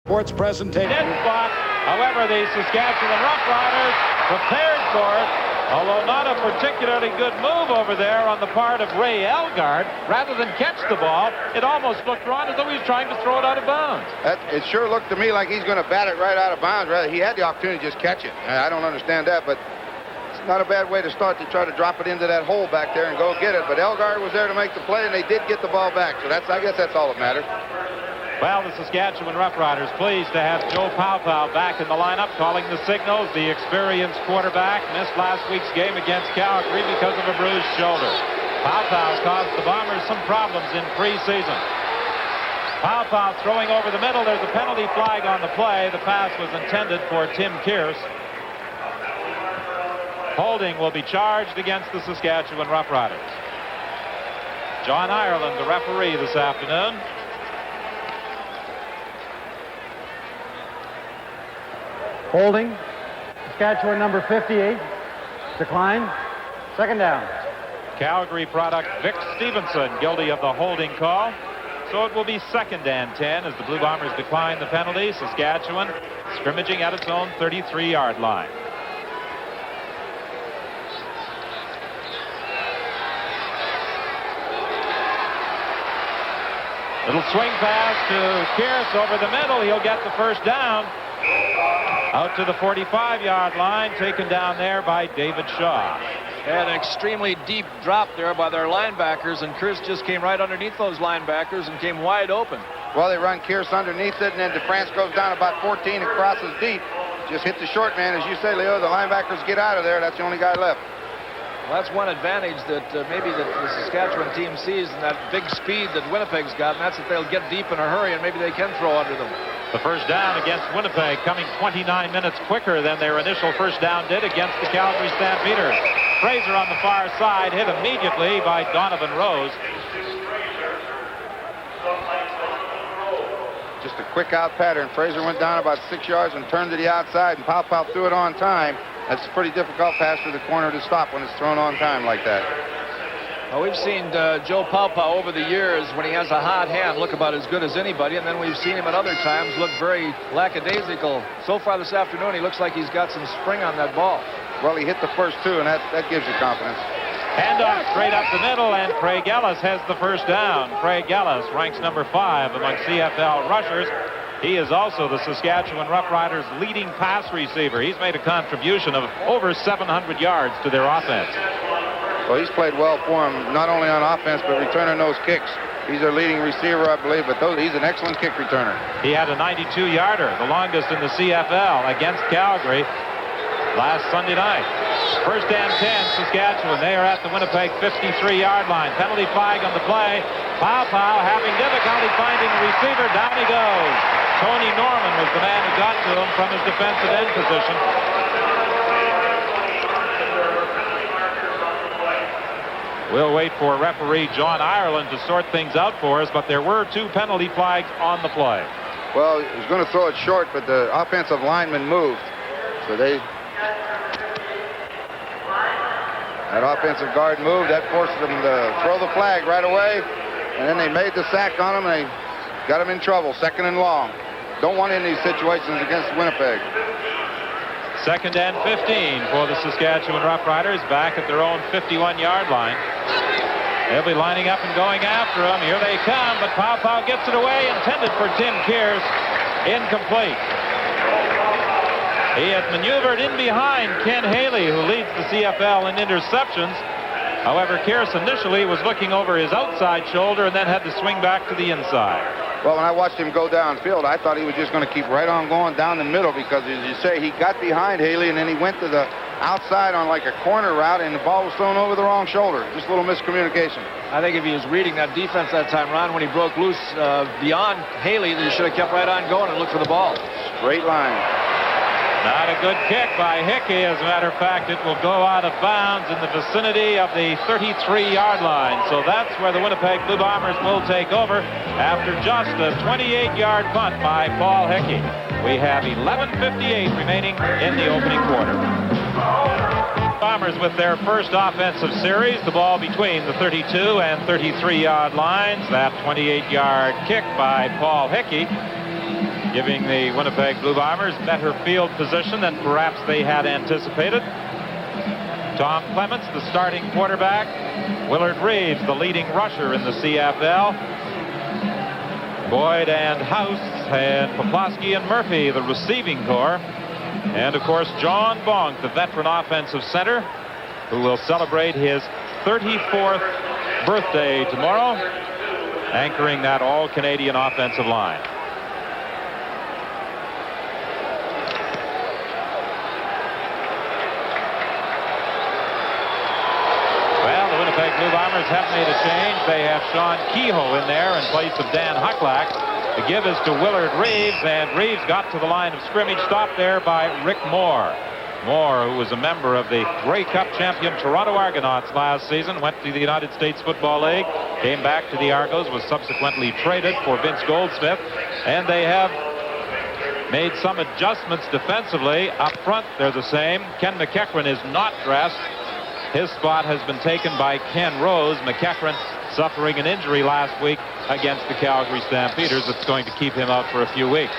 Sports presentation. Spot. However, the Saskatchewan Roughriders prepared for it, although not a particularly good move over there on the part of Ray Elgard. Rather than catch the ball, it almost looked Ron as though he was trying to throw it out of bounds. It sure looked to me like he's going to bat it right out of bounds. Rather, he had the opportunity to just catch it. I don't understand that, but it's not a bad way to start to try to drop it into that hole back there and go get it. But Elgard was there to make the play, and they did get the ball back. So I guess that's all that matters. Well, the Saskatchewan Roughriders pleased to have Joe Paopao back in the lineup, calling the signals. The experienced quarterback missed last week's game against Calgary because of a bruised shoulder. Paopao caused the Bombers some problems in preseason. Paopao throwing over the middle. There's a penalty flag on the play. The pass was intended for Tim Kearse. Holding will be charged against the Saskatchewan Roughriders. John Ireland, the referee this afternoon. Holding. Saskatchewan number 58. Decline. Second down. Calgary product Vic Stevenson guilty of the holding call. So it will be 2nd and 10 as the Blue Bombers decline the penalty. Saskatchewan scrimmaging at its own 33-yard line. Little swing pass to Kearse over the middle. He'll get the first down. Out to the 45-yard line, taken down there by David Shaw. An extremely deep drop there by their linebackers, and Kearse just came right underneath those linebackers and came wide open. Well, they run Kearse underneath it, and then DeFrance goes down about 14 and crosses deep. Just hit the short man. As you say, Leo, the linebackers get out of there. That's the only guy left. Well, that's one advantage that maybe the Saskatchewan team sees, and that big speed that Winnipeg's got, and that's that they'll get deep in a hurry, and maybe they can throw under them. The first down against Winnipeg coming 29 minutes quicker than their initial first down did against the Calgary Stampeders. Fraser on the far side, hit immediately by Donovan Rose. Just a quick out pattern. Fraser went down about 6 yards and turned to the outside, and Paopao threw it on time. That's a pretty difficult pass for the corner to stop when it's thrown on time like that. Well, we've seen Joe Paopao over the years, when he has a hot hand, look about as good as anybody, and then we've seen him at other times look very lackadaisical. So far this afternoon, he looks like he's got some spring on that ball. Well, he hit the first two, and that gives you confidence. Handoff straight up the middle, and Craig Ellis has the first down. Craig Ellis ranks number 5 among CFL rushers. He is also the Saskatchewan Roughriders' leading pass receiver. He's made a contribution of over 700 yards to their offense. Well, he's played well for him, not only on offense, but returning those kicks. He's their leading receiver, I believe, but he's an excellent kick returner. He had a 92-yarder, the longest in the CFL, against Calgary last Sunday night. First and 10, Saskatchewan. They are at the Winnipeg 53-yard line. Penalty flag on the play. Paopao having difficulty finding the receiver. Down he goes. Tony Norman was the man who got to him from his defensive end position. We'll wait for referee John Ireland to sort things out for us, but there were 2 penalty flags on the play. Well, he was going to throw it short, but the offensive lineman moved. So that offensive guard moved. That forced them to throw the flag right away. And then they made the sack on him, and they got him in trouble, 2nd and long. Don't want in these situations against Winnipeg. 2nd and 15 for the Saskatchewan Roughriders, back at their own 51-yard line. They'll be lining up and going after him. Here they come, but Paopao gets it away, intended for Tim Kearse. Incomplete. He had maneuvered in behind Ken Haley, who leads the CFL in interceptions. However, Kearse initially was looking over his outside shoulder and then had to swing back to the inside. Well, when I watched him go downfield, I thought he was just going to keep right on going down the middle because, as you say, he got behind Haley and then he went to the outside on like a corner route and the ball was thrown over the wrong shoulder. Just a little miscommunication. I think if he was reading that defense that time, Ron, when he broke loose beyond Haley, he should have kept right on going and looked for the ball. Straight line. Not a good kick by Hickey. As a matter of fact, it will go out of bounds in the vicinity of the 33-yard line. So that's where the Winnipeg Blue Bombers will take over after just a 28-yard punt by Paul Hickey. We have 11:58 remaining in the opening quarter. Bombers with their first offensive series. The ball between the 32 and 33-yard lines. That 28-yard kick by Paul Hickey. giving the Winnipeg Blue Bombers better field position than perhaps they had anticipated. Tom Clements, the starting quarterback. Willard Reeves, the leading rusher in the CFL. Boyd and House and Poplawski and Murphy, the receiving corps. And, of course, John Bonk, the veteran offensive center, who will celebrate his 34th birthday tomorrow, anchoring that all-Canadian offensive line. Well, the Winnipeg Blue Bombers have made a change. They have Sean Kehoe in there in place of Dan Hucklack. The give is to Willard Reeves, and Reeves got to the line of scrimmage, stopped there by Rick Moore. Moore, who was a member of the Grey Cup champion Toronto Argonauts last season, went to the United States Football League, came back to the Argos, was subsequently traded for Vince Goldsmith, and they have made some adjustments defensively. Up front, they're the same. Ken McEachran is not dressed. His spot has been taken by Ken Rose. McEachran suffering an injury last week against the Calgary Stampeders. It's going to keep him out for a few weeks.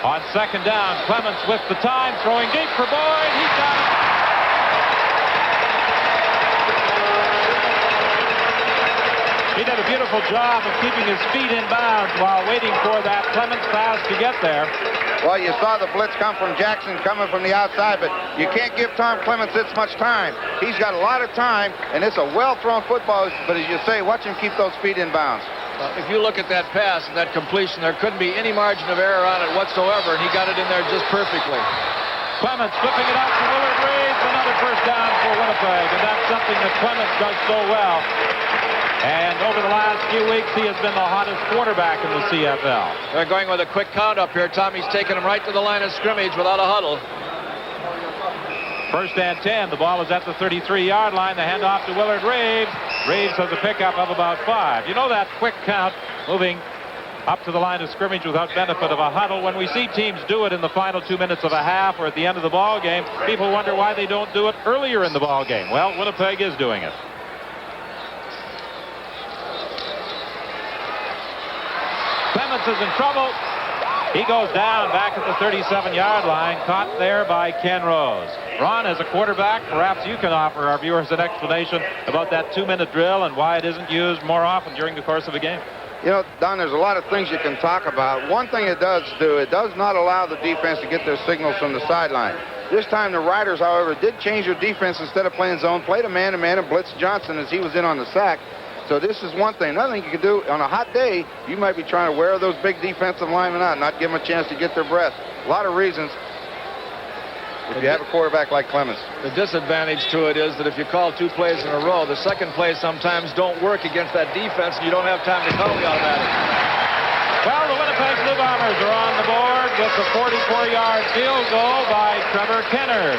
On second down, Clements with the time, throwing deep for Boyd. He's got it. He did a beautiful job of keeping his feet in bounds while waiting for that Clements pass to get there. Well, you saw the blitz come from Jackson coming from the outside, but you can't give Tom Clements this much time. He's got a lot of time, and it's a well-thrown football, but as you say, watch him keep those feet in bounds. If you look at that pass and that completion, there couldn't be any margin of error on it whatsoever, and he got it in there just perfectly. Clements flipping it out to Willard Reeves, another first down for Winnipeg, and that's something that Clements does so well. And over the last few weeks, he has been the hottest quarterback in the CFL. They're going with a quick count up here. Tommy's taking him right to the line of scrimmage without a huddle. First and 10. The ball is at the 33-yard line. The handoff to Willard Reeves. Reeves has a pickup of about 5. You know that quick count moving up to the line of scrimmage without benefit of a huddle. When we see teams do it in the final 2 minutes of a half or at the end of the ball game, people wonder why they don't do it earlier in the ball game. Well, Winnipeg is doing it. Clements is in trouble. He goes down back at the 37-yard line, caught there by Ken Rose. Ron, as a quarterback, perhaps you can offer our viewers an explanation about that 2-minute drill and why it isn't used more often during the course of a game. You know, Don, there's a lot of things you can talk about. One thing it does do, it does not allow the defense to get their signals from the sideline. This time the Riders, however, did change their defense. Instead of playing zone, played a man-to-man and blitzed Johnson as he was in on the sack. So this is one thing. Another thing you can do on a hot day, you might be trying to wear those big defensive linemen out, not give them a chance to get their breath. A lot of reasons if you have a quarterback like Clements. The disadvantage to it is that if you call 2 plays in a row, the second play sometimes don't work against that defense, and you don't have time to call the automatic. Well, the Winnipeg Blue Bombers are on the board with a 44-yard field goal by Trevor Kennard.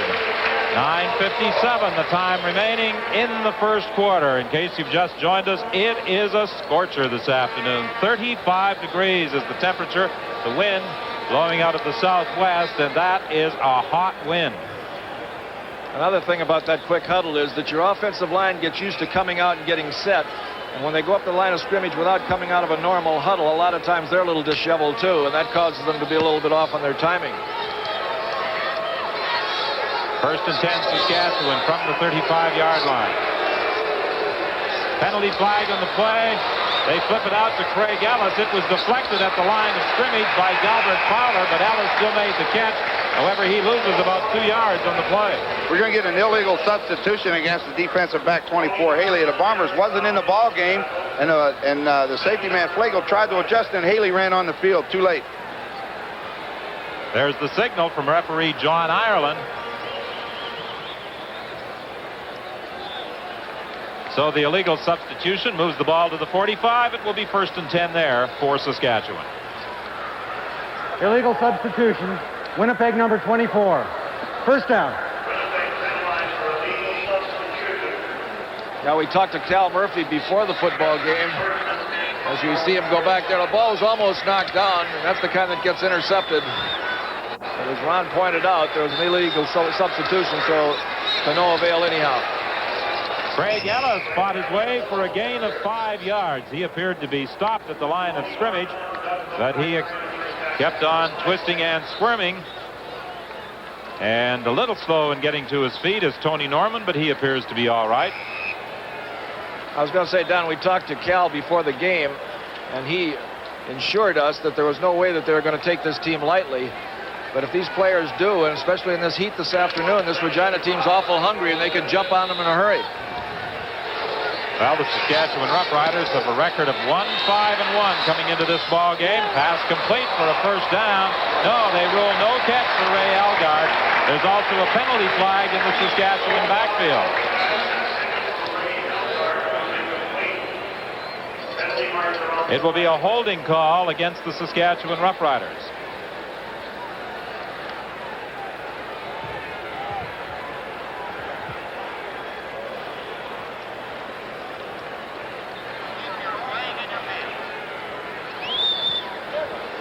9:57 the time remaining in the first quarter. In case you've just joined us, it is a scorcher this afternoon. 35 degrees is the temperature. The wind blowing out of the southwest, and that is a hot wind. Another thing about that quick huddle is that your offensive line gets used to coming out and getting set. And when they go up the line of scrimmage without coming out of a normal huddle, a lot of times they're a little disheveled too, and that causes them to be a little bit off on their timing. First and 10, Saskatchewan from the 35-yard line. Penalty flag on the play. They flip it out to Craig Ellis. It was deflected at the line of scrimmage by Galbert Fowler, but Ellis still made the catch. However, he loses about 2 yards on the play. We're going to get an illegal substitution against the defensive back 24, Haley. The Bombers wasn't in the ball game, and the safety man, Flagle, tried to adjust, and Haley ran on the field too late. There's the signal from referee John Ireland. So the illegal substitution moves the ball to the 45. It will be first and 10 there for Saskatchewan. Illegal substitution. Winnipeg number 24. First down. Now, we talked to Cal Murphy before the football game. As you see him go back there, the ball was almost knocked down, and that's the kind that gets intercepted. But as Ron pointed out, there was an illegal substitution, so to no avail anyhow. Craig Ellis fought his way for a gain of 5 yards. He appeared to be stopped at the line of scrimmage, but he kept on twisting and squirming. And a little slow in getting to his feet is Tony Norman, but he appears to be all right. I was going to say, Don, we talked to Cal before the game, and he ensured us that there was no way that they were going to take this team lightly. But if these players do, and especially in this heat this afternoon, this Regina team's awful hungry, and they can jump on them in a hurry. Well, the Saskatchewan Roughriders have a record of 1-5-1 coming into this ball game. Pass complete for a first down. No, they rule no catch for Ray Algard. There's also a penalty flag in the Saskatchewan backfield. It will be a holding call against the Saskatchewan Roughriders.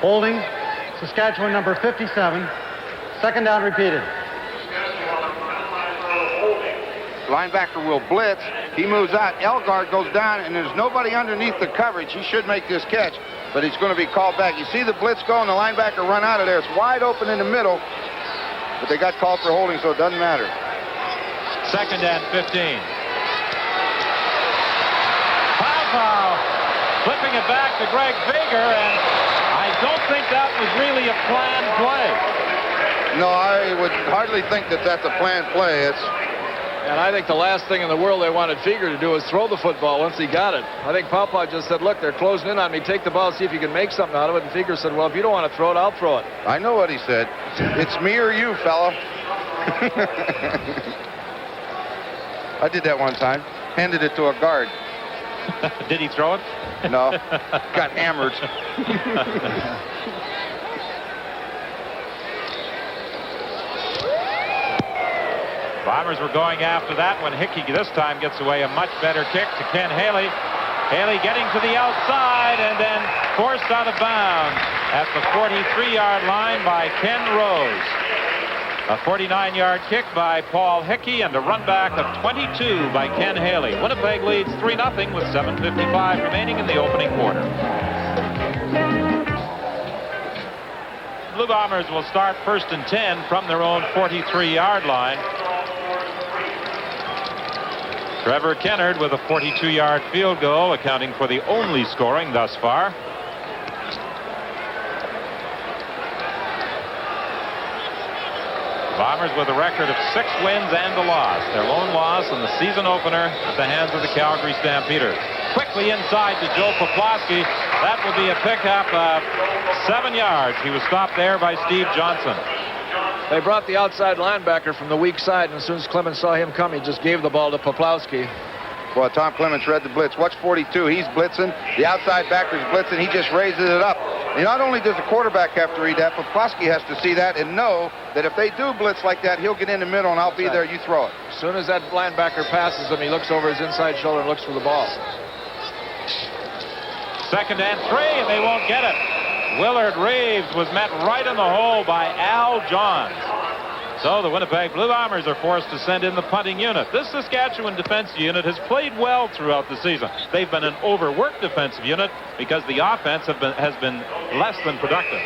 Holding, Saskatchewan number 57. Second down repeated. Linebacker will blitz. He moves out. Elgard goes down, and there's nobody underneath the coverage. He should make this catch, but he's going to be called back. You see the blitz go, and the linebacker run out of there. It's wide open in the middle, but they got called for holding, so it doesn't matter. Second and 15. Foul, flipping it back to Greg Fager, and I don't think that was really a planned play. No, I would hardly think that that's a planned play. And I think the last thing in the world they wanted Feger to do was throw the football once he got it. I think Papa just said, look, they're closing in on me. Take the ball, see if you can make something out of it. And Feger said, well, if you don't want to throw it, I'll throw it. I know what he said. It's me or you, fella. I did that one time. Handed it to a guard. Did he throw it? No. Got hammered. Bombers were going after that when Hickey this time gets away a much better kick to Ken Haley. Haley getting to the outside and then forced out of bounds at the 43-yard line by Ken Rose. A 49-yard kick by Paul Hickey and a run back of 22 by Ken Haley. Winnipeg leads 3-0 with 7:55 remaining in the opening quarter. Blue Bombers will start 1st and 10 from their own 43-yard line. Trevor Kennard with a 42-yard field goal, accounting for the only scoring thus far. Bombers with a record of 6 wins and a loss. Their lone loss in the season opener at the hands of the Calgary Stampeders. Quickly inside to Joe Poplawski. That will be a pickup of 7 yards. He was stopped there by Steve Johnson. They brought the outside linebacker from the weak side, and as soon as Clemens saw him come, he just gave the ball to Poplawski. Well, Tom Clements read the blitz. Watch 42. He's blitzing. The outside backer's blitzing. He just raises it up. And not only does the quarterback have to read that, Poplawski has to see that and know that if they do blitz like that, he'll get in the middle and I'll be there. You throw it. As soon as that linebacker passes him, he looks over his inside shoulder and looks for the ball. 2nd and 3, and they won't get it. Willard Reeves was met right in the hole by Al Johns. So the Winnipeg Blue Bombers are forced to send in the punting unit. This Saskatchewan defensive unit has played well throughout the season. They've been an overworked defensive unit because the offense has been less than productive.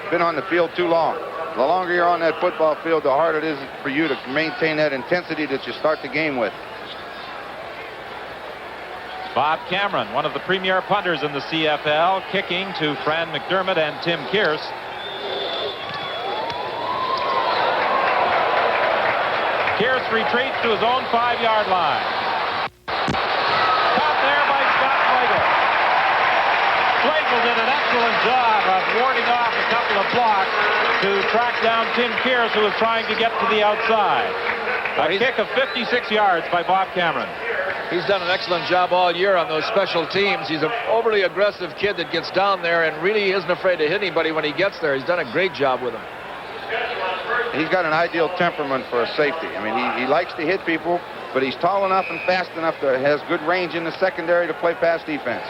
Been on the field too long. The longer you're on that football field, the harder it is for you to maintain that intensity that you start the game with. Bob Cameron, one of the premier punters in the CFL, kicking to Fran McDermott and Tim Kearse. Kearse retreats to his own 5-yard line. Caught there by Scott Flagel. Flagel did an excellent job of warding off a couple of blocks to track down Tim Kearse, who was trying to get to the outside. A kick of 56 yards by Bob Cameron. He's done an excellent job all year on those special teams. He's an overly aggressive kid that gets down there and really isn't afraid to hit anybody when he gets there. He's done a great job with him. He's got an ideal temperament for a safety. I mean, he likes to hit people, but he's tall enough and fast enough to has good range in the secondary to play pass defense.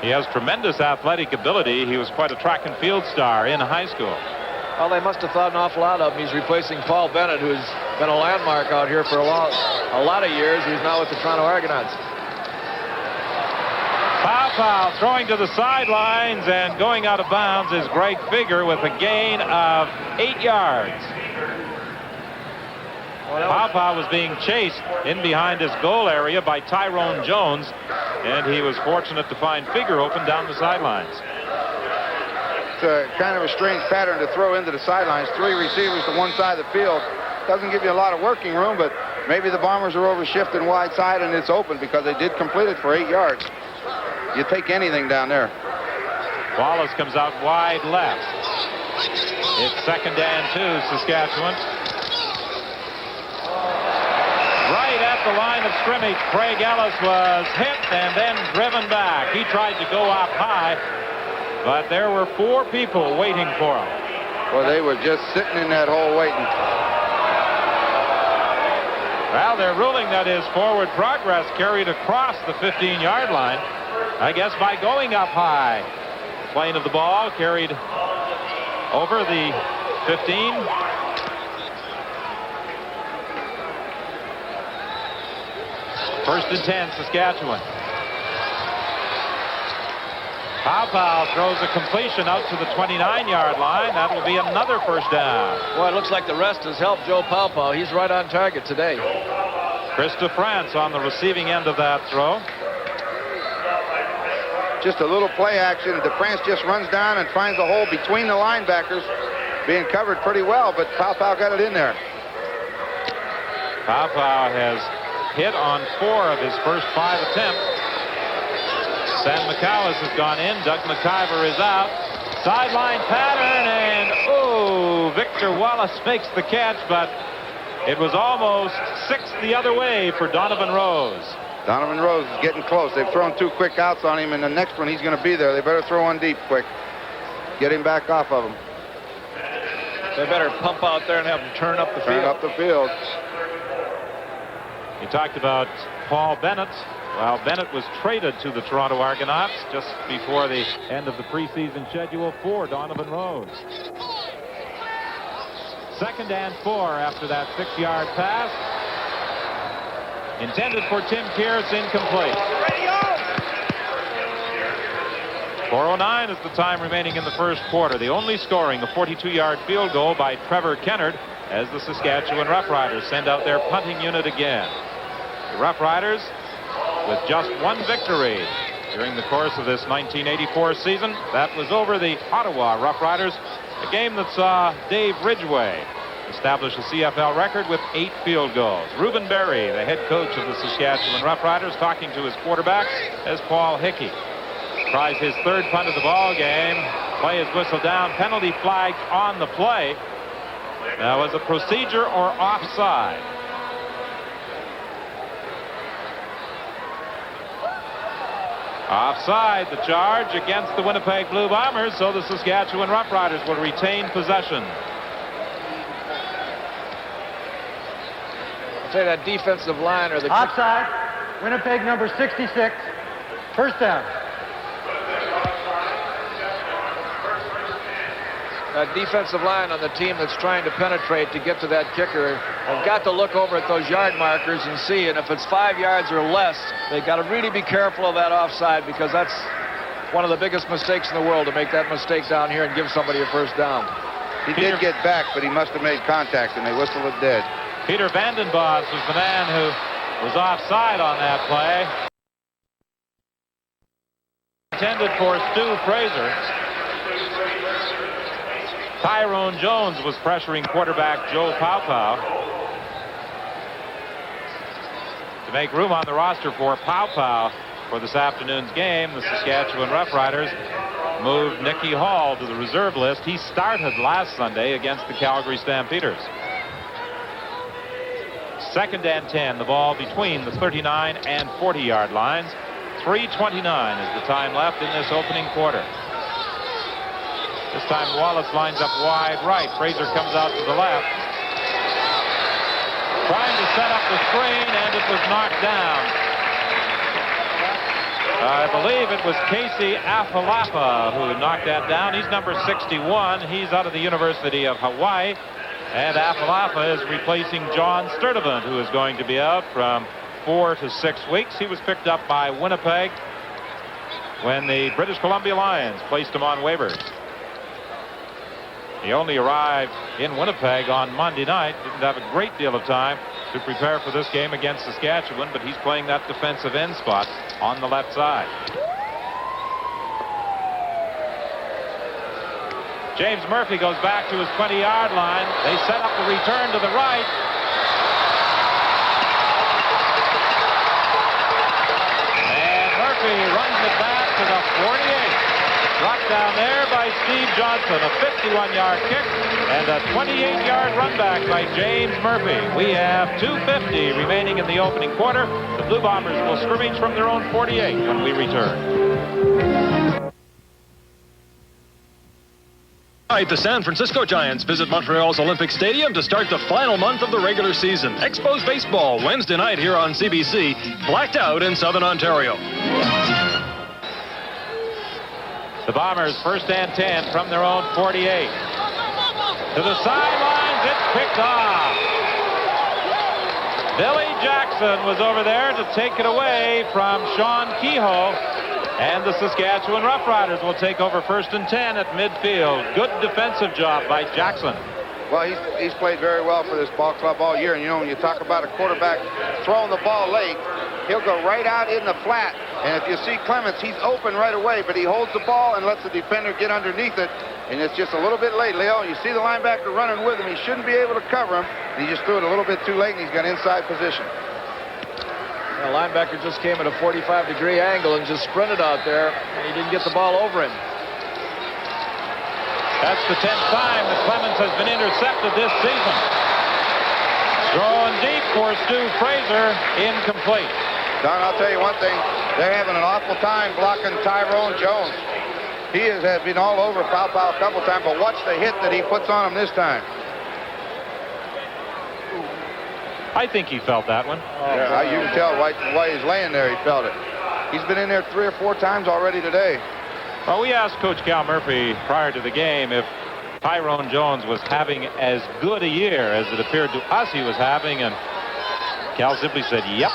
He has tremendous athletic ability. He was quite a track and field star in high school. Well, they must have thought an awful lot of him. He's replacing Paul Bennett, who's been a landmark out here for a lot of years. He's now with the Toronto Argonauts. Pow throwing to the sidelines and going out of bounds is Greg Figure with a gain of 8 yards. Pow was being chased in behind his goal area by Tyrone Jones, and he was fortunate to find Figure open down the sidelines. It's a kind of a strange pattern to throw into the sidelines. 3 receivers to one side of the field. Doesn't give you a lot of working room, but maybe the Bombers are overshifting wide side and it's open because they did complete it for 8 yards. You take anything down there. Wallace comes out wide left. It's 2nd and 2, Saskatchewan. Right at the line of scrimmage, Craig Ellis was hit and then driven back. He tried to go up high, but there were 4 people waiting for him. Well, they were just sitting in that hole waiting. Well, they're ruling that his forward progress carried across the 15-yard line. I guess by going up high. The plane of the ball carried over the 15. First and 10, Saskatchewan. Pow throws a completion out to the 29-yard line. That will be another first down. Well, it looks like the rest has helped Joe Pow. He's right on target today. Krista France on the receiving end of that throw. Just a little play action. DeFrance just runs down and finds a hole between the linebackers, being covered pretty well, but Pow got it in there. Pow has hit on 4 of his first 5 attempts. Sam McCallis has gone in. Doug McIver is out. Sideline pattern, and Victor Wallace makes the catch, but it was almost 6 the other way for Donovan Rose. Donovan Rose is getting close. They've thrown 2 quick outs on him, and the next one he's going to be there. They better throw one deep quick. Get him back off of him. They better pump out there and have him turn up the field. Turn up the field. You talked about Paul Bennett. Well, Bennett was traded to the Toronto Argonauts just before the end of the preseason schedule for Donovan Rose. 2nd and 4 after that 6-yard pass. Intended for Tim Kearse, incomplete. 4:09 is the time remaining in the first quarter. The only scoring, a 42-yard field goal by Trevor Kennard, as the Saskatchewan Roughriders send out their punting unit again. The Roughriders with just 1 victory during the course of this 1984 season. That was over the Ottawa Roughriders, a game that saw Dave Ridgway establish a CFL record with 8 field goals. Reuben Berry, the head coach of the Saskatchewan Roughriders, talking to his quarterback as Paul Hickey tries his 3rd punt of the ball game. Play is whistled down. Penalty flag on the play. Now, was it procedure or offside? Offside, the charge against the Winnipeg Blue Bombers, so the Saskatchewan Roughriders will retain possession. I'd say that defensive line or the... Offside, Winnipeg number 66, first down. That defensive line on the team that's trying to penetrate to get to that kicker have got to look over at those yard markers and see, and if it's 5 yards or less, they've got to really be careful of that offside, because that's one of the biggest mistakes in the world, to make that mistake down here and give somebody a first down. He did get back, but he must have made contact, and they whistled it dead. Peter Vandenbos was the man who was offside on that play. Intended for Stu Fraser. Tyrone Jones was pressuring quarterback Joe Pow. To make room on the roster for Pow for this afternoon's game, the Saskatchewan Roughriders moved Nicky Hall to the reserve list. He started last Sunday against the Calgary Stampeders. 2nd and 10, the ball between the 39 and 40-yard lines. 3:29 is the time left in this opening quarter. This time Wallace lines up wide right. Fraser comes out to the left. Trying to set up the screen, and it was knocked down. I believe it was Casey Afalapa who knocked that down. He's number 61. He's out of the University of Hawaii. And Afalapa is replacing John Sturdivant, who is going to be out from 4 to 6 weeks. He was picked up by Winnipeg when the British Columbia Lions placed him on waivers. He only arrived in Winnipeg on Monday night. Didn't have a great deal of time to prepare for this game against Saskatchewan, but he's playing that defensive end spot on the left side. James Murphy goes back to his 20-yard line. They set up the return to the right. And Murphy runs it back to the 48. Dropped down there by Steve Johnson. A 51-yard kick and a 28-yard run back by James Murphy. We have 2:50 remaining in the opening quarter. The Blue Bombers will scrimmage from their own 48 when we return. Tonight, the San Francisco Giants visit Montreal's Olympic Stadium to start the final month of the regular season. Expos baseball Wednesday night here on CBC, blacked out in Southern Ontario. The Bombers first and 10 from their own 48. To the sidelines, it's picked off. Billy Jackson was over there to take it away from Sean Kehoe. And the Saskatchewan Roughriders will take over first and 10 at midfield. Good defensive job by Jackson. Well, he's played very well for this ball club all year. And, you know, when you talk about a quarterback throwing the ball late, he'll go right out in the flat. And if you see Clements, he's open right away, but he holds the ball and lets the defender get underneath it. And it's just a little bit late, Leo. You see the linebacker running with him. He shouldn't be able to cover him. And he just threw it a little bit too late, and he's got inside position. The linebacker just came at a 45-degree angle and just sprinted out there, and he didn't get the ball over him. That's the 10th time that Clements has been intercepted this season. Throwing deep for Stu Fraser, incomplete. Don, I'll tell you one thing. They're having an awful time blocking Tyrone Jones. He has been all over Pau Pau a couple times, but watch the hit that he puts on him this time. I think he felt that one. Yeah, you can tell why he's laying there. He felt it. He's been in there 3 or 4 times already today. Well, we asked Coach Cal Murphy prior to the game if Tyrone Jones was having as good a year as it appeared to us he was having, and Cal simply said, yep.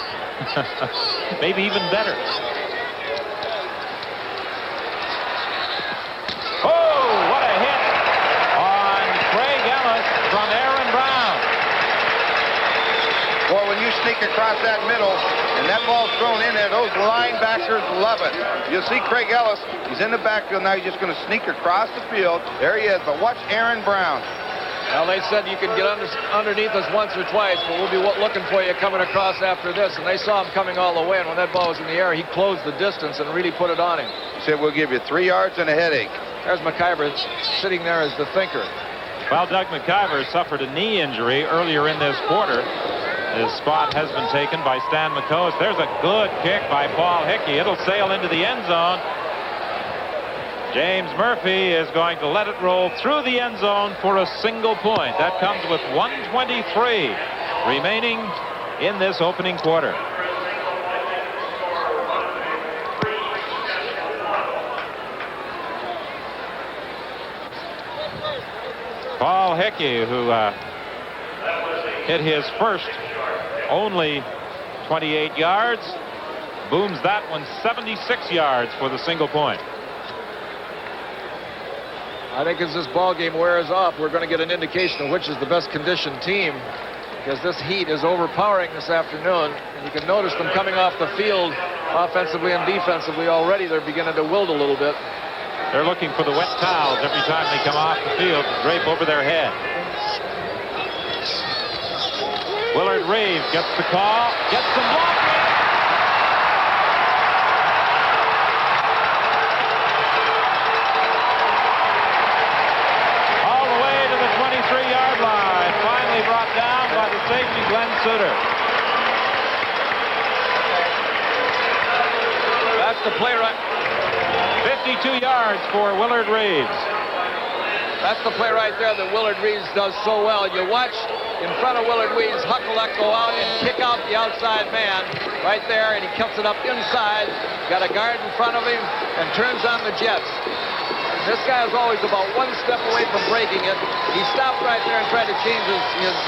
Maybe even better. Oh, what a hit on Craig Ellis from Aaron Brown. Boy, when you sneak across that middle and that ball's thrown in there, those linebackers love it. You'll see Craig Ellis. He's in the backfield now. He's just going to sneak across the field. There he is. But watch Aaron Brown. Well, they said you can get underneath us once or twice, but we'll be looking for you coming across after this. And they saw him coming all the way, and when that ball was in the air, he closed the distance and really put it on him. He said, we'll give you 3 yards and a headache. There's McIver sitting there as the thinker. Well, Doug McIver suffered a knee injury earlier in this quarter. His spot has been taken by Stan McCoast. There's a good kick by Paul Hickey. It'll sail into the end zone. James Murphy is going to let it roll through the end zone for a single point. That comes with 1:23 remaining in this opening quarter. Paul Hickey, who hit his first only 28 yards, booms that one 76 yards for the single point. I think as this ball game wears off, we're going to get an indication of which is the best conditioned team, because this heat is overpowering this afternoon. And you can notice them coming off the field offensively and defensively already. They're beginning to wilt a little bit. They're looking for the wet towels every time they come off the field to drape over their head. Willard Reeves gets the call, gets some blocking. All the way to the 23-yard line. Finally brought down by the safety, Glenn Suter. That's the play right. 52 yards for Willard Reeves. That's the play right there that Willard Reeves does so well. You watch in front of Willard Reeves, Huckleluck go out and kick out the outside man right there, and he kicks it up inside. Got a guard in front of him and turns on the jets. His this guy was always about one step away from breaking it. He stopped right there and tried to change his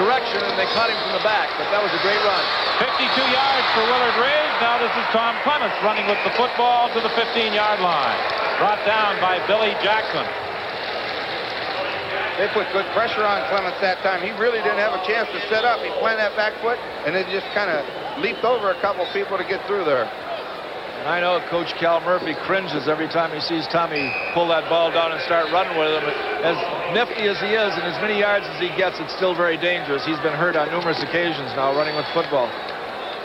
direction, and they caught him from the back. But that was a great run. 52 yards for Willard Reeves. Now this is Tom Clements running with the football to the 15-yard line. Brought down by Billy Jackson. They put good pressure on Clements that time. He really didn't have a chance to set up. He planted that back foot, and then just kind of leaped over a couple people to get through there. And I know Coach Cal Murphy cringes every time he sees Tommy pull that ball down and start running with him. As nifty as he is and as many yards as he gets, it's still very dangerous. He's been hurt on numerous occasions now running with football.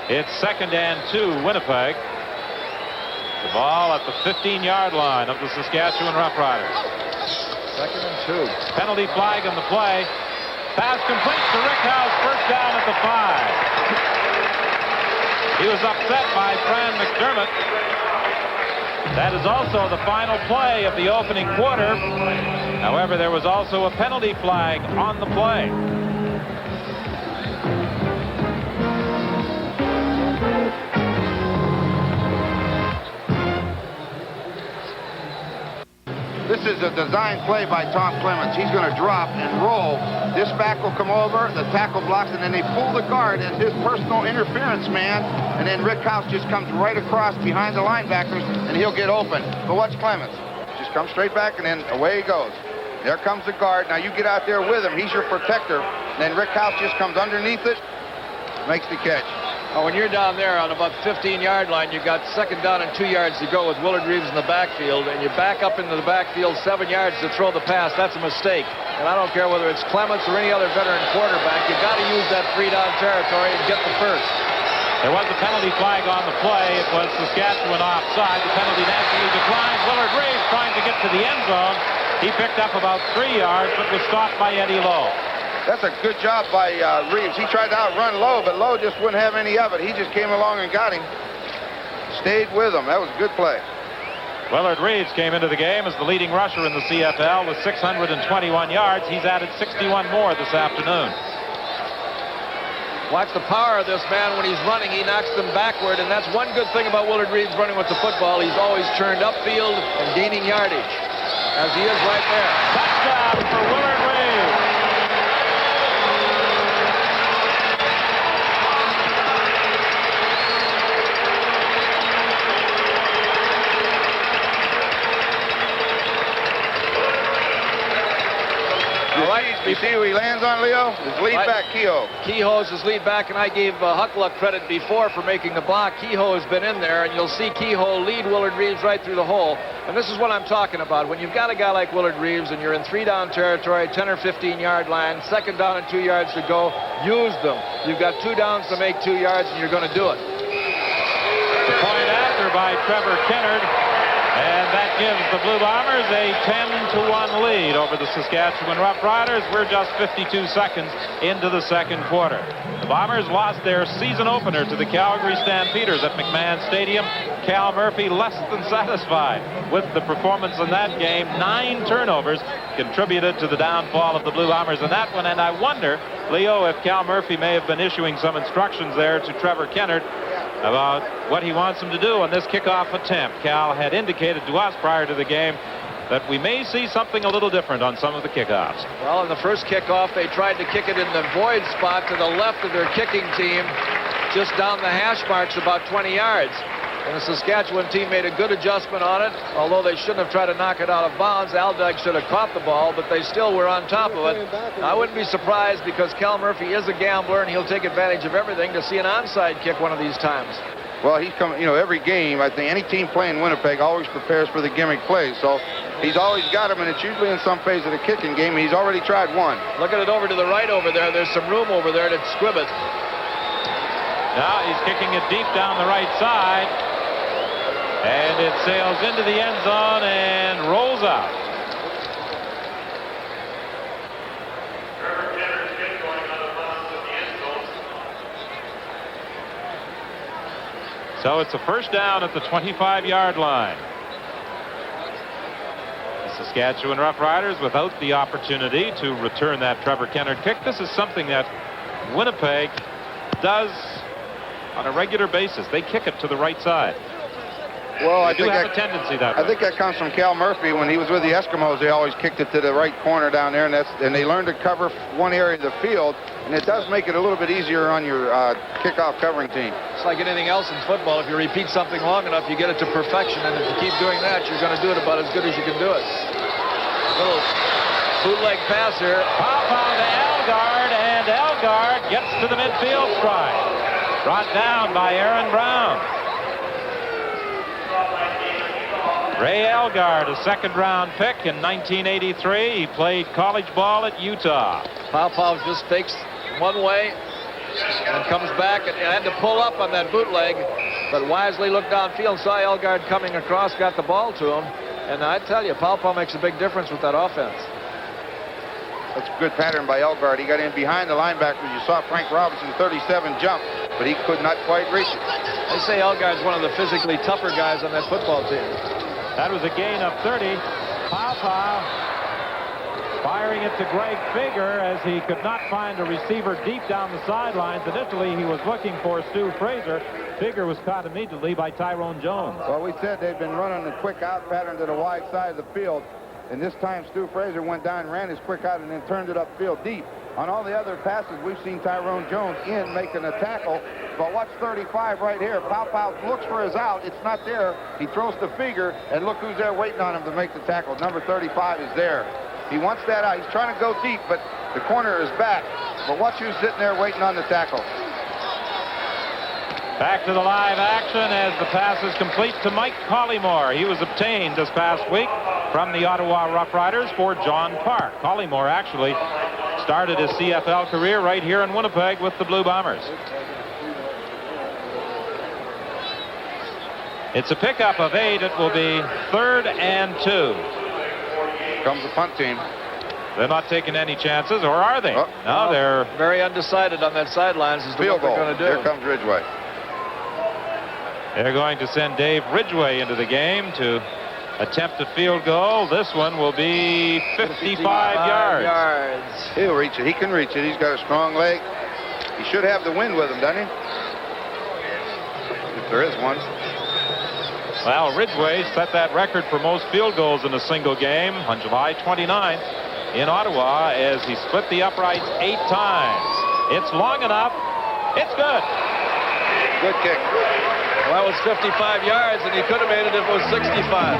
It's 2nd and 2, Winnipeg. The ball at the 15-yard line of the Saskatchewan Roughriders. 2nd and 2. Penalty flag on the play. Pass complete to Rickhouse. First down at the 5. He was upset by Fran McDermott. That is also the final play of the opening quarter. However, there was also a penalty flag on the play. This is a design play by Tom Clements. He's going to drop and roll. This back will come over, the tackle blocks, and then they pull the guard as his personal interference man, and then Rick House just comes right across behind the linebackers, and he'll get open. But watch Clements. Just come straight back, and then away he goes. There comes the guard. Now you get out there with him. He's your protector. And then Rick House just comes underneath it, makes the catch. Oh, when you're down there on about 15-yard line, you've got 2nd down and 2 yards to go with Willard Reeves in the backfield, and you back up into the backfield 7 yards to throw the pass. That's a mistake. And I don't care whether it's Clements or any other veteran quarterback. You've got to use that 3-down territory and get the first. There was a penalty flag on the play. It was Saskatchewan offside. The penalty naturally declined. Willard Reeves trying to get to the end zone. He picked up about 3 yards, but was stopped by Eddie Lowe. That's a good job by Reeves. He tried to outrun Lowe, but Lowe just wouldn't have any of it. He just came along and got him. Stayed with him. That was a good play. Willard Reeves came into the game as the leading rusher in the CFL with 621 yards. He's added 61 more this afternoon. Watch the power of this man when he's running. He knocks them backward, and that's one good thing about Willard Reeves running with the football. He's always turned upfield and gaining yardage, as he is right there. Touchdown for Willard Reeves. You see who he lands on, Leo? His lead back, Kehoe. Kehoe's his lead back, and I gave Huckluck credit before for making the block. Kehoe has been in there, and you'll see Kehoe lead Willard Reeves right through the hole. And this is what I'm talking about. When you've got a guy like Willard Reeves and you're in 3-down territory, 10 or 15-yard line, 2nd down and 2 yards to go, use them. You've got 2 downs to make 2 yards, and you're going to do it. The point after by Trevor Kennard. And that gives the Blue Bombers a 10-1 lead over the Saskatchewan Roughriders. We're just 52 seconds into the 2nd quarter. The Bombers lost their season opener to the Calgary Stampeders at McMahon Stadium. Cal Murphy less than satisfied with the performance in that game. 9 turnovers contributed to the downfall of the Blue Bombers in that one. And I wonder, Leo, if Cal Murphy may have been issuing some instructions there to Trevor Kennard about what he wants him to do on this kickoff attempt. Cal had indicated to us prior to the game that we may see something a little different on some of the kickoffs. Well, in the first kickoff, they tried to kick it in the void spot to the left of their kicking team, just down the hash marks about 20 yards. And the Saskatchewan team made a good adjustment on it, although they shouldn't have tried to knock it out of bounds. Aldag should have caught the ball, but they still were on top of it. I wouldn't be surprised, because Cal Murphy is a gambler, and he'll take advantage of everything, to see an onside kick one of these times. Well, he's coming, every game, I think any team playing Winnipeg always prepares for the gimmick plays. So he's always got them, and it's usually in some phase of the kicking game. He's already tried one. Look at it over to the right over there. There's some room over there to squib it. Now he's kicking it deep down the right side. And it sails into the end zone and rolls out. So it's a first down at the 25-yard line. The Saskatchewan Roughriders without the opportunity to return that Trevor Kennard kick. This is something that Winnipeg does on a regular basis. They kick it to the right side. Well, I do think have a tendency that way. I think that comes from Cal Murphy. When he was with the Eskimos, they always kicked it to the right corner down there, and they learned to cover one area of the field, and it does make it a little bit easier on your kickoff covering team. It's like anything else in football. If you repeat something long enough, you get it to perfection, and if you keep doing that, you're going to do it about as good as you can do it. Little bootleg pass here. Pow to Elgard, and Elgard gets to the midfield stride. Brought down by Aaron Brown. Ray Elgard, a second-round pick in 1983. He played college ball at Utah. Pow just fakes one way and comes back and had to pull up on that bootleg, but wisely looked downfield, saw Elgard coming across, got the ball to him, and I tell you, Pow makes a big difference with that offense. That's a good pattern by Elgard. He got in behind the linebackers. You saw Frank Robinson, 37, jump, but he could not quite reach it. They say Elgard's one of the physically tougher guys on that football team. That was a gain of 30. Pow firing it to Greg Figger as he could not find a receiver deep down the sidelines. Initially, he was looking for Stu Fraser. Figger was caught immediately by Tyrone Jones. Well, we said they've been running the quick out pattern to the wide side of the field, and this time Stu Fraser went down and ran his quick out and then turned it upfield deep. On all the other passes, we've seen Tyrone Jones in making a tackle. But watch 35 right here. Pow looks for his out. It's not there. He throws to Figger, and look who's there waiting on him to make the tackle. Number 35 is there. He wants that out. He's trying to go deep, but the corner is back. But watch who's sitting there waiting on the tackle. Back to the live action as the pass is complete to Mike Collymore. He was obtained this past week from the Ottawa Roughriders for John Park. Collymore actually started his CFL career right here in Winnipeg with the Blue Bombers. It's a pickup of 8. It will be 3rd and 2. Comes the punt team. They're not taking any chances, or are they? Oh, no, they're very undecided on that sidelines as to field what goal. they're going to do. Here comes Ridgway. They're going to send Dave Ridgway into the game to attempt a field goal. This one will be 55 yards. He'll reach it. He can reach it. He's got a strong leg. He should have the wind with him, doesn't he? If there is one. Well, Ridgway set that record for most field goals in a single game on July 29th in Ottawa as he split the uprights 8 times. It's long enough. It's good. Good kick. Well, that was 55 yards, and he could have made it if it was 65.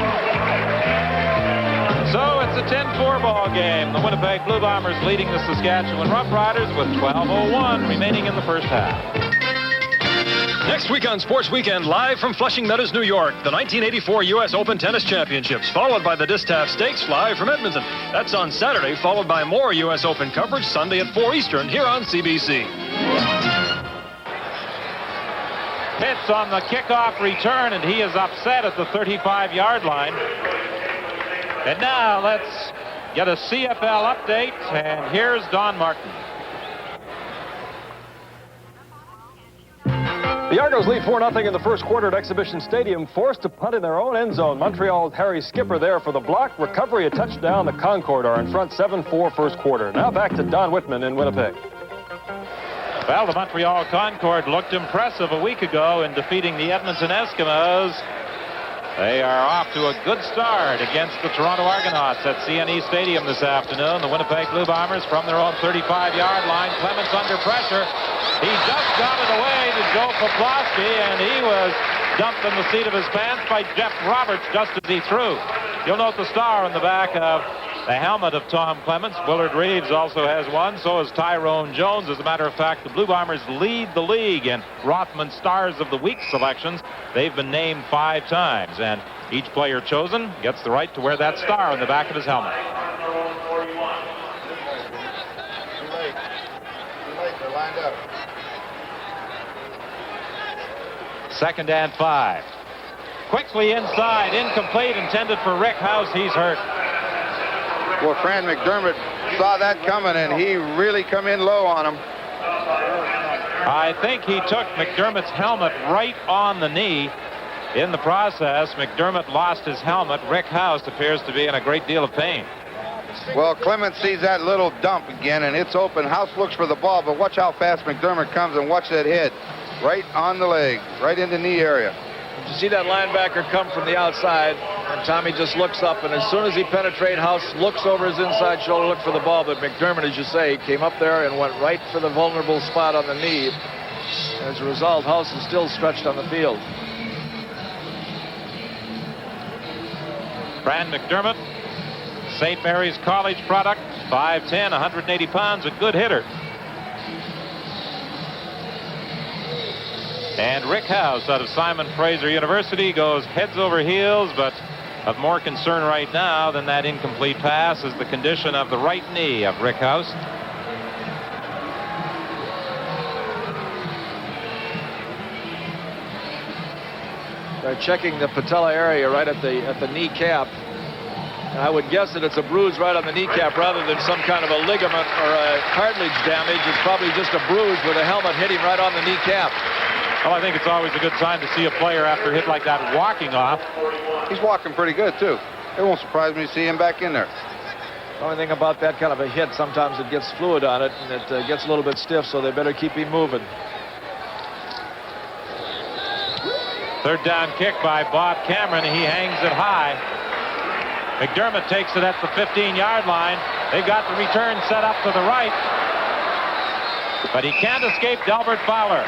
So it's a 10-4 ball game. The Winnipeg Blue Bombers leading the Saskatchewan Roughriders with 12:01 remaining in the first half. Next week on Sports Weekend, live from Flushing Meadows, New York, the 1984 U.S. Open Tennis Championships, followed by the Distaff Stakes live from Edmonton. That's on Saturday, followed by more U.S. Open coverage Sunday at 4 Eastern here on CBC. Pitts on the kickoff return, and he is upset at the 35-yard line. And now let's get a CFL update, and here's Don Martin. The Argos lead 4-0 in the first quarter at Exhibition Stadium, forced to punt in their own end zone. Montreal's Harry Skipper there for the block. Recovery, a touchdown. The Concord are in front 7-4 first quarter. Now back to Don Whitman in Winnipeg. Well, the Montreal Concord looked impressive a week ago in defeating the Edmonton Eskimos. They are off to a good start against the Toronto Argonauts at CNE Stadium this afternoon. The Winnipeg Blue Bombers from their own 35-yard line. Clements under pressure. He just got it away to Joe Poplawski, and he was dumped in the seat of his pants by Jeff Roberts just as he threw. You'll note the star on the back of the helmet of Tom Clements. Willard Reeves also has one. So has Tyrone Jones. As a matter of fact, the Blue Bombers lead the league in Rothman Stars of the Week selections. They've been named 5 times, and each player chosen gets the right to wear that star on the back of his helmet. Too late. They're lined up. 2nd and 5. Quickly inside, incomplete, intended for Rick House. He's hurt. Well, Fran McDermott saw that coming, and he really come in low on him. I think he took McDermott's helmet right on the knee. In the process, McDermott lost his helmet. Rick House appears to be in a great deal of pain. Well, Clements sees that little dump again, and it's open. House looks for the ball, but watch how fast McDermott comes, and watch that head. Right on the leg, right in the knee area. You see that linebacker come from the outside, and Tommy just looks up, and as soon as he penetrates, House looks over his inside shoulder, look for the ball, but McDermott, as you say, came up there and went right for the vulnerable spot on the knee. As a result, House is still stretched on the field. Brand McDermott, St. Mary's College product, 5'10", 180 pounds, a good hitter. And Rick House out of Simon Fraser University goes heads over heels, but of more concern right now than that incomplete pass is the condition of the right knee of Rick House. They're checking the patella area right at the kneecap. And I would guess that it's a bruise right on the kneecap rather than some kind of a ligament or a cartilage damage. It's probably just a bruise with a helmet hitting right on the kneecap. Well, I think it's always a good sign to see a player after a hit like that walking off. He's walking pretty good, too. It won't surprise me to see him back in there. The only thing about that kind of a hit, sometimes it gets fluid on it, and it gets a little bit stiff, so they better keep him moving. Third down kick by Bob Cameron. He hangs it high. McDermott takes it at the 15-yard line. They've got the return set up to the right. But he can't escape Delbert Fowler.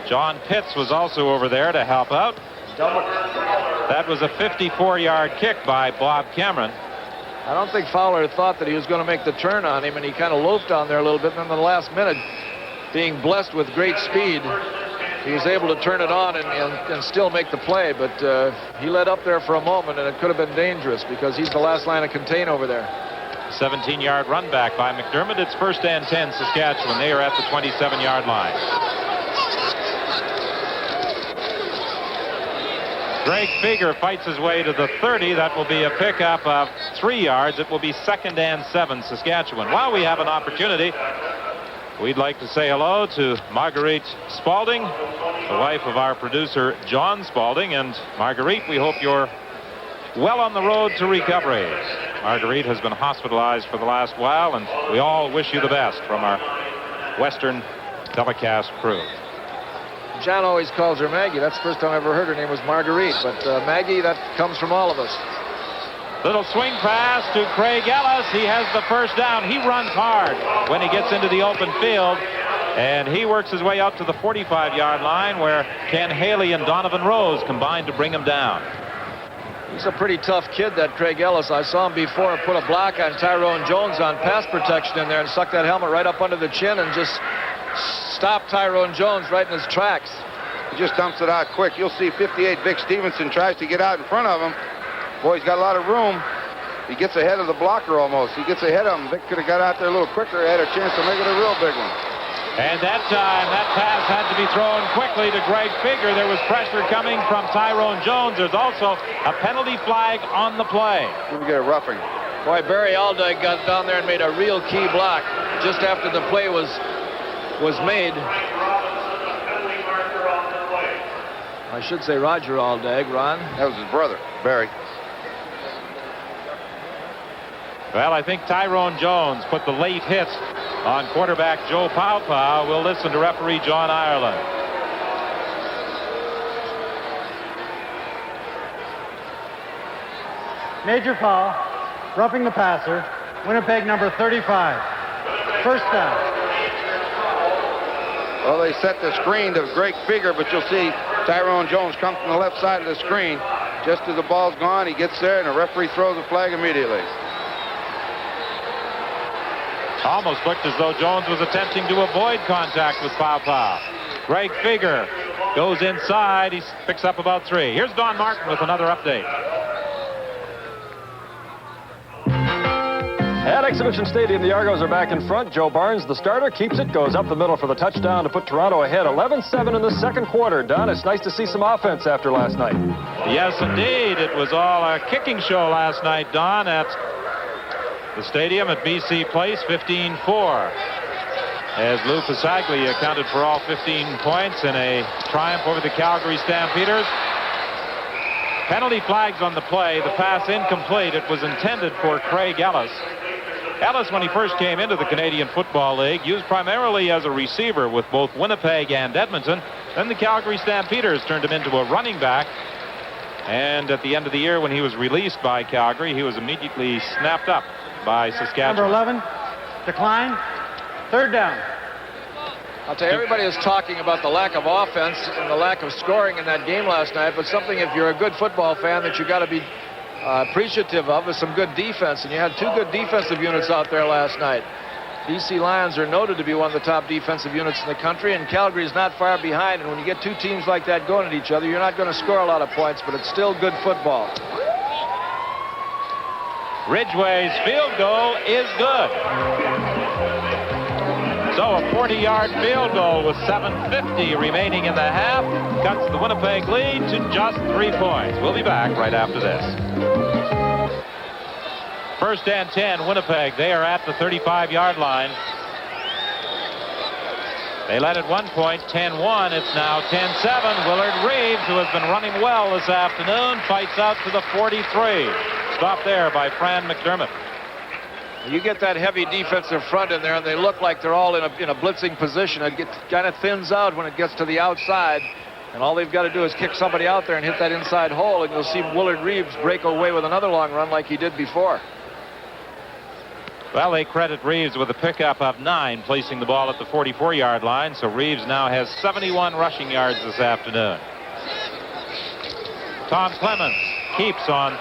John Pitts was also over there to help out. That was a 54-yard kick by Bob Cameron. I don't think Fowler thought that he was going to make the turn on him, and he kind of loafed down there a little bit. And then in the last minute, being blessed with great speed, he was able to turn it on and still make the play. But he let up there for a moment, and it could have been dangerous because he's the last line of contain over there. 17-yard run back by McDermott. It's 1st and 10 Saskatchewan. They are at the 27-yard line. Greg Figger fights his way to the 30. That will be a pickup of 3 yards. It will be 2nd and 7 Saskatchewan. While we have an opportunity, we'd like to say hello to Marguerite Spalding, the wife of our producer John Spalding. And Marguerite, we hope you're well on the road to recovery. Marguerite has been hospitalized for the last while, and we all wish you the best from our Western telecast crew. John always calls her Maggie. That's the first time I ever heard her name was Marguerite. But Maggie, that comes from all of us. Little swing pass to Craig Ellis. He has the first down. He runs hard when he gets into the open field. And he works his way out to the 45-yard line where Ken Haley and Donovan Rose combined to bring him down. He's a pretty tough kid, that Craig Ellis. I saw him before put a block on Tyrone Jones on pass protection in there and suck that helmet right up under the chin and just stop Tyrone Jones right in his tracks. He just dumps it out quick. You'll see 58 Vic Stevenson tries to get out in front of him. Boy, he's got a lot of room. He gets ahead of the blocker almost. He gets ahead of him. Vic could have got out there a little quicker, had a chance to make it a real big one. And that time, that pass had to be thrown quickly to Greg Figger. There was pressure coming from Tyrone Jones. There's also a penalty flag on the play. We get a roughing. Boy, Barry Aldag got down there and made a real key block just after the play was made. I should say Roger Aldag, Ron. That was his brother, Barry. Well, I think Tyrone Jones put the late hit on quarterback Joe Paupow. We'll listen to referee John Ireland. Major foul, roughing the passer, Winnipeg number 35. First down. Well, they set the screen to Greg Figger, but you'll see Tyrone Jones come from the left side of the screen. Just as the ball's gone, he gets there, and the referee throws the flag immediately. Almost looked as though Jones was attempting to avoid contact with Paupow. Greg Figger goes inside. He picks up about 3. Here's Don Martin with another update. At Exhibition Stadium, the Argos are back in front. Joe Barnes, the starter, keeps it, goes up the middle for the touchdown to put Toronto ahead 11-7 in the second quarter. Don, it's nice to see some offense after last night. Yes, indeed. It was all a kicking show last night, Don, at the stadium at BC Place, 15-4. As Lou Pasaglia accounted for all 15 points in a triumph over the Calgary Stampeders. Penalty flags on the play. The pass incomplete. It was intended for Craig Ellis. Ellis, when he first came into the Canadian Football League, used primarily as a receiver with both Winnipeg and Edmonton. Then the Calgary Stampeders turned him into a running back. And at the end of the year, when he was released by Calgary, he was immediately snapped up by Saskatchewan. Number 11, decline, third down. I'll tell you, everybody is talking about the lack of offense and the lack of scoring in that game last night, but something, if you're a good football fan, that you got to be appreciative of is some good defense, and you had 2 good defensive units out there last night. BC Lions are noted to be one of the top defensive units in the country, and Calgary is not far behind. And when you get 2 teams like that going at each other, you're not going to score a lot of points, but it's still good football. Ridgway's field goal is good. So a 40-yard field goal with 7:50 remaining in the half cuts the Winnipeg lead to just 3 points. We'll be back right after this. First and 10, Winnipeg. They are at the 35-yard line. They led at one point, 10-1. It's now 10-7. Willard Reeves, who has been running well this afternoon, fights out to the 43. Stopped there by Fran McDermott. You get that heavy defensive front in there, and they look like they're all in a blitzing position. It kind of thins out when it gets to the outside, and all they've got to do is kick somebody out there and hit that inside hole, and you'll see Willard Reeves break away with another long run like he did before. Well, they credit Reeves with a pickup of 9, placing the ball at the 44-yard line, so Reeves now has 71 rushing yards this afternoon. Tom Clements keeps on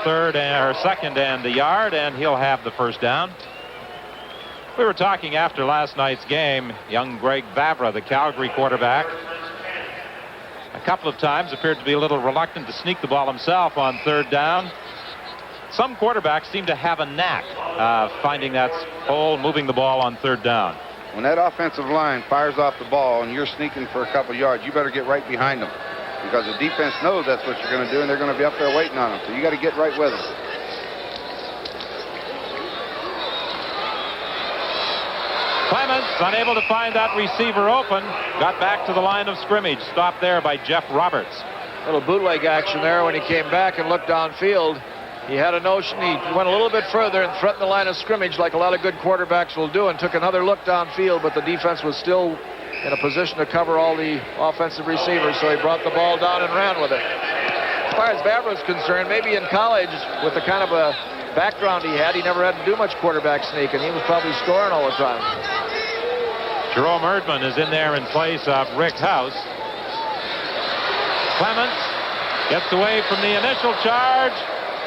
second and a yard, and he'll have the first down. We were talking after last night's game. Young Greg Vavra, the Calgary quarterback, a couple of times appeared to be a little reluctant to sneak the ball himself on third down. Some quarterbacks seem to have a knack of finding that hole, moving the ball on third down. When that offensive line fires off the ball and you're sneaking for a couple yards, you better get right behind them, because the defense knows that's what you're going to do, and they're going to be up there waiting on them. So you got to get right with them. Clements, unable to find that receiver open, got back to the line of scrimmage. Stopped there by Jeff Roberts. Little bootleg action there when he came back and looked downfield. He had a notion. He went a little bit further and threatened the line of scrimmage like a lot of good quarterbacks will do, and took another look downfield, but the defense was still in a position to cover all the offensive receivers, so he brought the ball down and ran with it. As far as Vavra is concerned, maybe in college, with the kind of a background he had, he never had to do much quarterback sneak, and he was probably scoring all the time. Jerome Erdman is in there in place of Rick House. Clements gets away from the initial charge,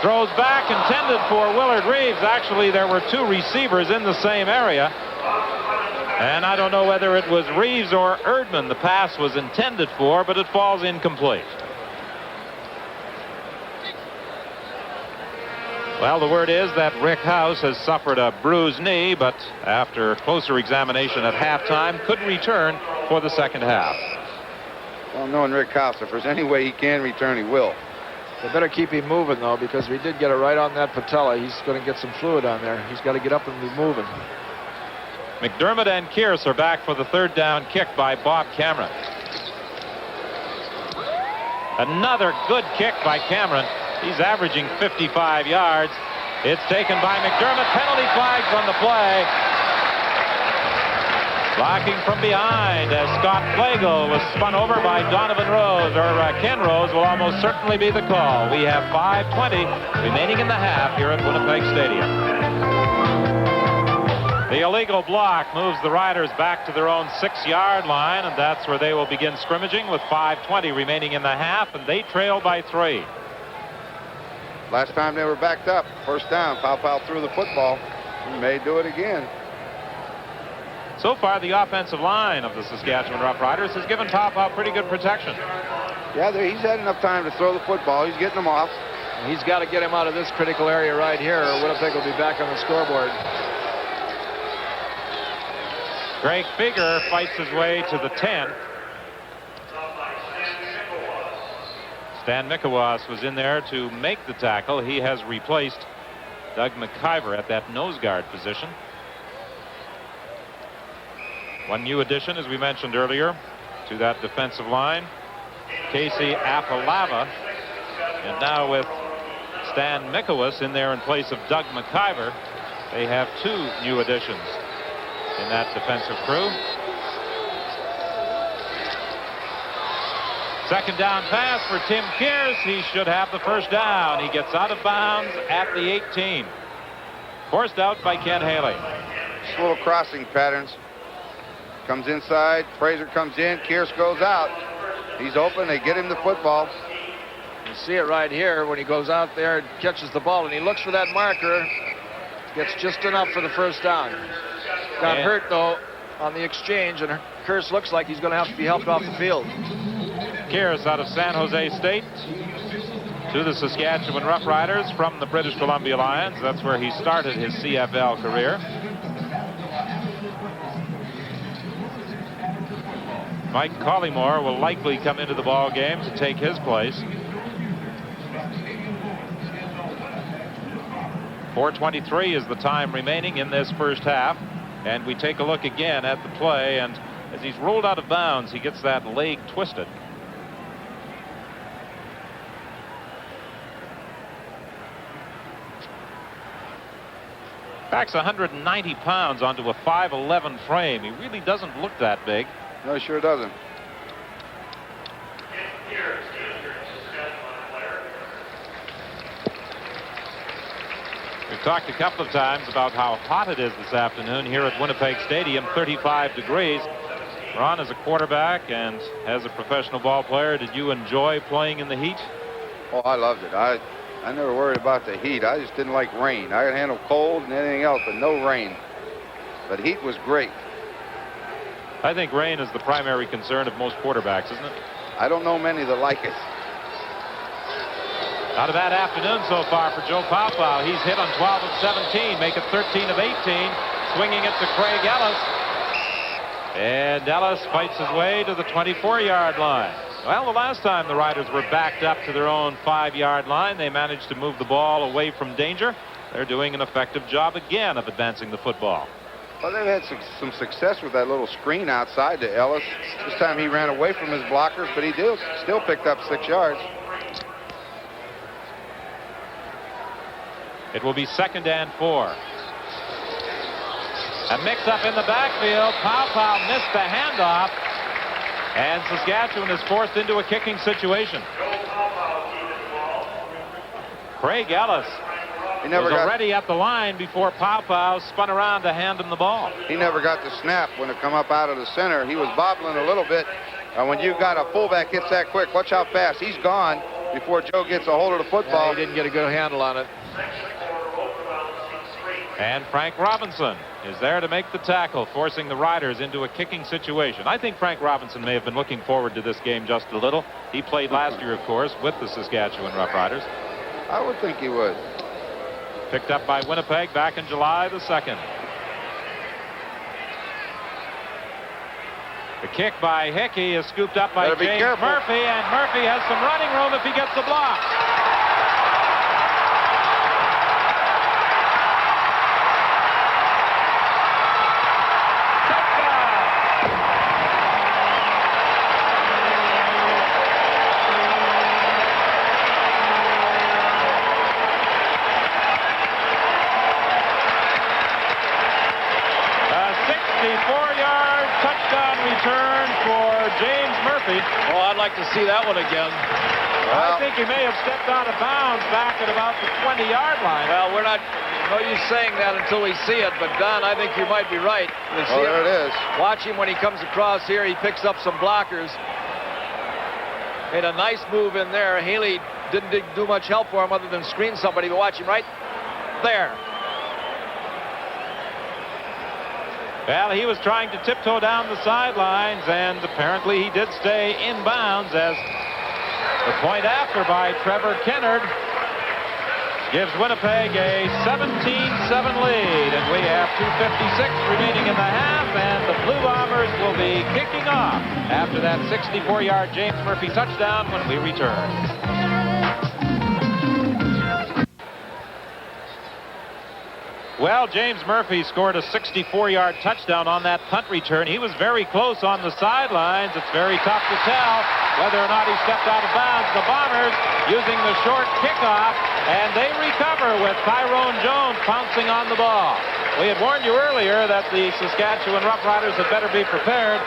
throws back, intended for Willard Reeves. Actually, there were 2 receivers in the same area, and I don't know whether it was Reeves or Erdman the pass was intended for, but it falls incomplete. Well, the word is that Rick House has suffered a bruised knee, but after closer examination at halftime, could return for the second half. Well, knowing Rick House, if there's any way he can return, he will. They better keep him moving, though, because if he did get it right on that patella, he's going to get some fluid on there. He's got to get up and be moving. McDermott and Kearse are back for the third down kick by Bob Cameron. Another good kick by Cameron. He's averaging 55 yards. It's taken by McDermott. Penalty flags on the play. Blocking from behind as Scott Flagel was spun over by Donovan Rose, or Ken Rose will almost certainly be the call. We have 5:20 remaining in the half here at Winnipeg Stadium. The illegal block moves the Riders back to their own 6-yard line, and that's where they will begin scrimmaging with 5:20 remaining in the half, and they trail by 3. Last time they were backed up, first down, Powell threw the football. He may do it again. So far, the offensive line of the Saskatchewan Roughriders has given Powell pretty good protection. Yeah, he's had enough time to throw the football. He's getting them off. He's got to get him out of this critical area right here, or Winnipeg will be back on the scoreboard. Greg Figger fights his way to the 10. Stan Mikowas was in there to make the tackle. He has replaced Doug McIver at that nose guard position. One new addition, as we mentioned earlier, to that defensive line, Casey Afalava. And now with Stan Mikowas in there in place of Doug McIver, They have 2 new additions in that defensive crew. Second down pass for Tim Kearse. He should have the first down. He gets out of bounds at the 18. Forced out by Ken Haley. Just little crossing patterns. Comes inside. Fraser comes in. Kearse goes out. He's open. They get him the football. You see it right here when he goes out there and catches the ball, and he looks for that marker. Gets just enough for the first down. Got hurt, though, on the exchange, and Kearse looks like he's going to have to be helped off the field. Kearse out of San Jose State to the Saskatchewan Roughriders from the British Columbia Lions. That's where he started his CFL career. Mike Collymore will likely come into the ball game to take his place. 4:23 is the time remaining in this first half, and we take a look again at the play, and as he's rolled out of bounds, he gets that leg twisted. Packs 190 pounds onto a 5'11" frame. He really doesn't look that big. No, sure doesn't. We've talked a couple of times about how hot it is this afternoon here at Winnipeg Stadium, 35 degrees. Ron, as a quarterback and as a professional ball player, did you enjoy playing in the heat? Oh, I loved it. I never worried about the heat. I just didn't like rain. I could handle cold and anything else, but no rain. But heat was great. I think rain is the primary concern of most quarterbacks, isn't it? I don't know many that like it. Not a bad afternoon so far for Joe Paopao. He's hit on 12 of 17, make it 13 of 18. Swinging it to Craig Ellis. And Ellis fights his way to the 24-yard line. Well, the last time the Riders were backed up to their own 5-yard line, they managed to move the ball away from danger. They're doing an effective job again of advancing the football. Well, they've had some success with that little screen outside to Ellis. This time he ran away from his blockers, but he still picked up 6 yards. It will be 2nd and 4. A mix-up in the backfield. Paopao missed the handoff, and Saskatchewan is forced into a kicking situation. Craig Ellis was already at the line before Paopao spun around to hand him the ball. He never got the snap when it come up out of the center. He was bobbling a little bit. And when you've got a fullback hits that quick, watch how fast. He's gone before Joe gets a hold of the football. Yeah, he didn't get a good handle on it. And Frank Robinson is there to make the tackle, forcing the Riders into a kicking situation. I think Frank Robinson may have been looking forward to this game just a little. He played last year, of course, with the Saskatchewan Roughriders. I would think he would. Picked up by Winnipeg back in July the 2nd. The kick by Hickey is scooped up by James Murphy, and Murphy has some running room if he gets the block. Oh, I'd like to see that one again. Well, I think he may have stepped out of bounds back at about the 20-yard line. Well, we're not no use saying that until we see it, but Don, I think you might be right. There it is. Watch him when he comes across here. He picks up some blockers. Made a nice move in there. Haley didn't do much help for him other than screen somebody, but watch him right there. Well, he was trying to tiptoe down the sidelines, and apparently he did stay in bounds, as the point after by Trevor Kennard gives Winnipeg a 17-7 lead, and we have 2:56 remaining in the half, and the Blue Bombers will be kicking off after that 64-yard James Murphy touchdown when we return. Well, James Murphy scored a 64-yard touchdown on that punt return. He was very close on the sidelines. It's very tough to tell whether or not he stepped out of bounds. The Bombers using the short kickoff, and they recover with Tyrone Jones pouncing on the ball. We had warned you earlier that the Saskatchewan Roughriders had better be prepared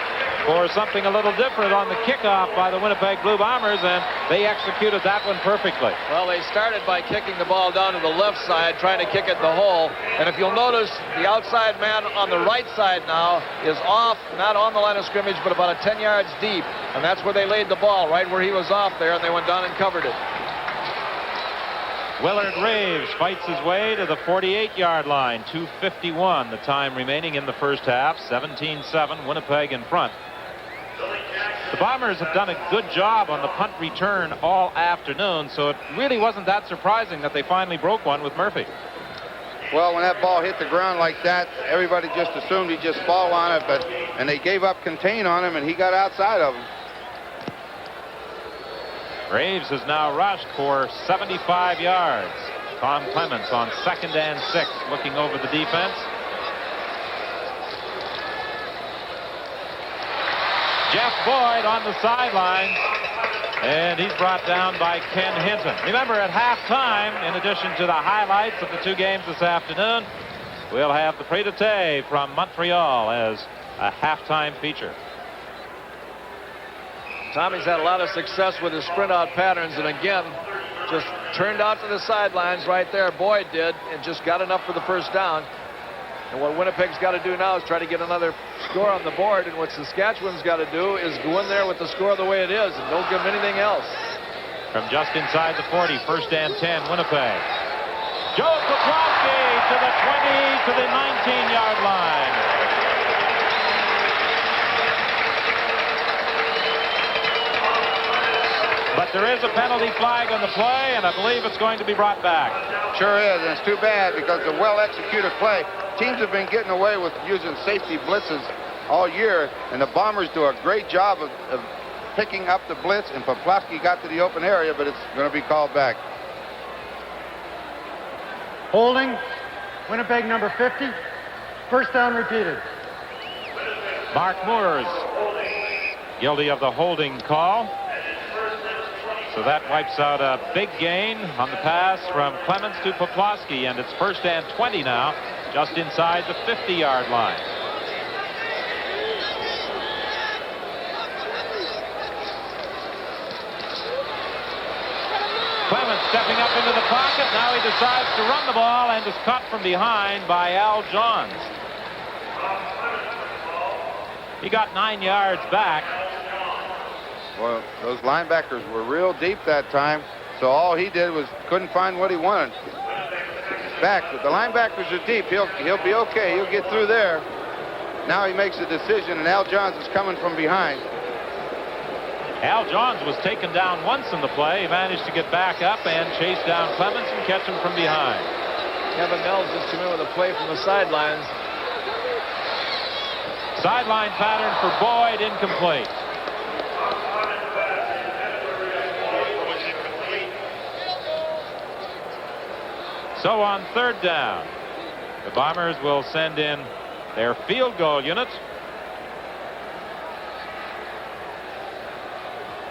for something a little different on the kickoff by the Winnipeg Blue Bombers, and they executed that one perfectly. Well, they started by kicking the ball down to the left side, trying to kick it in the hole. And if you'll notice, the outside man on the right side now is off, not on the line of scrimmage, but about 10 yards deep. And that's where they laid the ball, right where he was off there, and they went down and covered it. Willard Raves fights his way to the 48-yard line. 2:51 the time remaining in the first half. 17-7, Winnipeg in front. The Bombers have done a good job on the punt return all afternoon, so it really wasn't that surprising that they finally broke one with Murphy. Well, when that ball hit the ground like that, everybody just assumed he'd just fall on it, and they gave up contain on him, and he got outside of him. Graves has now rushed for 75 yards. Tom Clements on 2nd and 6, looking over the defense. Jeff Boyd on the sidelines, and he's brought down by Ken Hinton. Remember, at halftime, in addition to the highlights of the two games this afternoon, we'll have the Prêt-à-Terre from Montreal as a halftime feature. Tommy's had a lot of success with his sprint out patterns, and again, just turned out to the sidelines right there. Boyd did, and just got enough for the first down. And what Winnipeg's got to do now is try to get another score on the board, and what Saskatchewan's got to do is go in there with the score the way it is, and don't give them anything else. From just inside the 40, 1st and 10, Winnipeg. Joe Poplawski to the 20, to the 19-yard line. But there is a penalty flag on the play, and I believe it's going to be brought back. Sure is, and it's too bad because the well-executed play. Teams have been getting away with using safety blitzes all year, and the Bombers do a great job of picking up the blitz, and Poplawski got to the open area, but it's going to be called back. Holding, Winnipeg number 50. First down repeated. Mark Moores guilty of the holding call. So that wipes out a big gain on the pass from Clements to Poplawski, and it's 1st and 20 now, just inside the 50-yard line. Clements stepping up into the pocket. Now he decides to run the ball and is caught from behind by Al Johns. He got 9 yards back. Well, those linebackers were real deep that time, so all he did was couldn't find what he wanted. Back, but the linebackers are deep. He'll be okay. He'll get through there. Now he makes a decision, and Al Johns is coming from behind. Al Johns was taken down once in the play. He managed to get back up and chase down Clements and catch him from behind. Kevin Mills just came in with a play from the sidelines. Sideline pattern for Boyd, incomplete. So on 3rd down, the Bombers will send in their field goal unit.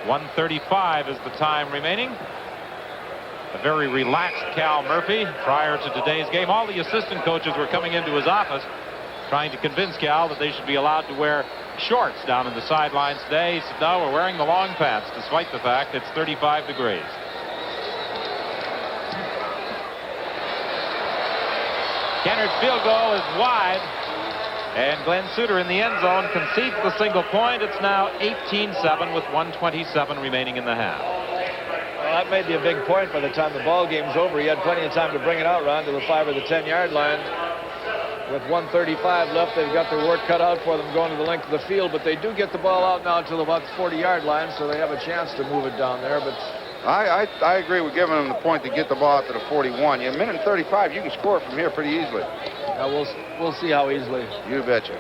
1:35 is the time remaining. A very relaxed Cal Murphy prior to today's game. All the assistant coaches were coming into his office trying to convince Cal that they should be allowed to wear shorts down in the sidelines today. He said, no, we're wearing the long pants, despite the fact it's 35 degrees. Kennard's field goal is wide, and Glenn Suter in the end zone concedes the single point. It's now 18-7 with 1:27 remaining in the half. Well, that may be a big point by the time the ball game's over. He had plenty of time to bring it out, Ron, to the 5 or the 10-yard line. With 1:35 left, they've got their work cut out for them going to the length of the field, but they do get the ball out now to about the 40-yard line, so they have a chance to move it down there. But I agree with giving them the point to get the ball out to the 41. In a minute and 35, you can score from here pretty easily. We'll see how easily. You betcha.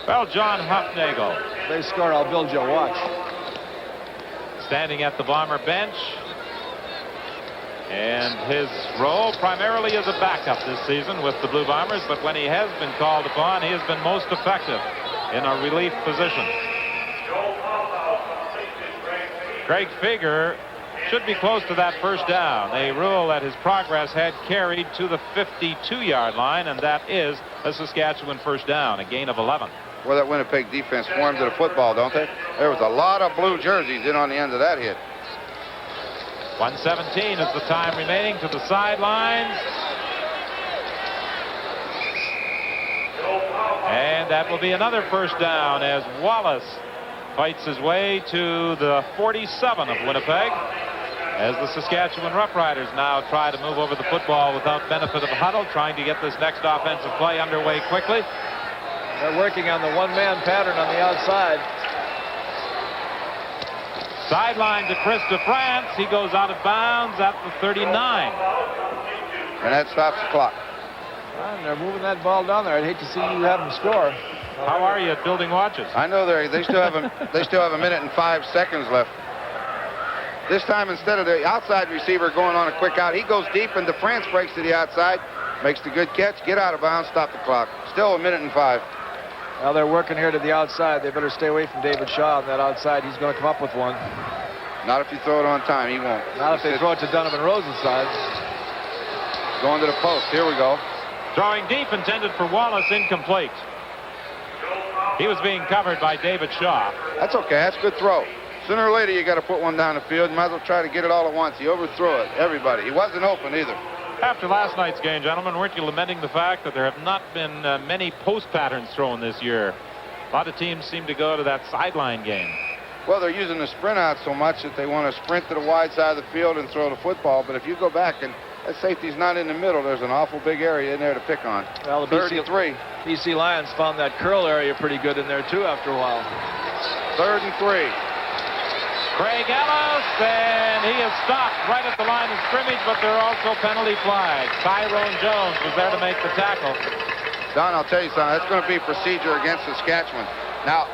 Well, John Hufnagel. If they score, I'll build you a watch. Standing at the Bomber bench. And his role primarily as a backup this season with the Blue Bombers, but when he has been called upon, he has been most effective in a relief position. Craig Fieger should be close to that first down. They rule that his progress had carried to the 52-yard line, and that is a Saskatchewan first down, a gain of 11. Well, that Winnipeg defense swarmed to the football, don't they? There was a lot of blue jerseys in on the end of that hit. 1:17 is the time remaining to the sidelines. And that will be another first down as Wallace fights his way to the 47 of Winnipeg, as the Saskatchewan Roughriders now try to move over the football without benefit of a huddle, trying to get this next offensive play underway quickly. They're working on the one-man pattern on the outside. Sideline to Chris DeFrance. He goes out of bounds at the 39. And that stops the clock. And they're moving that ball down there. I'd hate to see you have them score. How are you at building watches? I know they still have a minute and 5 seconds left. This time, instead of the outside receiver going on a quick out, he goes deep, and DeFrance breaks to the outside, makes the good catch, get out of bounds, stop the clock. Still a minute and 5. Well, they're working here to the outside. They better stay away from David Shaw on that outside. He's going to come up with one. Not if you throw it on time. He won't. Not if they throw it to Donovan Rose's side. Going to the post. Here we go. Throwing deep, intended for Wallace, incomplete. He was being covered by David Shaw. That's okay. That's a good throw. Sooner or later, you got to put one down the field. You might as well try to get it all at once. He overthrew it. Everybody. He wasn't open either. After last night's game, gentlemen, weren't you lamenting the fact that there have not been many post patterns thrown this year? A lot of teams seem to go to that sideline game. Well, they're using the sprint out so much that they want to sprint to the wide side of the field and throw the football. But if you go back and that safety's not in the middle, there's an awful big area in there to pick on. Well, the 3rd and 3. BC Lions found that curl area pretty good in there, too, after a while. 3rd and 3. Craig Ellis, and he is stopped right at the line of scrimmage, but there are also penalty flags. Tyrone Jones was there to make the tackle. Don, I'll tell you something. That's going to be procedure against Saskatchewan. Now,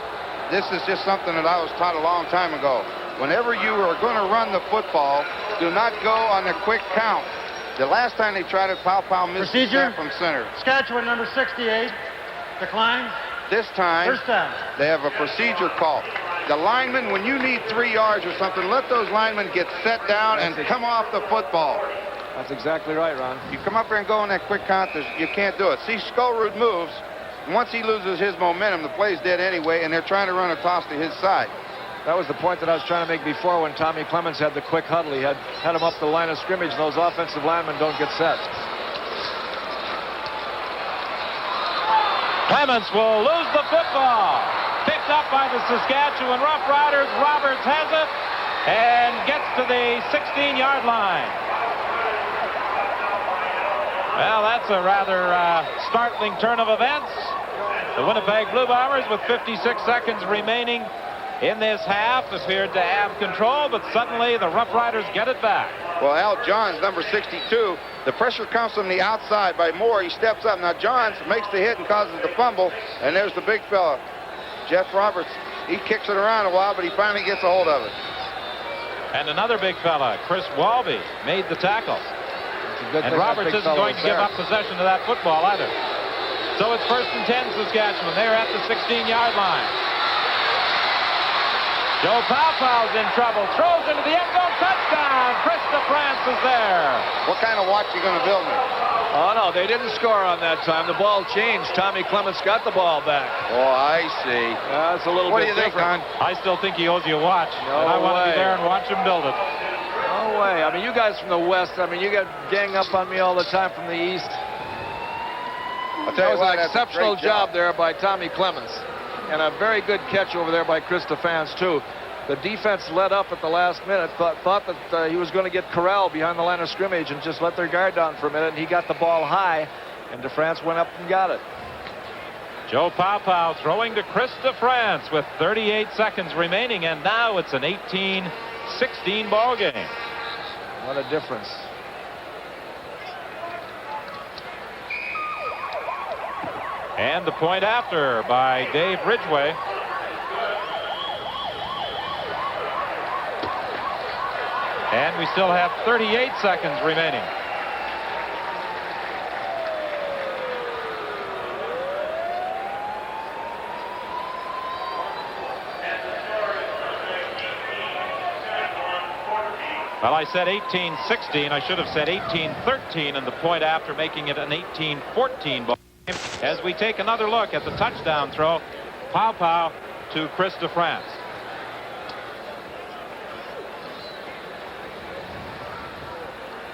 this is just something that I was taught a long time ago. Whenever you are going to run the football, do not go on the quick count. The last time they tried it, Pow missed the snap from center. Saskatchewan number 68 declines. This time, First down. they have a procedure call. The linemen, when you need 3 yards or something, let those linemen get set down and come off the football. That's exactly right, Ron. You come up there and go on that quick count, you can't do it. See, Skullroot moves. And once he loses his momentum, the play's dead anyway, and they're trying to run a toss to his side. That was the point that I was trying to make before when Tommy Clemens had the quick huddle. He had him up the line of scrimmage, and those offensive linemen don't get set. Clemens will lose the football. Picked up by the Saskatchewan Roughriders. Roberts has it and gets to the 16-yard line. Well, that's a rather startling turn of events. The Winnipeg Blue Bombers, with 56 seconds remaining in this half, appeared to have control, but suddenly the Roughriders get it back. Well, Al Johns, number 62, the pressure comes from the outside by Moore. He steps up. Now, Johns makes the hit and causes the fumble, and there's the big fella, Jeff Roberts. He kicks it around a while, but he finally gets a hold of it. And another big fella, Chris Walby, made the tackle. And Roberts isn't going to give up possession of that football either. So it's 1st and 10, Saskatchewan. They're at the 16-yard line. Joe Powell's in trouble. Throws into the end zone. Touchdown. Chris DeFrance is there. What kind of watch are you going to build me? Oh, no, they didn't score on that time. The ball changed. Tommy Clements got the ball back. Oh, I see. That's a little What bit do you think, different. Don? I still think he owes you a watch. No and I want to way. be there and watch him build it. No way. I mean, you guys from the West, I mean, you got gang up on me all the time from the East. I'll That tell you was what, an that's a exceptional great job there by Tommy Clements. And a very good catch over there by Chris DeFrance, too. The defense let up at the last minute, thought that he was going to get corralled behind the line of scrimmage and just let their guard down for a minute, and he got the ball high, and DeFrance went up and got it. Joe Powell throwing to Chris DeFrance with 38 seconds remaining, and now it's an 18-16 ball game. What a difference. And the point after by Dave And we still have 38 seconds remaining. Well, I said 18-16. I should have said 18-13 in the point after, making it an 18-14 ball game. As we take another look at the touchdown throw, Pow to Chris DeFrance.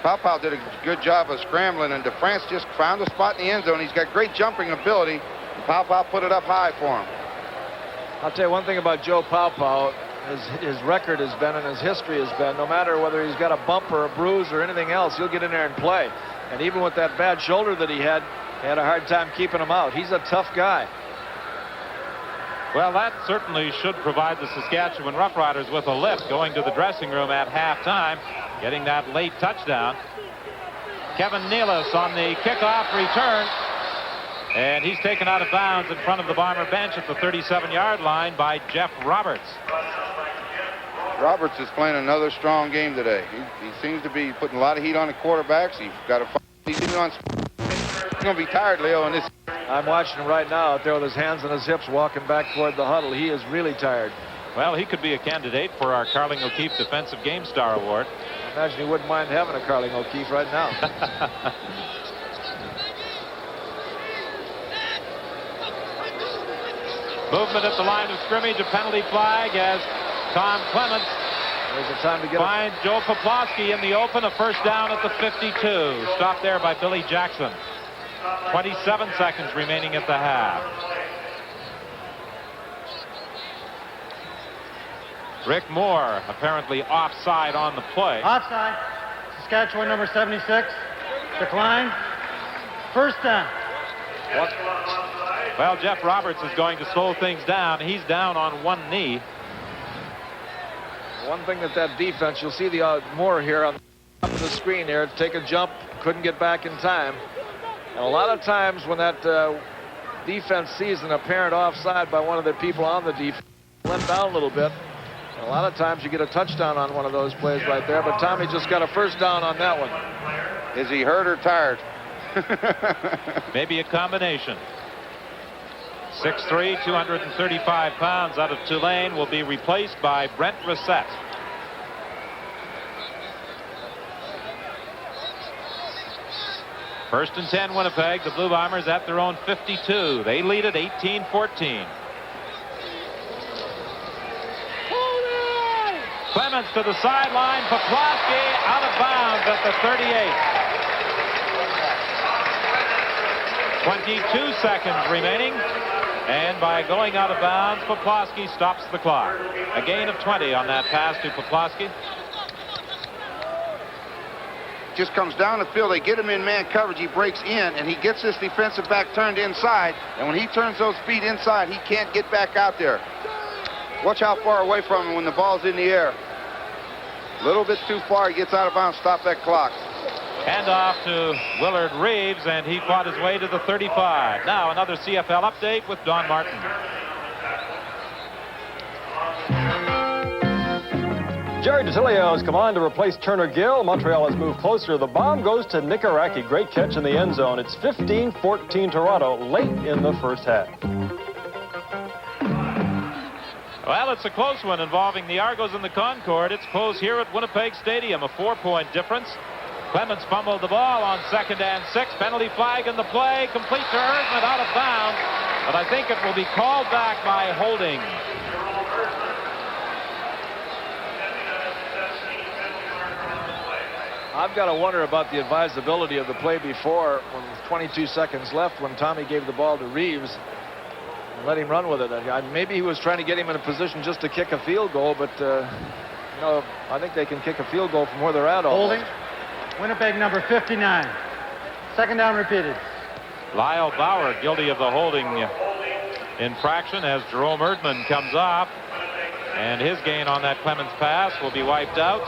Pow did a good job of scrambling, and DeFrance just found a spot in the end zone. He's got great jumping ability. And Pow put it up high for him. I'll tell you one thing about Joe Pow. His record has been, and his history has been, no matter whether he's got a bump or a bruise or anything else, he'll get in there and play. And even with that bad shoulder that he had a hard time keeping him out. He's a tough guy. Well, that certainly should provide the Saskatchewan Roughriders with a lift going to the dressing room at halftime, getting that late touchdown. Kevin Nealis on the kickoff return, and he's taken out of bounds in front of the Bomber bench at the 37-yard line by Jeff Roberts. Roberts is playing another strong game today. He seems to be putting a lot of heat on the quarterbacks. He's got a. He's going to be tired, Leo, in this. I'm watching him right now out there with his hands on his hips walking back toward the huddle. He is really tired. Well, he could be a candidate for our Carling O'Keefe Defensive Game Star Award. I imagine he wouldn't mind having a Carling O'Keefe right now. Movement at the line of scrimmage, a penalty flag as Tom Clements finds Joe Poplawski in the open. A first down at the 52. Stopped there by Billy Jackson. 27 seconds remaining at the half. Rick Moore apparently offside on the play. Offside. Saskatchewan number 76. Decline. First down. Well, Jeff Roberts is going to slow things down. He's down on one knee. One thing that defense, you'll see the Moore here on the screen here, take a jump, couldn't get back in time. And a lot of times when that defense sees an apparent offside by one of the people on the defense, let down a little bit. And a lot of times you get a touchdown on one of those plays right there, but Tommy just got a first down on that one. Is he hurt or tired? Maybe a combination. 6'3", 235 pounds out of Tulane, will be replaced by Brent Reset. First and 10 Winnipeg. The Blue Bombers at their own 52. They lead at 18-14. Clements to the sideline. Poplawski out of bounds at the 38. 22 seconds remaining. And by going out of bounds, Poplawski stops the clock. A gain of 20 on that pass to Poplawski. Just comes down the field. They get him in man coverage. He breaks in, and he gets this defensive back turned inside. And when he turns those feet inside, he can't get back out there. Watch how far away from him when the ball's in the air. A little bit too far. He gets out of bounds. Stop that clock. Hand off to Willard Reeves, and he fought his way to the 35. Now another CFL update with Don Martin. Jerry DeTilio has come on to replace Turner Gill. Montreal has moved closer. The bomb goes to Nikaraki. Great catch in the end zone. It's 15-14 Toronto late in the first half. Well, it's a close one involving the Argos and the Concord. It's close here at Winnipeg Stadium, a 4-point difference. Clements fumbled the ball on 2nd and 6. Penalty flag in the play. Complete to Erdman, out of bounds. But I think it will be called back by holding. I've got to wonder about the advisability of the play before, when 22 seconds left, when Tommy gave the ball to Reeves and let him run with it. Maybe he was trying to get him in a position just to kick a field goal, but I think they can kick a field goal from where they're at. Holding. Winnipeg number 59. Second down repeated. Lyle Bauer guilty of the holding infraction as Jerome Erdman comes off, and his gain on that Clements pass will be wiped out.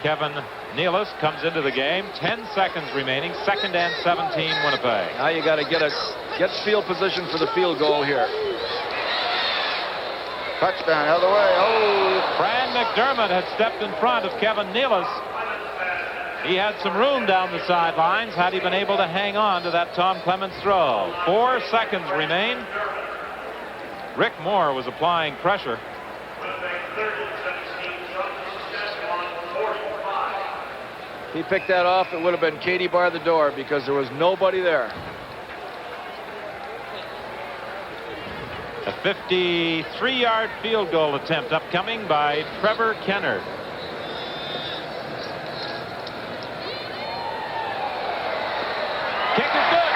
Kevin Nealis comes into the game. 10 seconds remaining. 2nd and 17 Winnipeg. Now you got to get field position for the field goal here. Touchdown, other way. Oh! Fran McDermott had stepped in front of Kevin Nealon. He had some room down the sidelines had he been able to hang on to that Tom Clements throw. 4 seconds remain. Rick Moore was applying pressure. He picked that off. It would have been Katie bar the door because there was nobody there. A 53-yard field goal attempt upcoming by Trevor Kennard. Kick is good.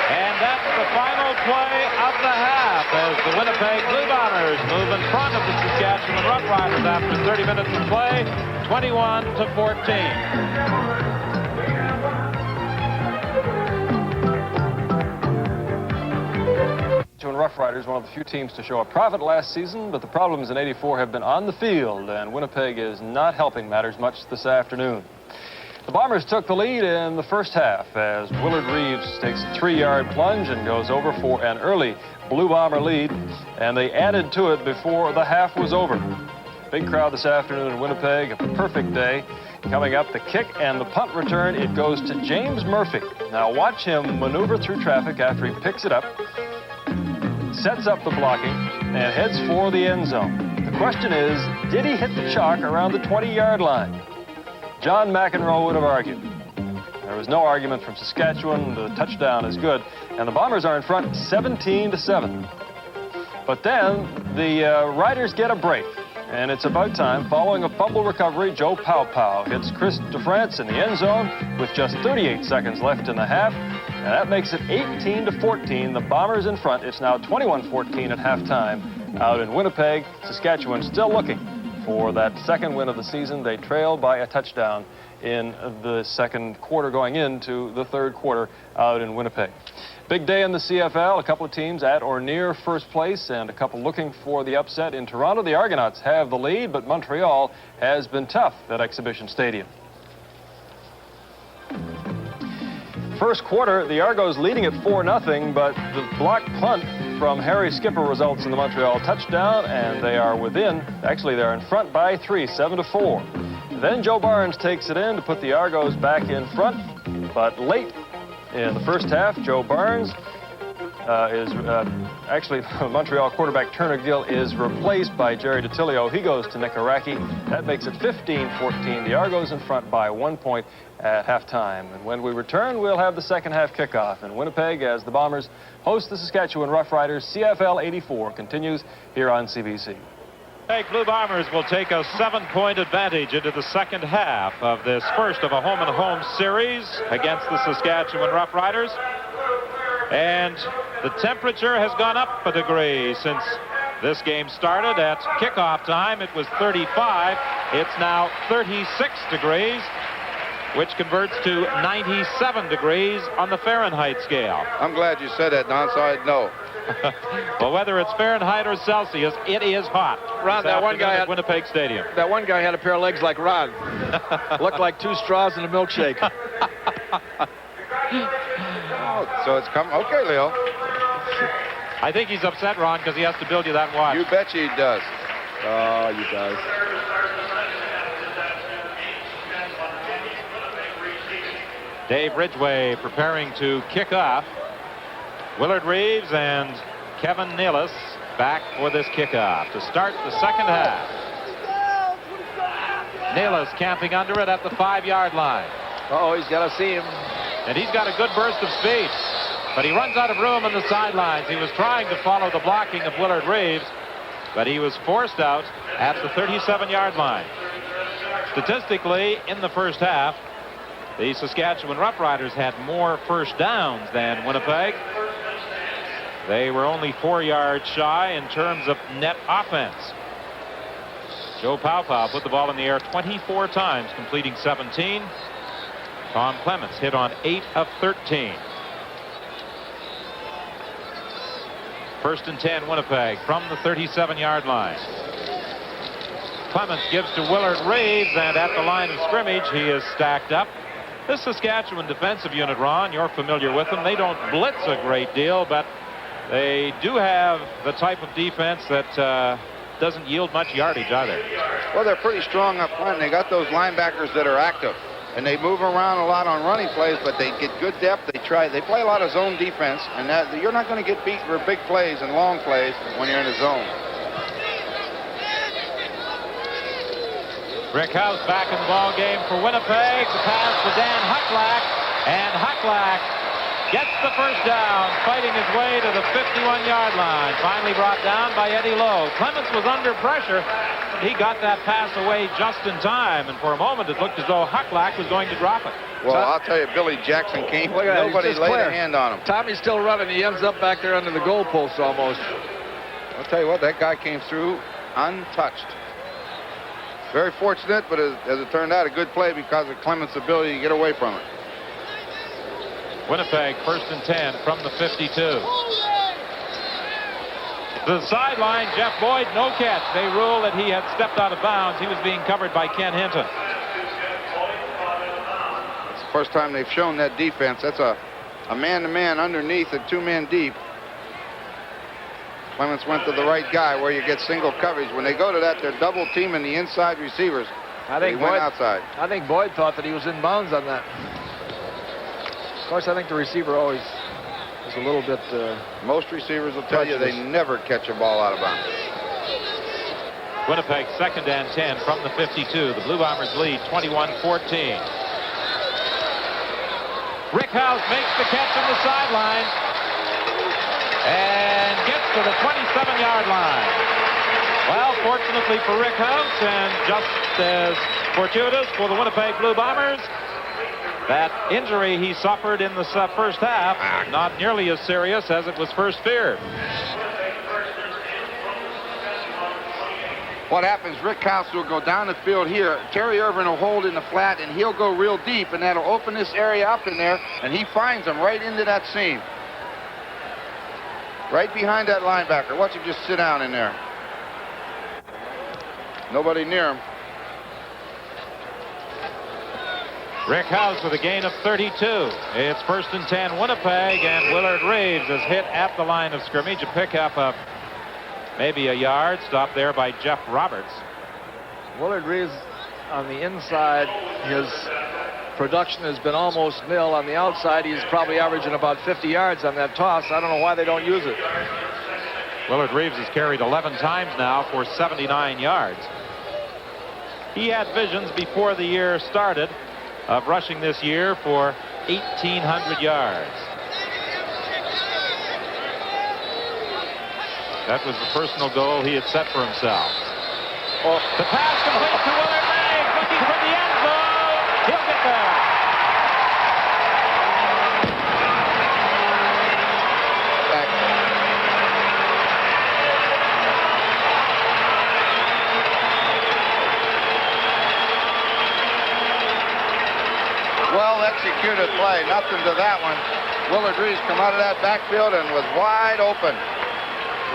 And that's the final play of the half as the Winnipeg Blue Bombers move in front of the Saskatchewan Roughriders after 30 minutes of play, 21-14. Roughriders, one of the few teams to show a profit last season, but the problems in '84 have been on the field, and Winnipeg is not helping matters much this afternoon. The Bombers took the lead in the first half as Willard Reeves takes a 3-yard plunge and goes over for an early Blue Bomber lead, and they added to it before the half was over. Big crowd this afternoon in Winnipeg, a perfect day. Coming up, the kick and the punt return, it goes to James Murphy. Now watch him maneuver through traffic after he picks it up, sets up the blocking, and heads for the end zone. The question is, did he hit the chalk around the 20-yard line? John McEnroe would have argued. There was no argument from Saskatchewan. The touchdown is good, and the Bombers are in front 17-7. But then the Riders get a break, and it's about time. Following a fumble recovery, Joe Pauw hits Chris DeFrance in the end zone with just 38 seconds left in the half. And that makes it 18-14. The Bombers in front. It's now 21-14 at halftime out in Winnipeg. Saskatchewan still looking for that second win of the season. They trail by a touchdown in the second quarter going into the third quarter out in Winnipeg. Big day in the CFL. A couple of teams at or near first place and a couple looking for the upset. In Toronto, the Argonauts have the lead, but Montreal has been tough at Exhibition Stadium. First quarter, the Argos leading at 4-0, but the block punt from Harry Skipper results in the Montreal touchdown, and they are within. Actually, they're in front by 3, 7-4. Then Joe Barnes takes it in to put the Argos back in front, but late in the first half, Joe Barnes actually Montreal quarterback Turner Gill is replaced by Jerry DiTilio. He goes to Nicaragua. That makes it 15-14. The Argos in front by 1 point at halftime. And when we return, we'll have the second half kickoff in Winnipeg as the Bombers host the Saskatchewan Roughriders. CFL 84 continues here on CBC. Blue Bombers will take a 7-point advantage into the second half of this first of a home-and-home series against the Saskatchewan Roughriders. And the temperature has gone up a degree since this game started. At kickoff time, it was 35. It's now 36 degrees, which converts to 97 degrees on the Fahrenheit scale. I'm glad you said that, Don, so I'd know. Well, whether it's Fahrenheit or Celsius, it is hot. Ron, that one guy at Winnipeg Stadium. That one guy had a pair of legs like Ron. Looked like 2 straws in a milkshake. So it's come. Okay, Leo. I think he's upset, Ron, because he has to build you that watch. You bet you he does. Oh, you guys. Dave Ridgway preparing to kick off. Willard Reeves and Kevin Nealon back for this kickoff to start the second half. Nealon camping under it at the 5-yard line. Uh-oh, he's got to see him. And he's got a good burst of speed, but he runs out of room on the sidelines. He was trying to follow the blocking of Willard Reeves, but he was forced out at the 37-yard line. Statistically, in the first half, the Saskatchewan Roughriders had more first downs than Winnipeg. They were only 4 yards shy in terms of net offense. Joe Pauw put the ball in the air 24 times, completing 17. Tom Clements hit on 8 of 13. First and 10, Winnipeg from the 37-yard line. Clements gives to Willard Reeves, and at the line of scrimmage, he is stacked up. This Saskatchewan defensive unit, Ron, you're familiar with them. They don't blitz a great deal, but They do have the type of defense that doesn't yield much yardage either. Well, they're pretty strong up front. They got those linebackers that are active. And they move around a lot on running plays, but they get good depth. They play a lot of zone defense, and you're not going to get beat for big plays and long plays when you're in a zone. Rick House back in the ball game for Winnipeg. The pass to Dan Hucklack, and Hucklack gets the first down, fighting his way to the 51-yard line. Finally brought down by Eddie Lowe. Clements was under pressure. He got that pass away just in time, and for a moment it looked as though Hucklack was going to drop it. Well, I'll tell you, Billy Jackson came. Nobody laid a hand on him. Tommy's still running. He ends up back there under the goalpost almost. I'll tell you what, that guy came through untouched. Very fortunate, but as it turned out, a good play because of Clements' ability to get away from it. Winnipeg 1st and 10 from the 52. To the sideline, Jeff Boyd, no catch. They rule that he had stepped out of bounds. He was being covered by Ken Hinton. It's the first time they've shown that defense. That's a man-to-man underneath and two-man deep. Clements went to the right guy where you get single coverage. When they go to that, they're double teaming the inside receivers. I think he went outside. I think Boyd thought that he was in bounds on that. Of course, I think the receiver always is a little bit... Most receivers will tell you they never catch a ball out of bounds. Winnipeg 2nd and 10 from the 52. The Blue Bombers lead 21-14. Rick House makes the catch on the sideline and gets to the 27-yard line. Well, fortunately for Rick House, and just as fortuitous for the Winnipeg Blue Bombers, that injury he suffered in the first half, not nearly as serious as it was first feared. What happens, Rick House will go down the field here. Terry Irvin will hold in the flat, and he'll go real deep, and that'll open this area up in there, and he finds them right into that seam. Right behind that linebacker. Watch him just sit down in there. Nobody near him. Rick House with a gain of 32. It's 1st and 10 Winnipeg, and Willard Reeves is hit at the line of scrimmage. A pickup of maybe a yard. Stopped there by Jeff Roberts. Willard Reeves on the inside, his production has been almost nil. On the outside, he's probably averaging about 50 yards on that toss. I don't know why they don't use it. Willard Reeves has carried 11 times now for 79 yards. He had visions before the year started of rushing this year for 1,800 yards. That was the personal goal he had set for himself. The pass complete to Willard Reeves, looking for the end zone. He'll get there. Well executed play, nothing to that one. Willard Reeves come out of that backfield and was wide open.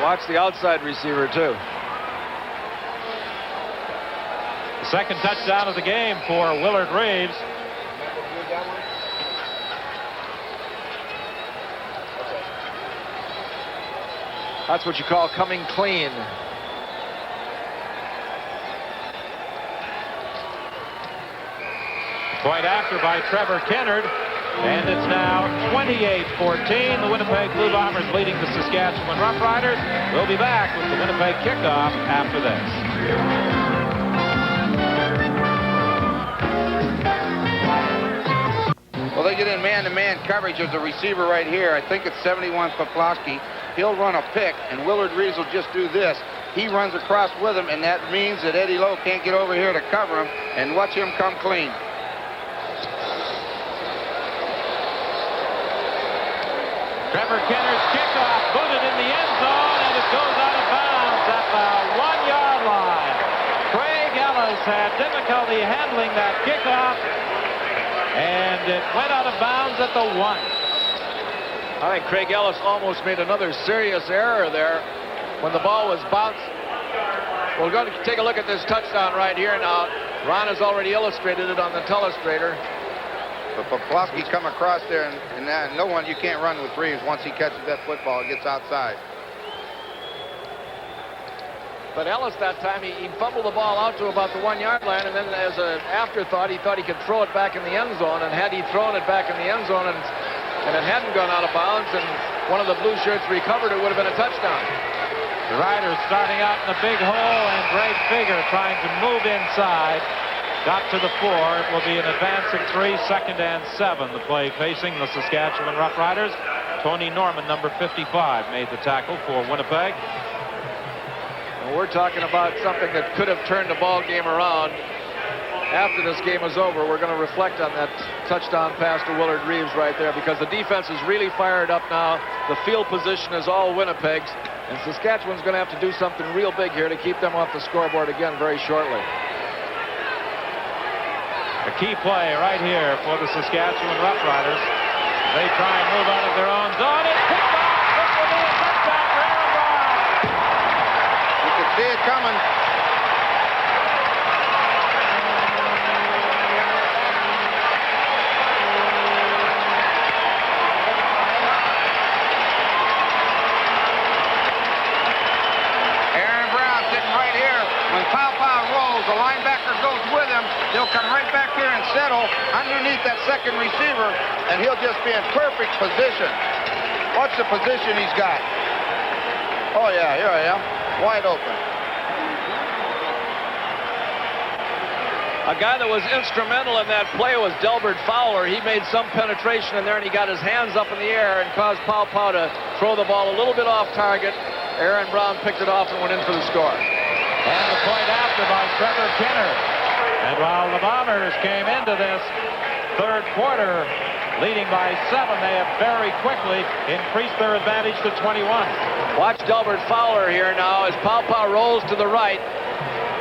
Watch the outside receiver, too. The second touchdown of the game for Willard Reeves. That's what you call coming clean. Point after by Trevor Kennard, and it's now 28-14. The Winnipeg Blue Bombers leading the Saskatchewan Roughriders. We'll be back with the Winnipeg kickoff after this. Well, they get in man-to-man coverage as a receiver right here. I think it's 71 Poplawski. He'll run a pick, and Willard Reeves will just do this. He runs across with him, and that means that Eddie Lowe can't get over here to cover him, and watch him come clean. Trevor Kennard's kickoff booted in the end zone, and it goes out of bounds at the 1-yard line. Craig Ellis had difficulty handling that kickoff, and it went out of bounds at the 1. I think Craig Ellis almost made another serious error there when the ball was bounced. We're going to take a look at this touchdown right here now. Ron has already illustrated it on the telestrator. But Poplawski's come across there, and no one, you can't run with Reeves once he catches that football. It gets outside. But Ellis that time, he fumbled the ball out to about the 1-yard line, and then as an afterthought, he thought he could throw it back in the end zone. And had he thrown it back in the end zone and it hadn't gone out of bounds and one of the blue shirts recovered, it would have been a touchdown. The Riders starting out in the big hole, and Greg Figger trying to move inside. Got to the 4. It will be an advancing 3, 2nd and 7. The play facing the Saskatchewan Roughriders. Tony Norman, number 55, made the tackle for Winnipeg. And we're talking about something that could have turned the ball game around. After this game is over, we're going to reflect on that touchdown pass to Willard Reeves right there, because the defense is really fired up now. The field position is all Winnipeg's, and Saskatchewan's going to have to do something real big here to keep them off the scoreboard again very shortly. A key play right here for the Saskatchewan Roughriders. They try and move out of their own zone. It's picked off. This will be a touchdown for Aaron Brown. You can see it coming. Aaron Brown sitting right here. When Pow rolls, the linebacker goes with him. He'll come right back here and settle underneath that second receiver, and he'll just be in perfect position. Watch the position he's got. Oh, yeah, here I am. Wide open. A guy that was instrumental in that play was Delbert Fowler. He made some penetration in there, and he got his hands up in the air and caused Pow to throw the ball a little bit off target. Aaron Brown picked it off and went in for the score. And the point after by Trevor Kinner. And while the Bombers came into this third quarter leading by 7, they have very quickly increased their advantage to 21. Watch Delbert Fowler here now as Pow rolls to the right.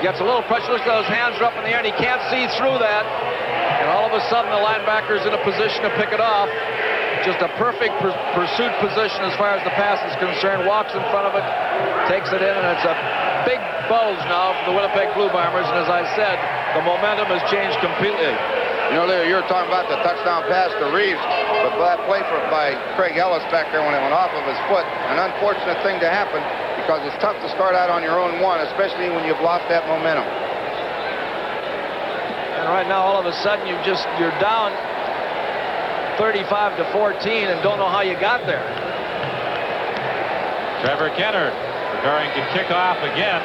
Gets a little pressure, looks like those hands are up in the air, and he can't see through that. And all of a sudden, the linebacker's in a position to pick it off. Just a perfect pursuit position as far as the pass is concerned. Walks in front of it, takes it in, and it's a big bulge now for the Winnipeg Blue Bombers. And as I said, the momentum has changed completely. You know, Leo, you were talking about the touchdown pass to Reeves, but that play by Craig Ellis back there when it went off of his foot, an unfortunate thing to happen, because it's tough to start out on your own one, especially when you've lost that momentum. And right now, all of a sudden, you're down 35 to 14 and don't know how you got there. Trevor Kinner preparing to kick off again.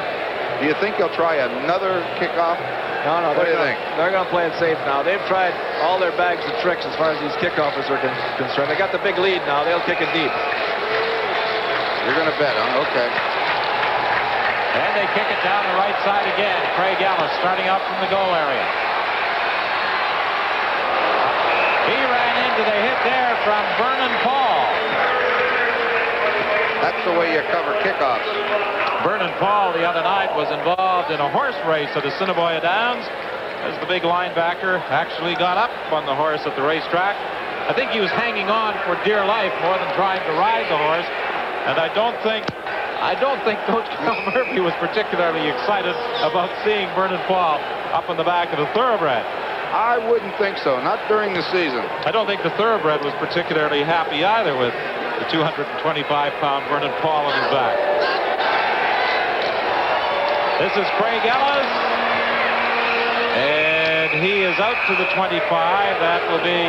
Do you think he'll try another kickoff? No, What do you think? They're going to play it safe now. They've tried all their bags of tricks as far as these kickoffers are concerned. They got the big lead now. They'll kick it deep. You're going to bet, huh? Okay. And they kick it down the right side again. Craig Ellis starting out from the goal area. He ran into the hit there from Vernon Paul. That's the way you cover kickoffs. Vernon Paul the other night was involved in a horse race at Assiniboia Downs as the big linebacker actually got up on the horse at the racetrack. I think he was hanging on for dear life more than trying to ride the horse. And I don't think Coach Carl Murphy was particularly excited about seeing Vernon Paul up on the back of the thoroughbred. I wouldn't think so, not during the season. I don't think the thoroughbred was particularly happy either with the 225-pound Vernon Paul on his back. This is Craig Ellis, and he is out to the 25. That will be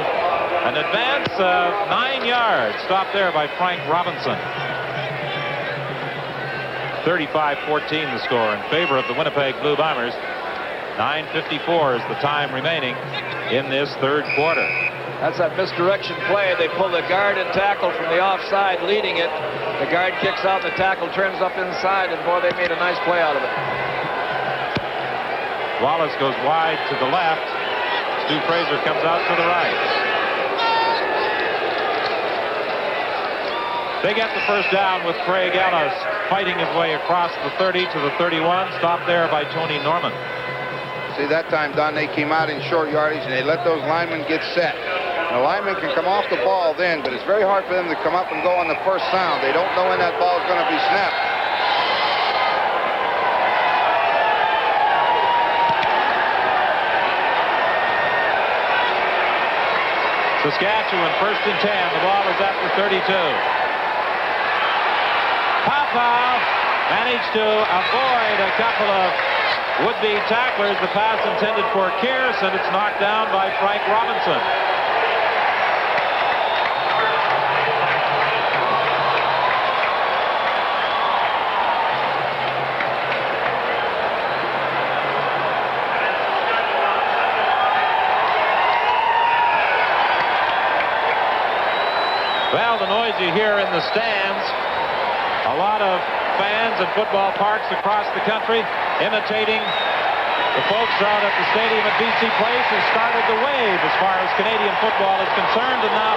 an advance of 9 yards. Stopped there by Frank Robinson. 35-14 the score in favor of the Winnipeg Blue Bombers. 9:54 is the time remaining in this third quarter. That's that misdirection play. They pull the guard and tackle from the offside, leading it. The guard kicks out, the tackle turns up inside, and boy, they made a nice play out of it. Wallace goes wide to the left. Stu Fraser comes out to the right. They get the first down with Craig Ellis fighting his way across the 30 to the 31. Stopped there by Tony Norman. See, that time, Don, they came out in short yardage, and they let those linemen get set. And the linemen can come off the ball then, but it's very hard for them to come up and go on the first sound. They don't know when that ball is going to be snapped. Saskatchewan 1st and 10. The ball is at the 32. Pow managed to avoid a couple of would-be tacklers. The pass intended for Kearse, and it's knocked down by Frank Robinson. Well, the noise you hear in the stands, a lot of fans at football parks across the country imitating the folks out at the stadium at BC Place who started the wave as far as Canadian football is concerned, and now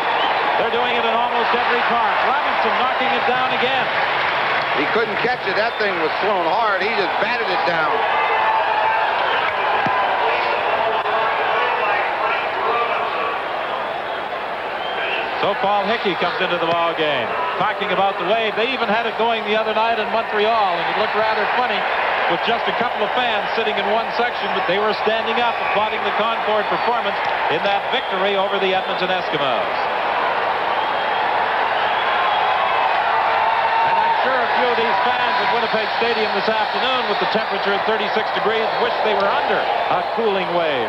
they're doing it in almost every park. Robinson knocking it down again. He couldn't catch it. That thing was thrown hard. He just batted it down. So Paul Hickey comes into the ball game, talking about the wave. They even had it going the other night in Montreal, and it looked rather funny with just a couple of fans sitting in one section, but they were standing up applauding the Concord performance in that victory over the Edmonton Eskimos. And I'm sure a few of these fans at Winnipeg Stadium this afternoon with the temperature at 36 degrees wish they were under a cooling wave.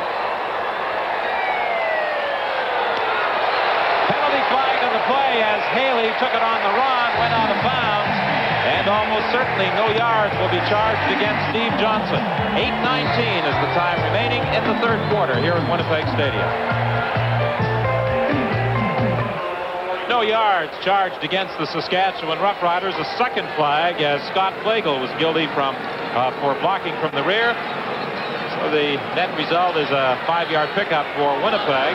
Play as Haley took it on the run, went out of bounds, and almost certainly no yards will be charged against Steve Johnson. 8:19 is the time remaining in the third quarter here at Winnipeg Stadium. No yards charged against the Saskatchewan Roughriders. A second flag as Scott Flagel was guilty for blocking from the rear. So the net result is a 5-yard pickup for Winnipeg.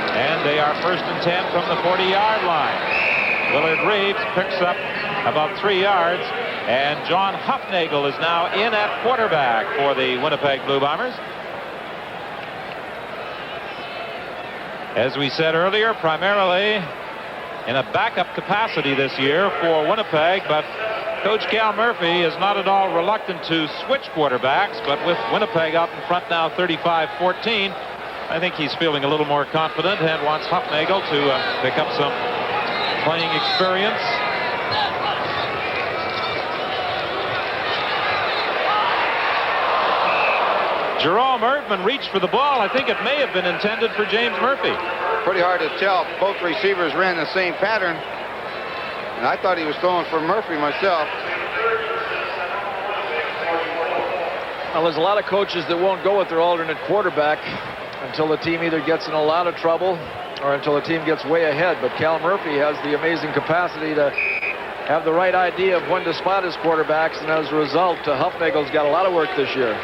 And they are 1st and 10 from the 40-yard line. Willard Reeves picks up about 3 yards. And John Hufnagel is now in at quarterback for the Winnipeg Blue Bombers. As we said earlier, primarily in a backup capacity this year for Winnipeg. But Coach Cal Murphy is not at all reluctant to switch quarterbacks. But with Winnipeg out in front now 35-14, I think he's feeling a little more confident and wants Hufnagel to pick up some playing experience. Jerome Erdman reached for the ball. I think it may have been intended for James Murphy. Pretty hard to tell. Both receivers ran the same pattern. And I thought he was throwing for Murphy myself. Well, there's a lot of coaches that won't go with their alternate quarterback until the team either gets in a lot of trouble or until the team gets way ahead. But Cal Murphy has the amazing capacity to have the right idea of when to spot his quarterbacks, and as a result, Hufnagel's got a lot of work this year.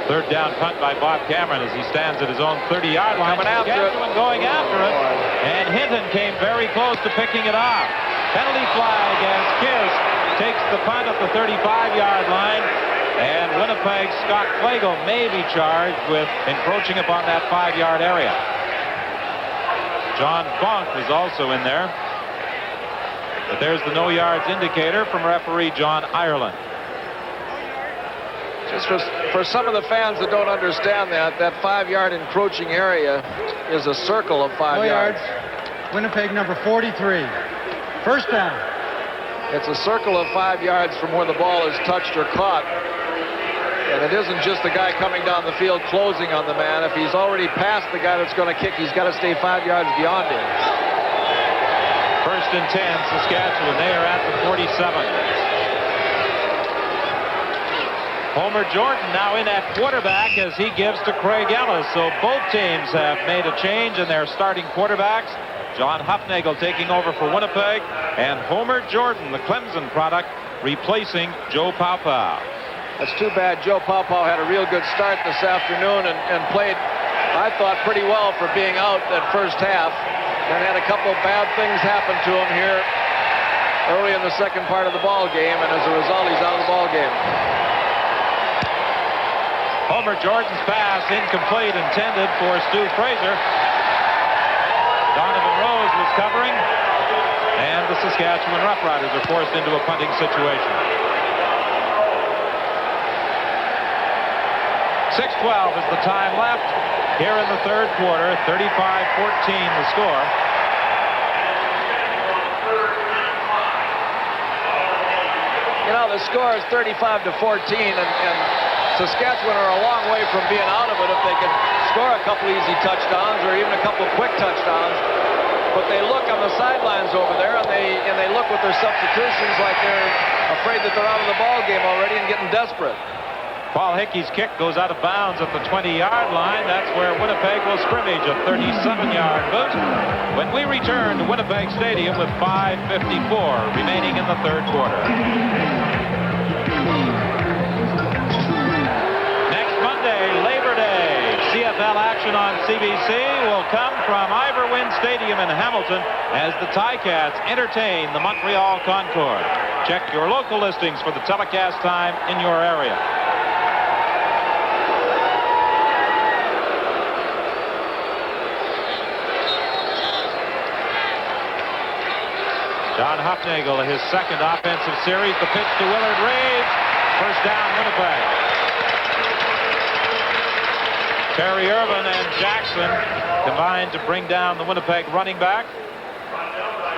Third down punt by Bob Cameron as he stands at his own 30-yard line. Coming after it. Going after it. And Hinton came very close to picking it off. Penalty flag as Kearse takes the punt at the 35-yard line. And Winnipeg's Scott Flagel may be charged with encroaching upon that 5-yard area. John Funk is also in there. But there's the no yards indicator from referee John Ireland. Just for some of the fans that don't understand that 5-yard encroaching area is a circle of 5 yards. Winnipeg number 43. First down. It's a circle of 5 yards from where the ball is touched or caught. And it isn't just the guy coming down the field closing on the man. If he's already past the guy that's going to kick, he's got to stay 5 yards beyond him. 1st and 10, Saskatchewan. They are at the 47. Homer Jordan now in at quarterback as he gives to Craig Ellis. So both teams have made a change in their starting quarterbacks. John Hufnagel taking over for Winnipeg, and Homer Jordan, the Clemson product, replacing Joe Paopao. That's too bad. Joe Paopao had a real good start this afternoon and played, I thought, pretty well for being out that first half. And had a couple of bad things happen to him here early in the second part of the ball game, and as a result, he's out of the ball game. Homer Jordan's pass incomplete, intended for Stu Fraser. Donovan Rose was covering, and the Saskatchewan Roughriders are forced into a punting situation. 6:12 is the time left here in the third quarter. 35-14 the score. You know, the score is 35-14, and Saskatchewan are a long way from being out of it if they can score a couple easy touchdowns or even a couple quick touchdowns. But they look on the sidelines over there, and they look with their substitutions like they're afraid that they're out of the ball game already and getting desperate. Paul Hickey's kick goes out of bounds at the 20-yard line. That's where Winnipeg will scrimmage, a 37-yard boot. When we return to Winnipeg Stadium with 5:54 remaining in the third quarter. Next Monday, Labor Day. CFL action on CBC will come from Iverwin Stadium in Hamilton as the Ticats entertain the Montreal Concorde. Check your local listings for the telecast time in your area. John Hufnagel, his second offensive series. The pitch to Willard Reeves. First down, Winnipeg. Terry Irvin and Jackson combined to bring down the Winnipeg running back.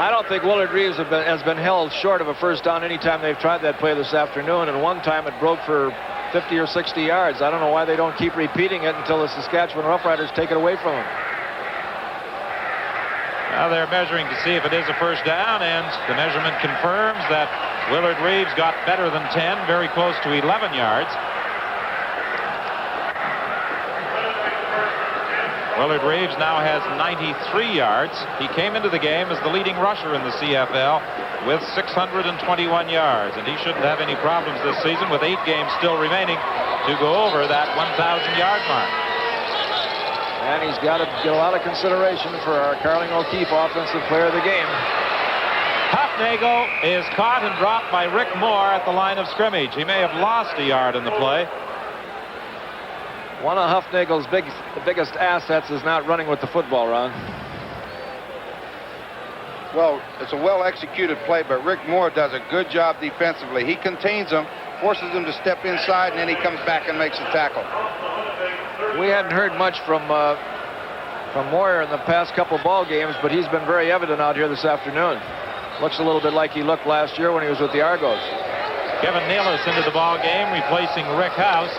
I don't think Willard Reeves has been held short of a first down any time they've tried that play this afternoon, and one time it broke for 50 or 60 yards. I don't know why they don't keep repeating it until the Saskatchewan Roughriders take it away from them. Now they're measuring to see if it is a first down, and the measurement confirms that Willard Reeves got better than 10, very close to 11 yards. Willard Reeves now has 93 yards. He came into the game as the leading rusher in the CFL with 621 yards, and he shouldn't have any problems this season with 8 games still remaining to go over that 1,000-yard mark. And he's got to get a lot of consideration for our Carling O'Keefe Offensive Player of the Game. Hufnagel is caught and dropped by Rick Moore at the line of scrimmage. He may have lost a yard in the play. One of Hufnagel's biggest assets is not running with the football, Ron. Well, it's a well-executed play, but Rick Moore does a good job defensively. He contains them, forces them to step inside, and then he comes back and makes a tackle. We hadn't heard much from Moyer in the past couple ball games, but he's been very evident out here this afternoon. Looks a little bit like he looked last year when he was with the Argos. Kevin Nealis into the ball game, replacing Rick House.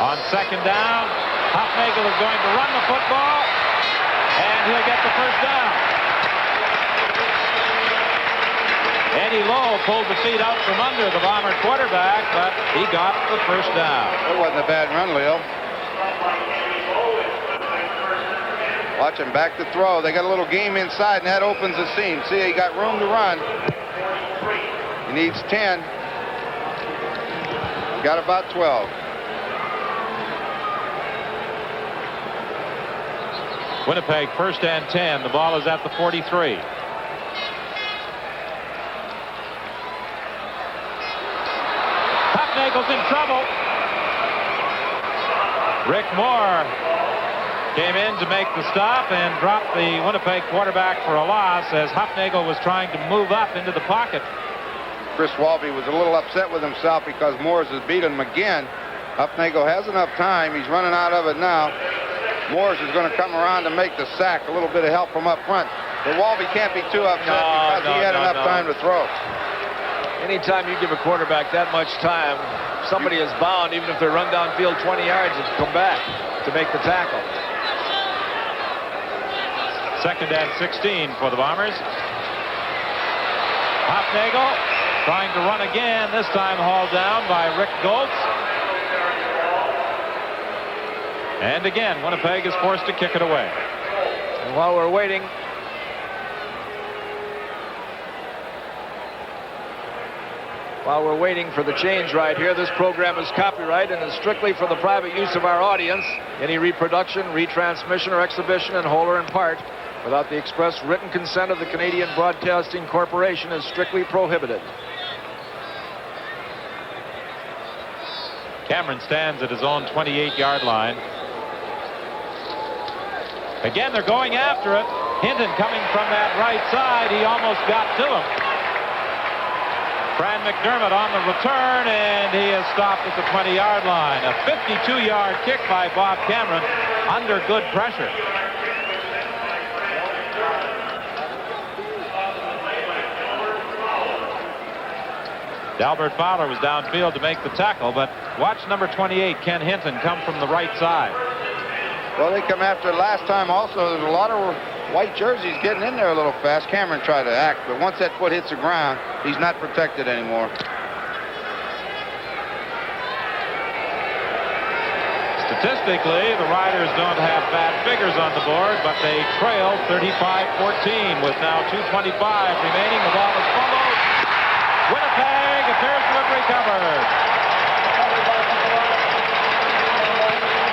On second down, Hufnagel is going to run the football, and he'll get the first down. Eddie Lowe pulled the feet out from under the Bomber quarterback, but he got the first down. It wasn't a bad run, Leo. Watch him back to throw. They got a little game inside, and that opens the seam. See, he got room to run. He needs 10. Got about 12. Winnipeg first and 10. The ball is at the 43. Hufnagel's in trouble. Rick Moore came in to make the stop and dropped the Winnipeg quarterback for a loss as Hufnagel was trying to move up into the pocket. Chris Walby was a little upset with himself because Morris has beaten him again. Hufnagel has enough time. He's running out of it now. Morris is going to come around to make the sack. A little bit of help from up front. But Walby can't be too upset because he had enough time to throw. Anytime you give a quarterback that much time, somebody is bound, even if they run downfield 20 yards, to come back to make the tackle. Second and 16 for the Bombers. Hufnagel trying to run again, this time hauled down by Rick Goltz. And again, Winnipeg is forced to kick it away. And while we're waiting, for the change right here, this program is copyrighted and is strictly for the private use of our audience. Any reproduction, retransmission, or exhibition in whole or in part without the express written consent of the Canadian Broadcasting Corporation is strictly prohibited. Cameron stands at his own 28-yard line. Again, they're going after it. Hinton coming from that right side. He almost got to him. Brad McDermott on the return, and he is stopped at the 20-yard line. A 52-yard kick by Bob Cameron under good pressure. Albert Fowler was downfield to make the tackle, but watch number 28, Ken Hinton, come from the right side. Well, they come after it last time also. There's a lot of white jerseys getting in there a little fast. Cameron tried to act, but once that foot hits the ground, he's not protected anymore. Statistically, the Riders don't have bad figures on the board, but they trail 35-14 with now 2:25 remaining. The ball is fumbled. Winnipeg appears to have recovered.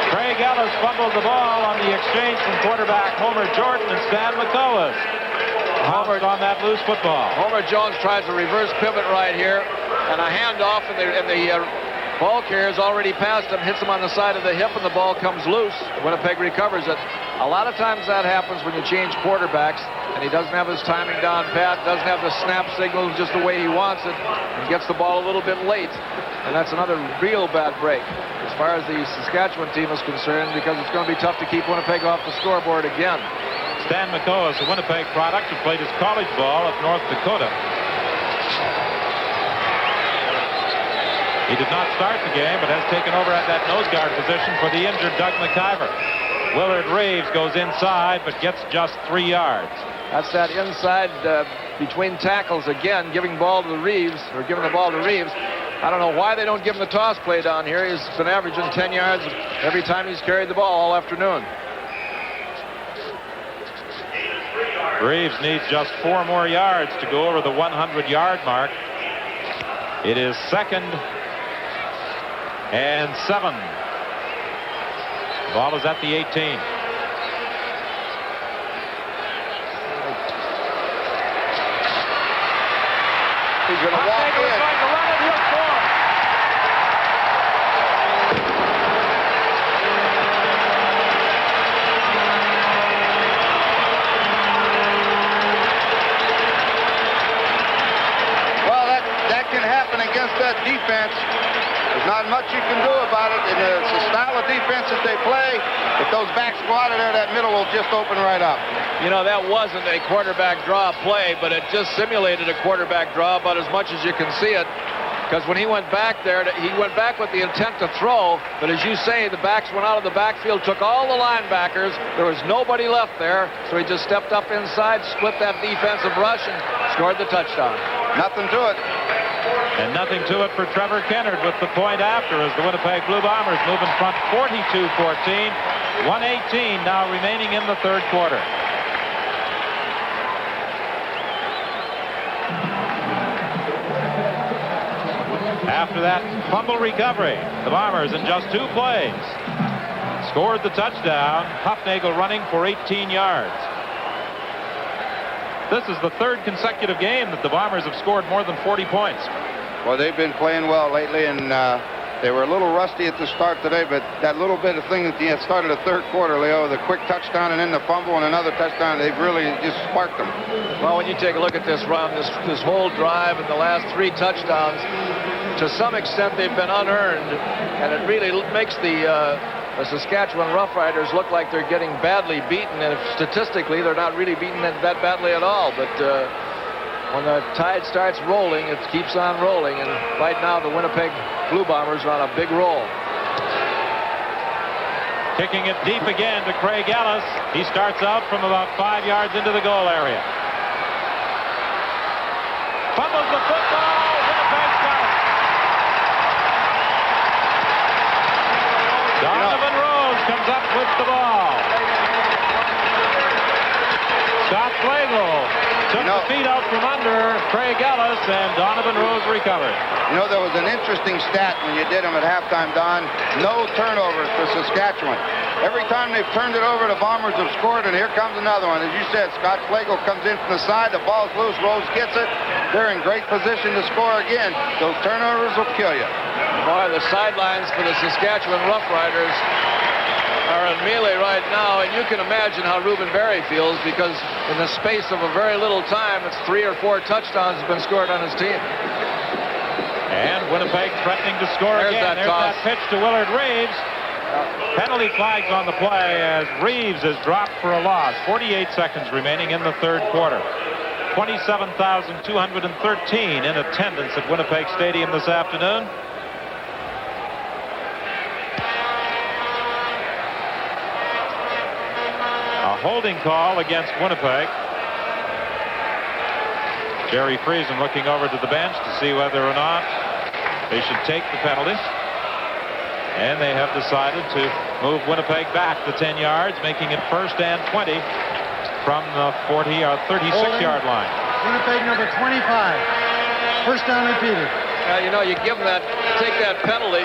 Craig Ellis fumbled the ball on the exchange from quarterback Homer Jordan and Stan McCullough. Homer on that loose football. Homer Jones tries a reverse pivot right here, and a handoff, and the ball carrier's already passed him, hits him on the side of the hip, and the ball comes loose. Winnipeg recovers it. A lot of times that happens when you change quarterbacks, and he doesn't have his timing down pat, doesn't have the snap signal just the way he wants it, and gets the ball a little bit late. And that's another real bad break as far as the Saskatchewan team is concerned, because it's going to be tough to keep Winnipeg off the scoreboard again. Stan McCullough is a Winnipeg product who played his college ball at North Dakota. He did not start the game, but has taken over at that nose guard position for the injured Doug McIver. Willard Reeves goes inside, but gets just 3 yards. That's that inside between tackles again, giving the ball to Reeves. I don't know why they don't give him the toss play down here. He's been averaging 10 yards every time he's carried the ball all afternoon. Reeves needs just 4 more yards to go over the 100-yard mark. It is 2nd and 7. The ball is at the 18. He's going to walk in. Well, that can happen against that defense. There's not much you can do about it. And it's the style of defense that they play. If those backs go out of there, that middle will just open right up. You know, that wasn't a quarterback draw play, but it just simulated a quarterback draw about as much as you can see it. Because when he went back there, he went back with the intent to throw, but as you say, the backs went out of the backfield, took all the linebackers. There was nobody left there, so he just stepped up inside, split that defensive rush, and scored the touchdown. Nothing to it. And nothing to it for Trevor Kennard with the point after, as the Winnipeg Blue Bombers move in front 42-14. 1:18 now remaining in the third quarter. After that fumble recovery, the Bombers in just 2 plays scored the touchdown. Huffnagel running for 18 yards. This is the 3rd consecutive game that the Bombers have scored more than 40 points. Well, they've been playing well lately, and they were a little rusty at the start today, but that little bit of thing at the end started the third quarter, Leo, the quick touchdown and then the fumble and another touchdown, they've really just sparked them. Well, when you take a look at this run, this whole drive and the last 3 touchdowns, to some extent they've been unearned, and it really makes the Saskatchewan Roughriders look like they're getting badly beaten, and statistically they're not really beaten that badly at all. But when the tide starts rolling, it keeps on rolling, and right now the Winnipeg Blue Bombers are on a big roll. Kicking it deep again to Craig Ellis. He starts out from about 5 yards into the goal area. Fumbles the football. Winnipeg's got it. Donovan Rose comes up with the ball. Scott Flagel took the feet out from under Craig Ellis, and Donovan Rose recovered. You know, there was an interesting stat when you did them at halftime, Don. No turnovers for Saskatchewan. Every time they've turned it over, the Bombers have scored, and here comes another one. As you said, Scott Flagel comes in from the side, the ball's loose, Rose gets it. They're in great position to score again. Those turnovers will kill you. Boy, the sidelines for the Saskatchewan Roughriders are in melee right now, and you can imagine how Ruben Berry feels, because in the space of a very little time, it's 3 or 4 touchdowns have been scored on his team. Winnipeg threatening to score again. There's that pitch to Willard Reeves. Penalty flags on the play as Reeves is dropped for a loss. 48 seconds remaining in the third quarter. 27,213 in attendance at Winnipeg Stadium this afternoon. A holding call against Winnipeg. Jerry Friesen looking over to the bench to see whether or not they should take the penalty. And they have decided to move Winnipeg back to 10 yards, making it 1st and 20 from the 40 or 36-yard line. Winnipeg number 25. First down repeated. You know, you give them that, take that penalty.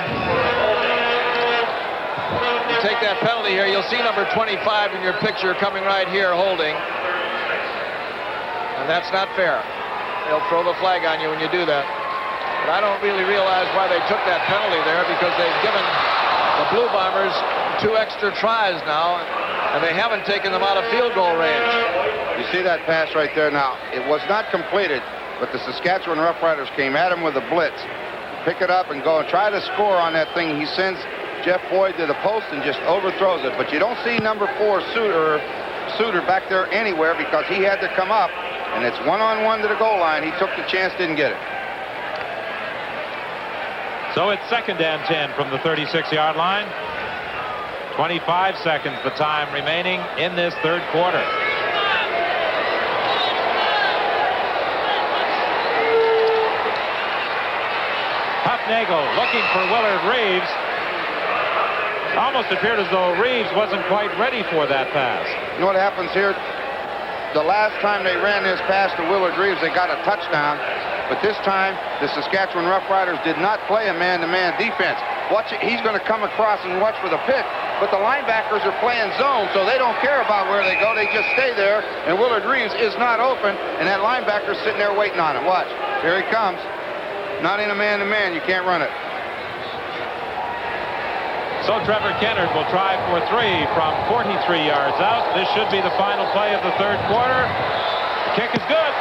You take that penalty here, you'll see number 25 in your picture coming right here holding. And that's not fair. They'll throw the flag on you when you do that. But I don't really realize why they took that penalty there, because they've given the Blue Bombers 2 extra tries now, and they haven't taken them out of field goal range. You see that pass right there now. It was not completed, but the Saskatchewan Roughriders came at him with a blitz. Pick it up and go and try to score on that thing. He sends Jeff Boyd to the post and just overthrows it. But you don't see number 4 Suter back there anywhere, because he had to come up, and it's one-on-one to the goal line. He took the chance, didn't get it. So it's 2nd and 10 from the 36-yard line. 25 seconds the time remaining in this third quarter. Huffnagel looking for Willard Reeves. Almost appeared as though Reeves wasn't quite ready for that pass. You know what happens here? The last time they ran this pass to Willard Reeves, they got a touchdown. But this time, the Saskatchewan Roughriders did not play a man-to-man defense. Watch it. He's going to come across and watch for the pick. But the linebackers are playing zone, so they don't care about where they go. They just stay there. And Willard Reeves is not open, and that linebacker's sitting there waiting on him. Watch. Here he comes. Not in a man-to-man. You can't run it. So Trevor Kennard will try for 3 from 43 yards out. This should be the final play of the third quarter. The kick is good.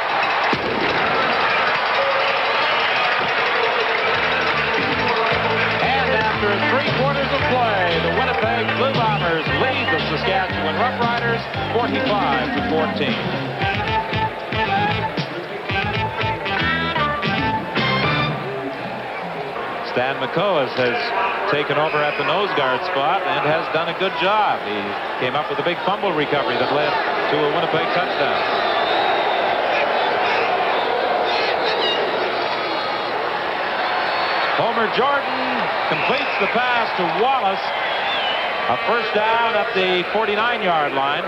And after 3 quarters of play, the Winnipeg Blue Bombers lead the Saskatchewan Roughriders 45-14. Stan McCoas has taken over at the nose guard spot and has done a good job. He came up with a big fumble recovery that led to a Winnipeg touchdown. Homer Jordan completes the pass to Wallace. A first down at the 49-yard line.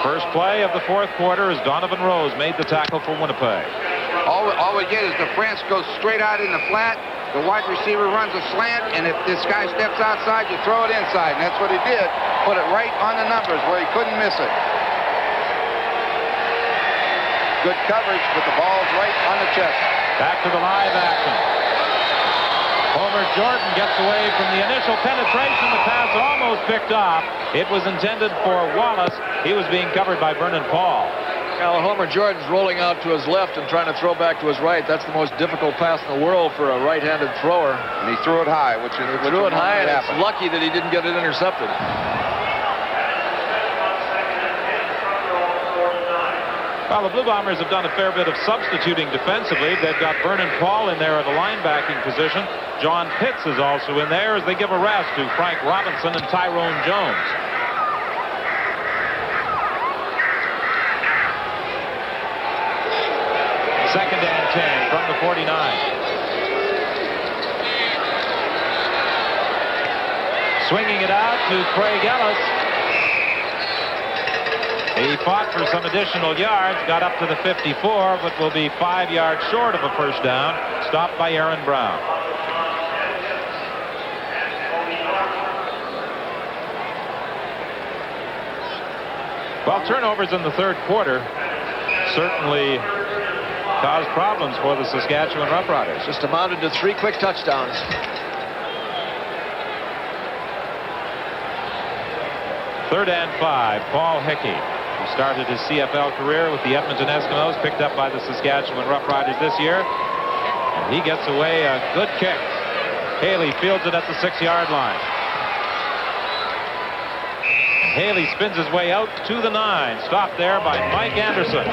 First play of the fourth quarter as Donovan Rose made the tackle for Winnipeg. All we get is the France goes straight out in the flat. The wide receiver runs a slant, and if this guy steps outside, you throw it inside. And that's what he did. Put it right on the numbers where he couldn't miss it. Good coverage, but the ball's right on the chest. Back to the live action. Homer Jordan gets away from the initial penetration. The pass almost picked off. It was intended for Wallace. He was being covered by Vernon Paul. Now, Homer Jordan's rolling out to his left and trying to throw back to his right. That's the most difficult pass in the world for a right-handed thrower. And he threw it high, which threw it high, and it's lucky that he didn't get it intercepted. Well, the Blue Bombers have done a fair bit of substituting defensively. They've got Vernon Paul in there at the linebacking position. John Pitts is also in there as they give a rest to Frank Robinson and Tyrone Jones. Second and 10 from the 49. Swinging it out to Craig Ellis. He fought for some additional yards, got up to the 54, but will be 5 yards short of a first down. Stopped by Aaron Brown. Well, turnovers in the third quarter certainly caused problems for the Saskatchewan Roughriders. Just amounted to 3 quick touchdowns. Third and 5, Paul Hickey. He started his CFL career with the Edmonton Eskimos, picked up by the Saskatchewan Roughriders this year. And he gets away a good kick. Haley fields it at the 6-yard line. Haley spins his way out to the 9. Stopped there by Mike Anderson.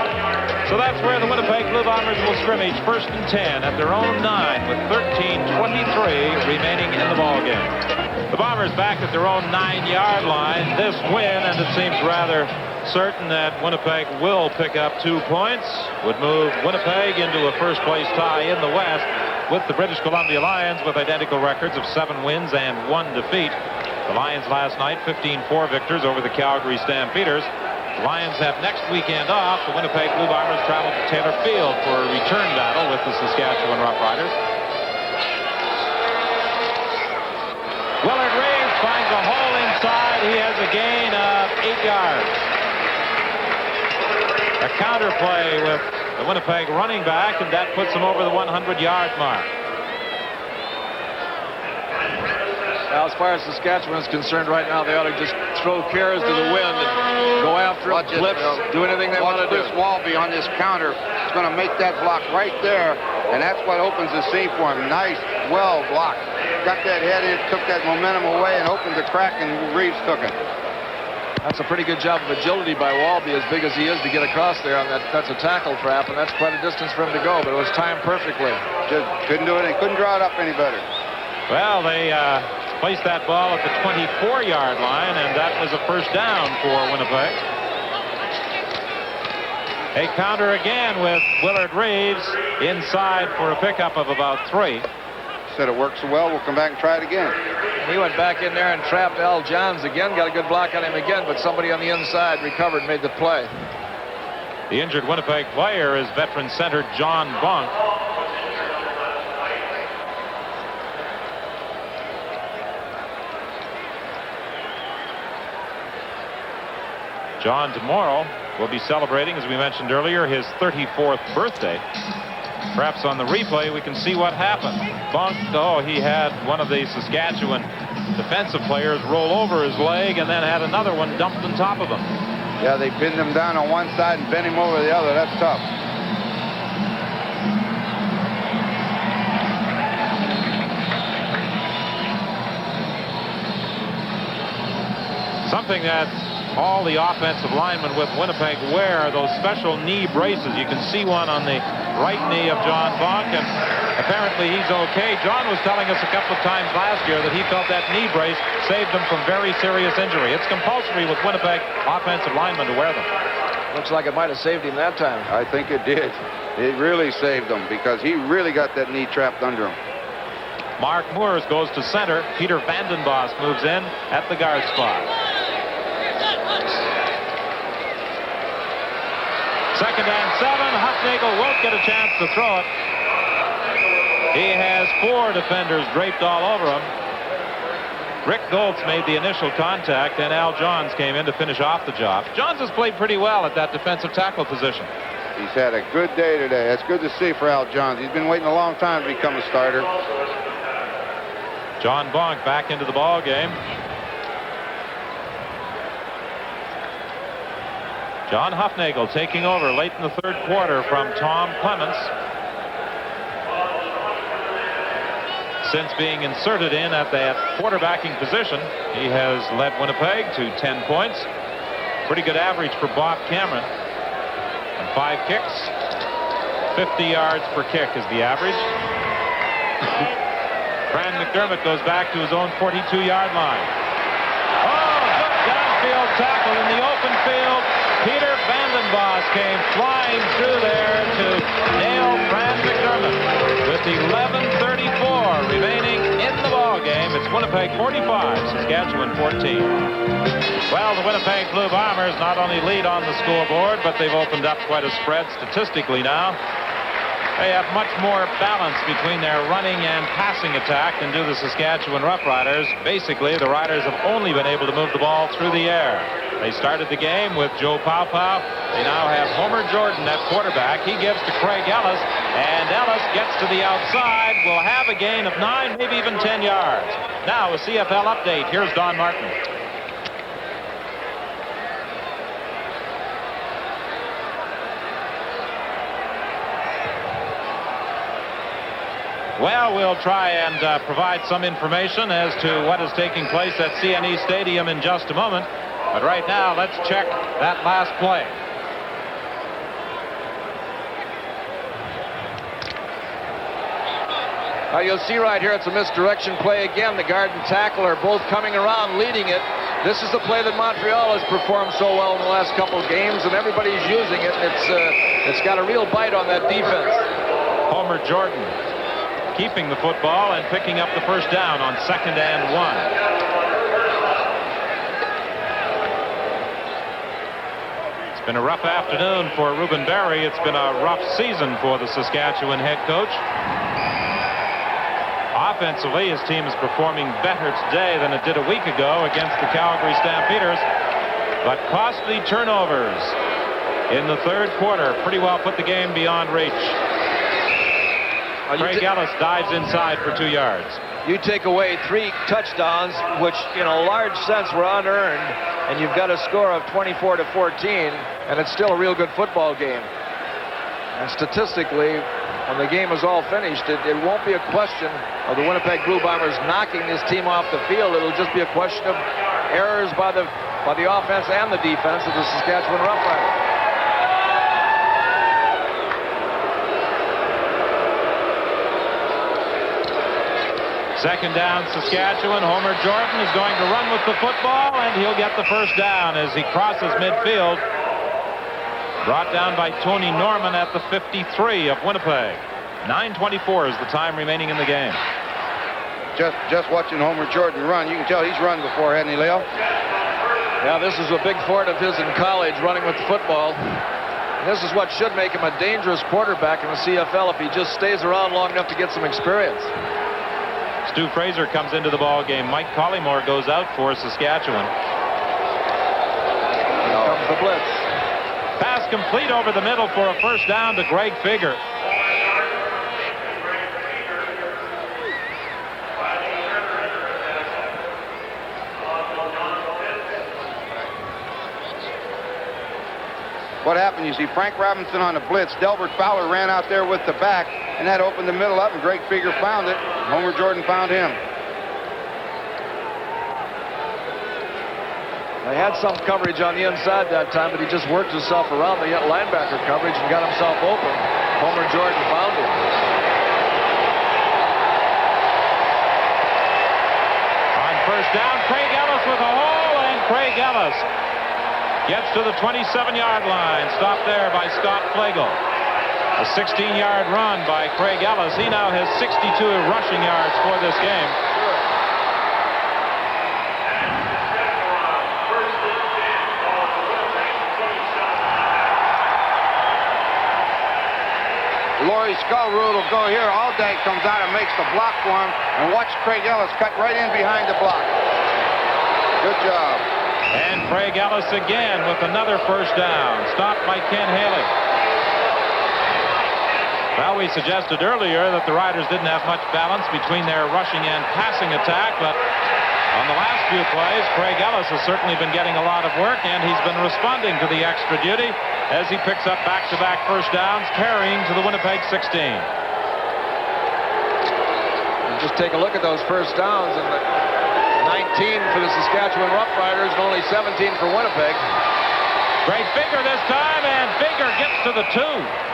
So that's where the Winnipeg Blue Bombers will scrimmage 1st and 10 at their own 9 with 13:23 remaining in the ballgame. The Bombers back at their own 9-yard line. This win, and it seems rather certain that Winnipeg will pick up 2 points, would move Winnipeg into a first-place tie in the West with the British Columbia Lions with identical records of 7 wins and 1 defeat. The Lions last night, 15-4 victors over the Calgary Stampeders. The Lions have next weekend off. The Winnipeg Blue Bombers travel to Taylor Field for a return battle with the Saskatchewan Roughriders. Willard Reeves finds a hole inside. He has a gain of 8 yards. A counter play with the Winnipeg running back, and that puts him over the 100-yard mark. Now, as far as Saskatchewan is concerned right now, they ought to just throw cares to the wind and go after them, blitz, do anything they want to do. Chris Walby on this counter is going to make that block right there, and that's what opens the seam for him. Nice, well blocked. Got that head in, took that momentum away, and opened the crack, and Reeves took it. That's a pretty good job of agility by Walby, as big as he is, to get across there. On that's a tackle trap, and that's quite a distance for him to go, but it was timed perfectly. Just couldn't do it. He couldn't draw it up any better. Well, they placed that ball at the 24-yard line, and that was a first down for Winnipeg. A counter again with Willard Reeves inside for a pickup of about 3. Said it worked so well, we'll come back and try it again. He went back in there and trapped Al Johns again, got a good block on him again, but somebody on the inside recovered and made the play. The injured Winnipeg player is veteran center John Bunk. John tomorrow will be celebrating, as we mentioned earlier, his 34th birthday. Perhaps on the replay we can see what happened. Bunk, he had one of the Saskatchewan defensive players roll over his leg and then had another one dumped on top of him. Yeah, they pinned him down on one side and bent him over the other. That's tough. Something that all the offensive linemen with Winnipeg wear are those special knee braces. You can see one on the right knee of John Bonk, and apparently he's okay. John was telling us a couple of times last year that he felt that knee brace saved him from very serious injury. It's compulsory with Winnipeg offensive linemen to wear them. Looks like it might have saved him that time. I think it did. It really saved him because he really got that knee trapped under him. Mark Moores goes to center. Peter Vandenbos moves in at the guard spot. 2nd and 7. Hufnagel won't get a chance to throw it. He has 4 defenders draped all over him. Rick Goltz made the initial contact, and Al Johns came in to finish off the job. Johns has played pretty well at that defensive tackle position. He's had a good day today. That's good to see for Al Johns. He's been waiting a long time to become a starter. John Bonk back into the ball game. John Hufnagel taking over late in the 3rd quarter from Tom Clements. Since being inserted in at that quarterbacking position, he has led Winnipeg to 10 points. Pretty good average for Bob Cameron. And 5 kicks. 50 yards per kick is the average. Fran McDermott goes back to his own 42-yard line. Oh, good downfield tackle in the open field. Peter Vandenbos came flying through there to nail Fran McDermott. With 11:34 remaining in the ball game, it's Winnipeg 45, Saskatchewan 14. Well, the Winnipeg Blue Bombers not only lead on the scoreboard, but they've opened up quite a spread statistically now. They have much more balance between their running and passing attack than do the Saskatchewan Roughriders. Basically, the Riders have only been able to move the ball through the air. They started the game with Joe Paupau. They now have Homer Jordan at quarterback. He gives to Craig Ellis, and Ellis gets to the outside. Will have a gain of 9, maybe even 10 yards. Now a CFL update. Here's Don Martin. Well, we'll try and provide some information as to what is taking place at CNE Stadium in just a moment. But right now, let's check that last play. You'll see right here, it's a misdirection play again. The guard and tackle are both coming around, leading it. This is the play that Montreal has performed so well in the last couple of games, and everybody's using it. It's got a real bite on that defense. Homer Jordan keeping the football and picking up the first down on 2nd and 1. It's been a rough afternoon for Ruben Berry. It's been a rough season for the Saskatchewan head coach. Offensively, his team is performing better today than it did a week ago against the Calgary Stampeders. But costly turnovers in the third quarter pretty well put the game beyond reach. Craig Ellis dives inside for 2 yards. You take away 3 touchdowns, which in a large sense were unearned, and you've got a score of 24-14, and it's still a real good football game. And statistically, when the game is all finished, it won't be a question of the Winnipeg Blue Bombers knocking this team off the field. It'll just be a question of errors by the offense and the defense of the Saskatchewan Roughriders. Second down, Saskatchewan. Homer Jordan is going to run with the football, and he'll get the first down as he crosses midfield. Brought down by Tony Norman at the 53 of Winnipeg. 9:24 is the time remaining in the game. Just watching Homer Jordan run, you can tell he's run before, hasn't he, Leo? Yeah, this is a big fort of his in college, running with the football. And this is what should make him a dangerous quarterback in the CFL if he just stays around long enough to get some experience. Stu Fraser comes into the ball game. Mike Collymore goes out for Saskatchewan. Here comes the blitz. Pass complete over the middle for a first down to Greg Figger. What happened, you see Frank Robinson on the blitz. Delbert Fowler ran out there with the back, and that opened the middle up, and Greg Figger found it. Homer Jordan found him. They had some coverage on the inside that time, but he just worked himself around the linebacker coverage and got himself open. Homer Jordan found him. On first down, Craig Ellis with a hole, and Craig Ellis gets to the 27-yard line. Stopped there by Scott Flegel. A 16-yard run by Craig Ellis. He now has 62 rushing yards for this game. Laurie Skullroot will go here. Aldag comes out and makes the block for him. And watch Craig Ellis cut right in behind the block. Good job. And Craig Ellis again with another first down. Stopped by Ken Haley. Well, we suggested earlier that the Riders didn't have much balance between their rushing and passing attack, but on the last few plays, Craig Ellis has certainly been getting a lot of work, and he's been responding to the extra duty as he picks up back-to-back first downs, carrying to the Winnipeg 16. And just take a look at those first downs, and 19 for the Saskatchewan Roughriders and only 17 for Winnipeg. Great Figger this time, and Figger gets to the 2.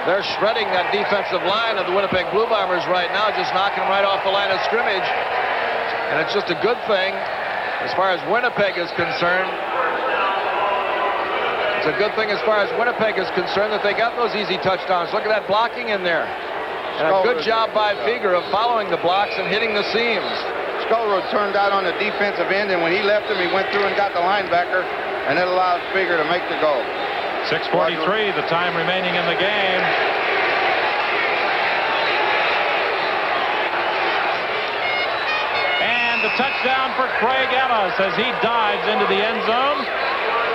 They're shredding that defensive line of the Winnipeg Blue Bombers right now, just knocking them right off the line of scrimmage. And it's just a good thing as far as Winnipeg is concerned. It's a good thing as far as Winnipeg is concerned that they got those easy touchdowns. Look at that blocking in there. And a good job by Figger of following the blocks and hitting the seams. Skullroot turned out on the defensive end, and when he left him, he went through and got the linebacker, and it allowed Figger to make the goal. 6:43, the time remaining in the game. And the touchdown for Craig Ellis as he dives into the end zone.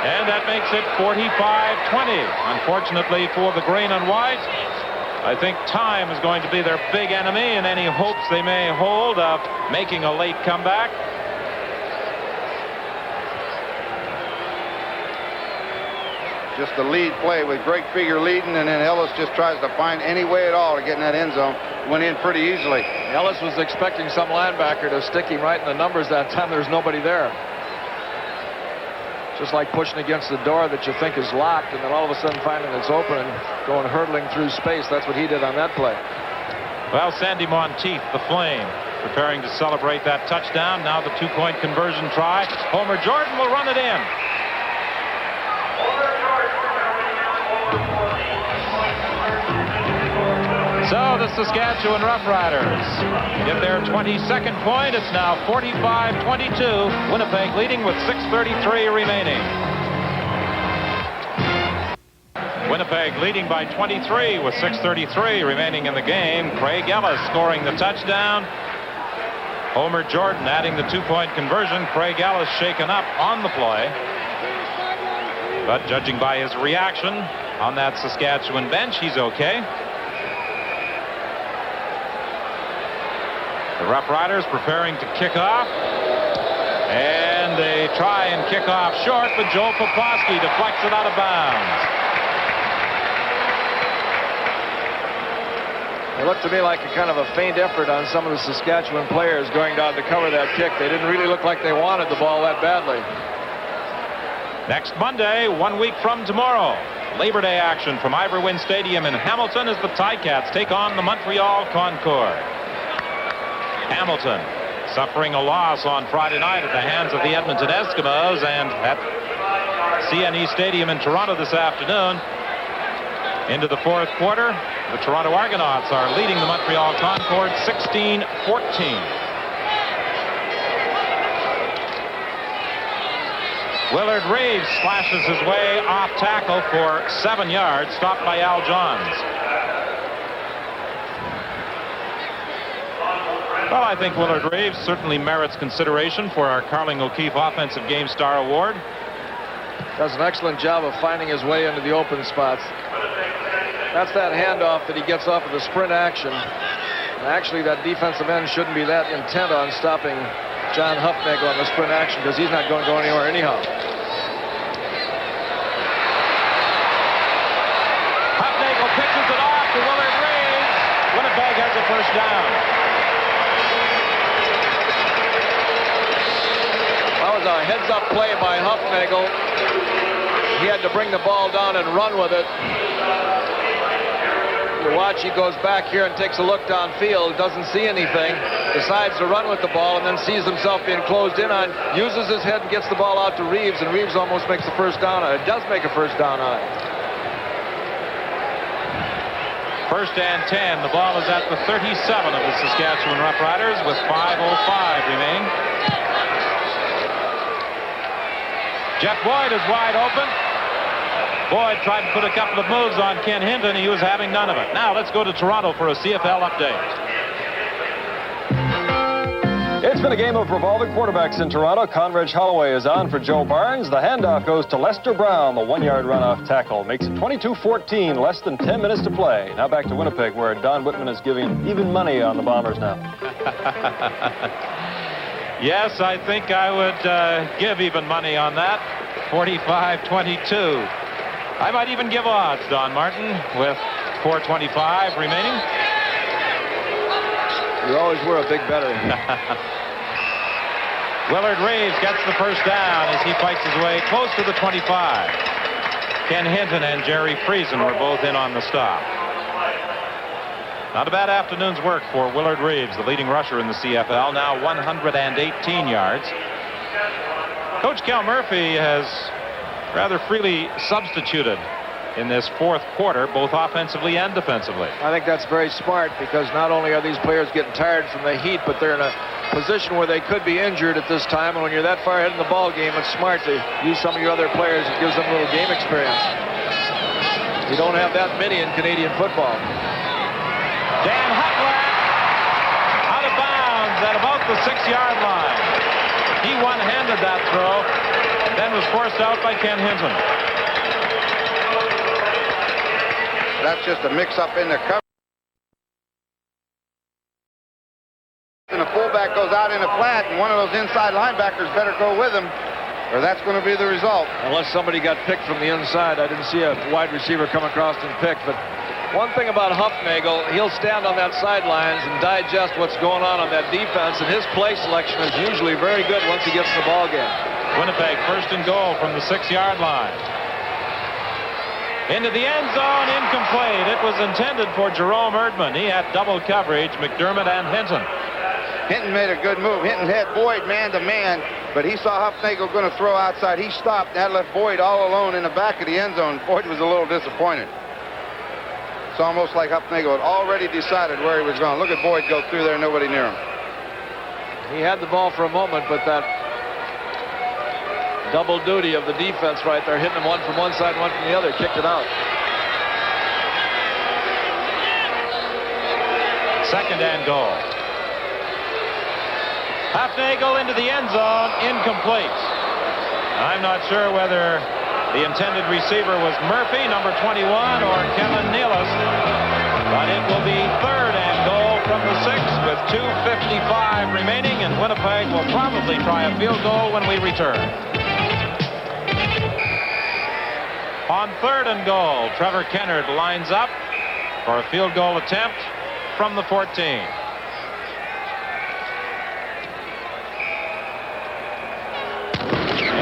And that makes it 45-20. Unfortunately for the green and white, I think time is going to be their big enemy in any hopes they may hold of making a late comeback. just the lead play with great figure leading, and then Ellis just tries to find any way at all to get in that end zone. Went in pretty easily. Ellis was expecting some linebacker to stick him right in the numbers that time. There's nobody there. Just like pushing against the door that you think is locked, and then all of a sudden finding it's open and going hurtling through space. That's what he did on that play. Well, Sandy Monteith, the Flame, preparing to celebrate that touchdown. Now the two-point conversion try. Homer Jordan will run it in. So the Saskatchewan Roughriders get their 22nd point. It's now 45-22. Winnipeg leading with 6:33 remaining. Winnipeg leading by 23 with 6:33 remaining in the game. Craig Ellis scoring the touchdown. Homer Jordan adding the two-point conversion. Craig Ellis shaken up on the play. But judging by his reaction on that Saskatchewan bench, he's okay. The Roughriders preparing to kick off. And they try and kick off short, but Joe Poplawski deflects it out of bounds. It looked to me like a kind of a faint effort on some of the Saskatchewan players going down to cover that kick. They didn't really look like they wanted the ball that badly. Next Monday, 1 week from tomorrow, Labor Day action from Ivor Wynne Stadium in Hamilton as the Ticats take on the Montreal Concord. Hamilton suffering a loss on Friday night at the hands of the Edmonton Eskimos, and at CNE Stadium in Toronto this afternoon. Into the fourth quarter, the Toronto Argonauts are leading the Montreal Concord 16-14. Willard Reeves slashes his way off tackle for 7 yards, stopped by Al Johns. Well, I think Willard Reeves certainly merits consideration for our Carling O'Keefe Offensive Game Star Award. Does an excellent job of finding his way into the open spots. That's that handoff that he gets off of the sprint action. And actually, that defensive end shouldn't be that intent on stopping John Huffnagel on the sprint action because he's not going to go anywhere anyhow. Huffnagel pitches it off to Willard Reeves. Winnipeg has a first down. That was a heads-up play by Huffnagel. He had to bring the ball down and run with it. You watch, he goes back here and takes a look downfield, doesn't see anything, decides to run with the ball, and then sees himself being closed in on, uses his head and gets the ball out to Reeves, and Reeves almost makes the first down on it. Does make a first down on it. First and 10. The ball is at the 37 of the Saskatchewan Roughriders with 5:05 remaining. Jeff Boyd is wide open. Boyd tried to put a couple of moves on Ken Hinton. He was having none of it. Now let's go to Toronto for a CFL update. It's been a game of revolving quarterbacks in Toronto. Conrad Holloway is on for Joe Barnes. The handoff goes to Lester Brown. The 1-yard runoff tackle makes it 22-14, less than 10 minutes to play. Now back to Winnipeg, where Don Whitman is giving even money on the Bombers now. Yes, I think I would give even money on that. 45-22. I might even give odds, Don Martin, with 4:25 remaining. You always were a big bettor. Willard Reeves gets the first down as he fights his way close to the 25. Ken Hinton and Jerry Friesen were both in on the stop. Not a bad afternoon's work for Willard Reeves, the leading rusher in the CFL, now 118 yards. Coach Cal Murphy has rather freely substituted in this fourth quarter, both offensively and defensively. I think that's very smart because not only are these players getting tired from the heat, but they're in a position where they could be injured at this time. And when you're that far ahead in the ball game, it's smart to use some of your other players. It gives them a little game experience. You don't have that many in Canadian football. Dan Huckler out of bounds at about the 6-yard line. He one-handed that throw, then was forced out by Ken Hinton. That's just a mix-up in the cover. And the fullback goes out in the flat, and one of those inside linebackers better go with him. or that's going to be the result. Unless somebody got picked from the inside. I didn't see a wide receiver come across and pick. But one thing about Huffnagel, he'll stand on that sidelines and digest what's going on that defense, and his play selection is usually very good once he gets in the ball game. Winnipeg first and goal from the 6-yard line. Into the end zone, incomplete. It was intended for Jerome Erdman. He had double coverage, McDermott and Hinton. Hinton made a good move. Hinton had Boyd man-to-man, but he saw Huffnagel going to throw outside. He stopped. That left Boyd all alone in the back of the end zone. Boyd was a little disappointed. It's almost like Huffnagel had already decided where he was going. Look at Boyd go through there, nobody near him. He had the ball for a moment, but that double duty of the defense right there, hitting him one from one side, one from the other, kicked it out. Second and goal. Huffnagel into the end zone, incomplete. I'm not sure whether the intended receiver was Murphy, number 21, or Kevin Nealis, but it will be third and goal from the 6 with 2:55 remaining, and Winnipeg will probably try a field goal when we return. On third and goal, Trevor Kennard lines up for a field goal attempt from the 14.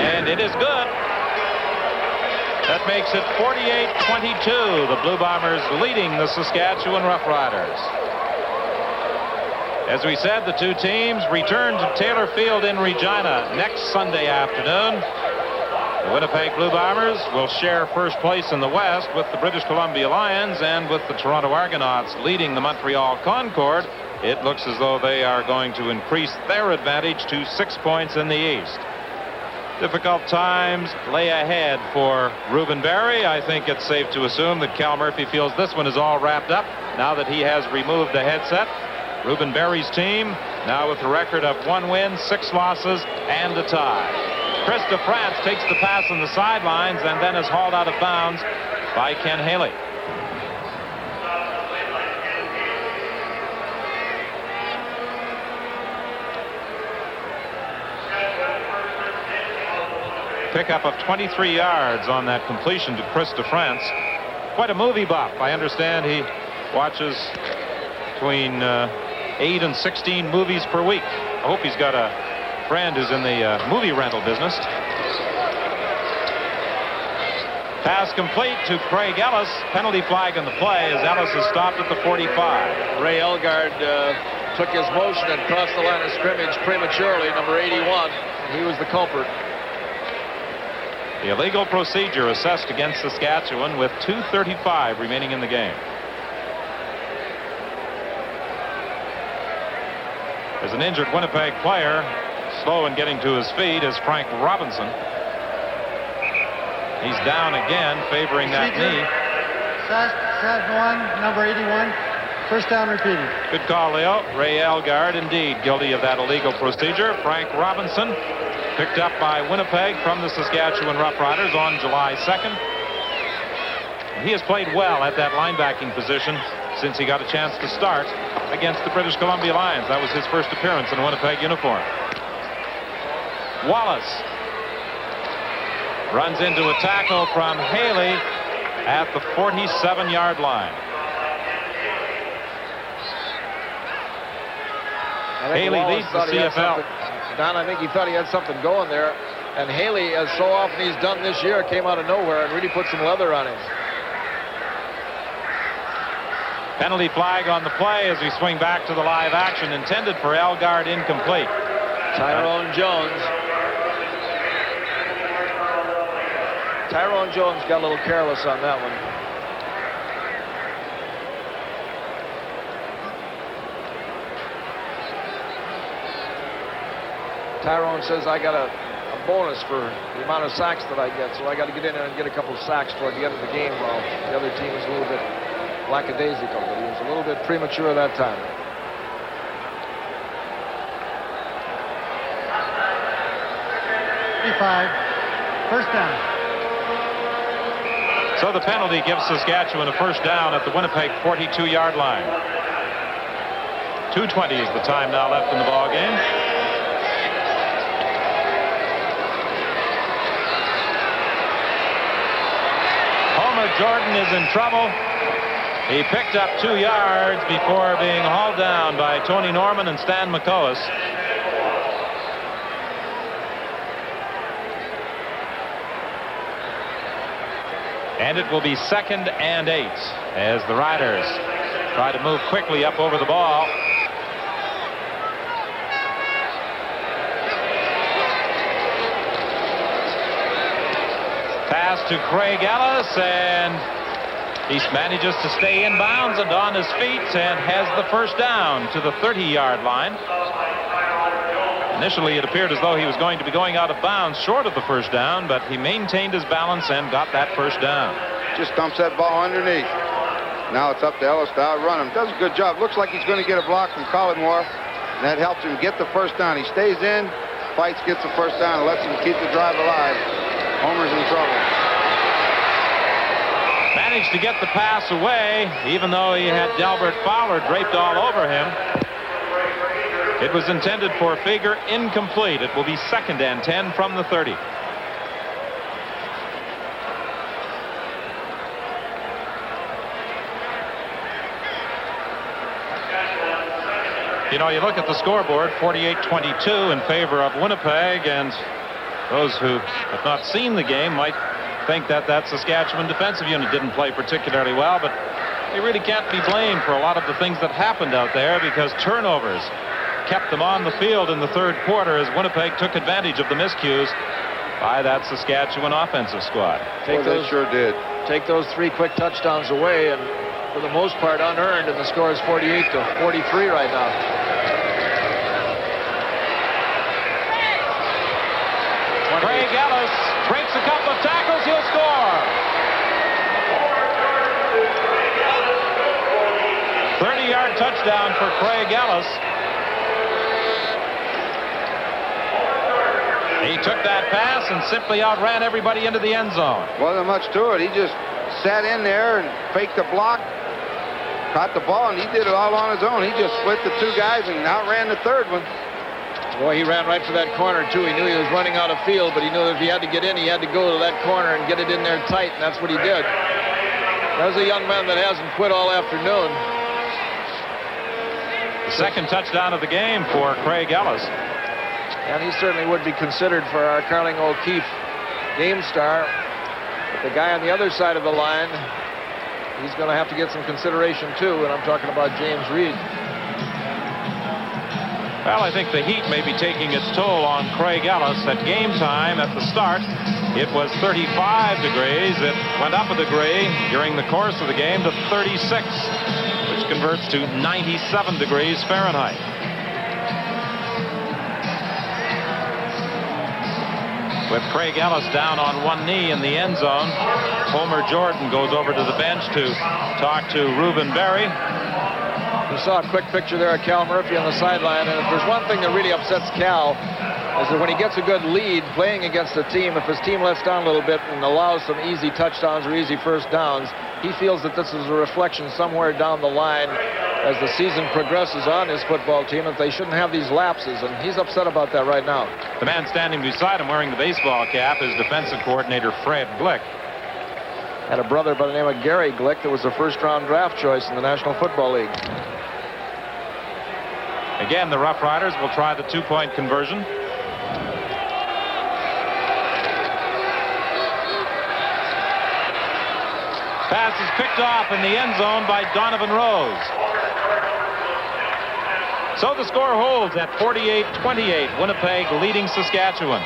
And it is good. That makes it 48-22. The Blue Bombers leading the Saskatchewan Roughriders. As we said, the two teams return to Taylor Field in Regina next Sunday afternoon. The Winnipeg Blue Bombers will share first place in the West with the British Columbia Lions, and with the Toronto Argonauts leading the Montreal Concorde, it looks as though they are going to increase their advantage to 6 points in the East. Difficult times lay ahead for Reuben Barry. I think it's safe to assume that Cal Murphy feels this one is all wrapped up now that he has removed the headset. Reuben Barry's team now with a record of 1 win, 6 losses, and a tie. Chris DeFrance takes the pass on the sidelines and then is hauled out of bounds by Ken Haley. Pickup of 23 yards on that completion to Chris DeFrance. Quite a movie buff. I understand he watches between 8 and 16 movies per week. I hope he's got a friend who's in the movie rental business. Pass complete to Craig Ellis. Penalty flag on the play as Ellis is stopped at the 45. Ray Elgard took his motion and crossed the line of scrimmage prematurely, number 81. He was the culprit. The illegal procedure assessed against Saskatchewan with 2:35 remaining in the game. As an injured Winnipeg player, slow in getting to his feet, is Frank Robinson. He's down again, favoring that knee. Saskatchewan, number 81. First down repeated. Good call, Leo. Ray Elgard, indeed, guilty of that illegal procedure. Frank Robinson, picked up by Winnipeg from the Saskatchewan Roughriders on July 2nd. He has played well at that linebacking position since he got a chance to start against the British Columbia Lions. That was his first appearance in a Winnipeg uniform. Wallace runs into a tackle from Haley at the 47-yard line. Haley leads the CFL. Don, I think he thought he had something going there. And Haley, as so often he's done this year, came out of nowhere and really put some leather on him. Penalty flag on the play as we swing back to the live action. Intended for Elgard, incomplete. Tyrone Jones. Tyrone Jones got a little careless on that one. Tyrone says, I got a bonus for the amount of sacks that I get, so I got to get in there and get a couple of sacks toward the end of the game while the other team is a little bit lackadaisical, but he was a little bit premature that time. First down. So the penalty gives Saskatchewan a first down at the Winnipeg 42-yard line. 2:20 is the time now left in the ball game. Homer Jordan is in trouble. He picked up 2 yards before being hauled down by Tony Norman and Stan McCullis. And it will be 2nd and 8 as the Riders try to move quickly up over the ball. Pass to Craig Ellis, and he manages to stay in bounds and on his feet and has the first down to the 30-yard line. Initially, it appeared as though he was going to be going out of bounds short of the first down, but he maintained his balance and got that first down. Just dumps that ball underneath. Now it's up to Ellis to outrun him. Does a good job. Looks like he's going to get a block from Collingwood, and that helps him get the first down. He stays in, fights, gets the first down, and lets him keep the drive alive. Homer's in trouble. Managed to get the pass away, even though he had Delbert Fowler draped all over him. It was intended for Fager, incomplete. It will be 2nd and 10 from the 30. You know, you look at the scoreboard, 48-22 in favor of Winnipeg, and those who have not seen the game might think that that Saskatchewan defensive unit didn't play particularly well, but they really can't be blamed for a lot of the things that happened out there, because turnovers kept them on the field in the third quarter as Winnipeg took advantage of the miscues by that Saskatchewan offensive squad. They sure did. Take those 3 quick touchdowns away, and for the most part unearned, and the score is 48-43 right now. Craig Ellis breaks a couple of tackles, he'll score. 30-yard touchdown for Craig Ellis. He took that pass and simply outran everybody into the end zone. Wasn't much to it. He just sat in there and faked the block, caught the ball, and he did it all on his own. He just split the 2 guys and outran the third one. Boy, he ran right for that corner, too. He knew he was running out of field, but he knew if he had to get in, he had to go to that corner and get it in there tight, and that's what he did. There's a young man that hasn't quit all afternoon. The 2nd touchdown of the game for Craig Ellis. And he certainly would be considered for our Carling O'Keefe game star. But the guy on the other side of the line, he's going to have to get some consideration, too, and I'm talking about James Reed. Well, I think the heat may be taking its toll on Craig Ellis. At game time at the start, it was 35 degrees. It went up a degree during the course of the game to 36, which converts to 97 degrees Fahrenheit. With Craig Ellis down on one knee in the end zone, Homer Jordan goes over to the bench to talk to Reuben Berry. You saw a quick picture there of Cal Murphy on the sideline, and if there's one thing that really upsets Cal, is that when he gets a good lead playing against a team, if his team lets down a little bit and allows some easy touchdowns or easy first downs, he feels that this is a reflection somewhere down the line as the season progresses on his football team, that they shouldn't have these lapses, and he's upset about that right now. The man standing beside him wearing the baseball cap is defensive coordinator Fred Glick. Had a brother by the name of Gary Glick that was a first-round draft choice in the National Football League. Again, the Roughriders will try the 2-point conversion. Pass is picked off in the end zone by Donovan Rose. So the score holds at 48-28. Winnipeg leading Saskatchewan.